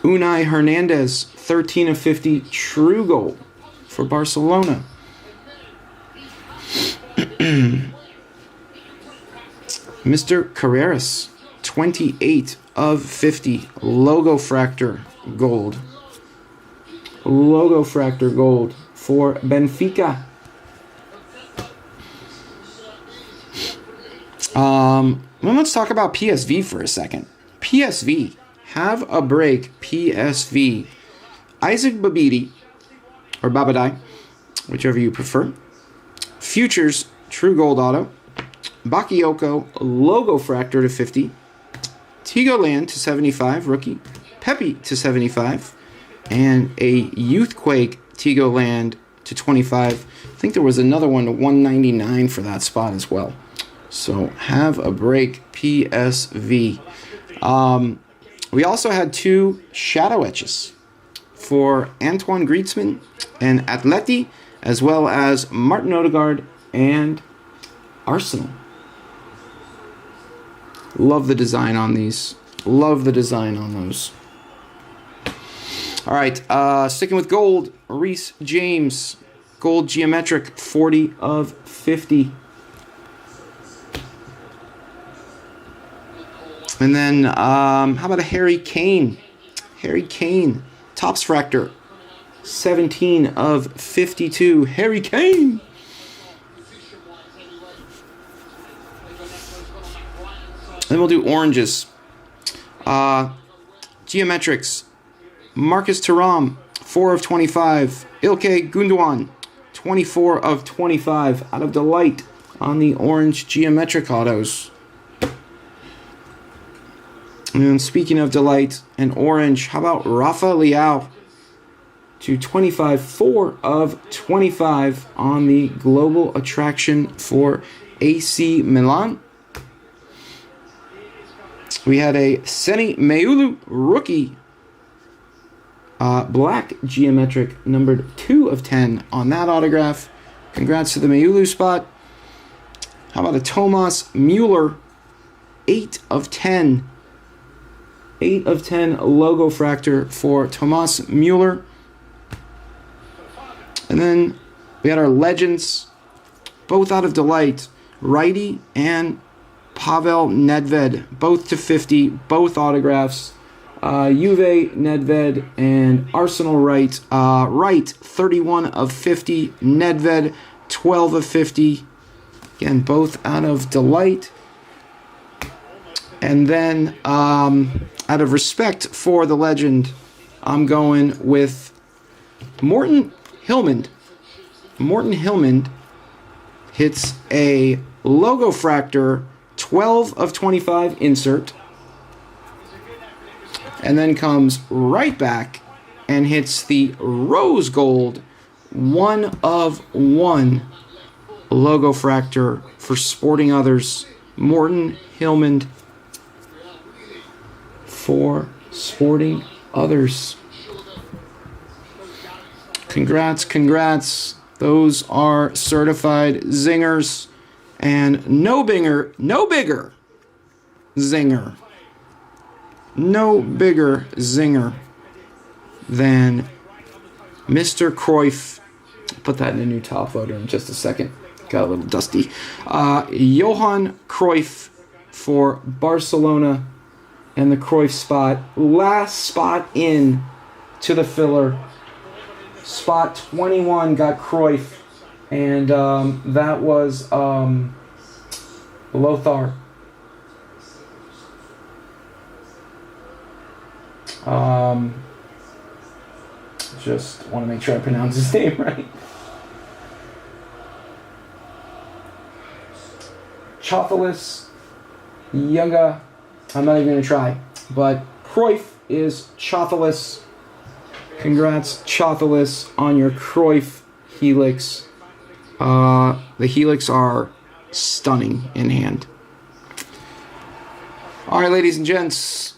Unai Hernandez, 13 of 50 True Gold for Barcelona. Mr. Carreras, 28 of 50 Logo Fractor Gold. Logo Fractor Gold for Benfica. Let's talk about PSV for a second. PSV, have a break. PSV. Isaac Babidi, or Babadai, whichever you prefer. Futures, True Gold Auto. Bakayoko, Logo Fractor to 50. Tigo Land to 75, rookie. Pepe to 75. And a Youthquake Tigo Land to 25. I think there was another one to 199 for that spot as well. So have a break, PSV. We also had 2 Shadow Etches for Antoine Griezmann and Atleti, as well as Martin Odegaard and Arsenal. Love the design on these. Love the design on those. All right, sticking with gold, Reece James, gold geometric, 40 of 50. And then, how about a Harry Kane? Harry Kane, Topps Fractor, 17 of 52. Harry Kane. Then we'll do oranges. Geometrics. Marcus Thuram, 4 of 25. Ilkay Gundogan, 24 of 25. Out of Delight on the orange geometric autos. And speaking of Delight and orange, how about Rafa Leao to 25, 4 of 25 on the global attraction for AC Milan. We had a Seni Meulu rookie, black geometric, numbered 2 of 10 on that autograph. Congrats to the Meulu spot. How about a Thomas Mueller, 8 of 10. 8 of 10 logo fractor for Thomas Mueller. And then we had our legends, both out of Delight, Righty and Pavel Nedved, both to 50, both autographs. Juve, Nedved, and Arsenal Wright. Wright, 31 of 50. Nedved, 12 of 50. Again, both out of Delight. And then, out of respect for the legend, I'm going with Morten Hillman. Morten Hillman hits a logo fractor, 12 of 25 insert, and then comes right back and hits the rose gold 1 of 1 logo fractor for Sporting Others. Morten Hillman for Sporting Others. Congrats, congrats. Those are certified zingers. And no bigger zinger. No bigger zinger than Mr. Cruyff. Put that in a new top loader in just a second. Got a little dusty. Johan Cruyff for Barcelona and the Cruyff spot. Last spot in to the filler. Spot 21 got Cruyff. And that was Lothar. Just want to make sure I pronounce his name right. Chothalis Younga. I'm not even going to try. But Cruyff is Chothalis. Congrats, Chothalis, on your Cruyff Helix. The Helix are stunning in hand. All right, ladies and gents.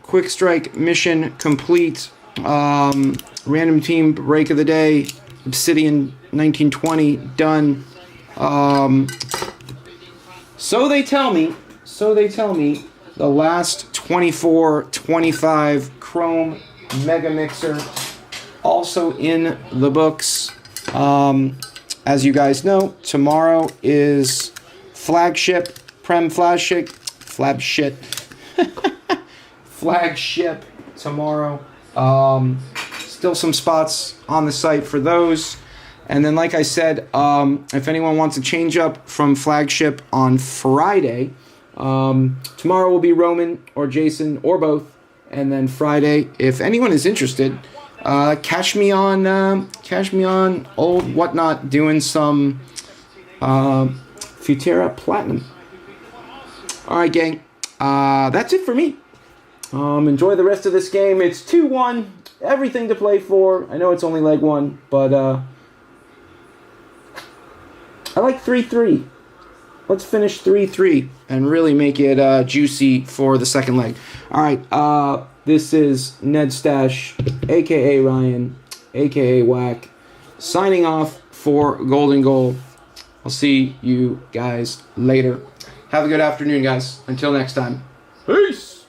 Quick strike mission complete. Random team break of the day. Obsidian 1920 done. So they tell me. The last 24-25 Chrome Mega Mixer also in the books. As you guys know, tomorrow is flagship tomorrow. Still some spots on the site for those. And then, like I said, if anyone wants to change up from flagship on Friday, tomorrow will be Roman or Jason or both. And then Friday, if anyone is interested, catch me on old whatnot doing some Futera Platinum. All right, gang. That's it for me. Enjoy the rest of this game. It's 2-1. Everything to play for. I know it's only leg 1, but I like 3-3. let's finish 3-3 and really make it juicy for the second leg. All right, this is Ned Stash, a.k.a. Ryan, a.k.a. Whack, signing off for Golden Goal. I'll see you guys later. Have a good afternoon, guys. Until next time. Peace!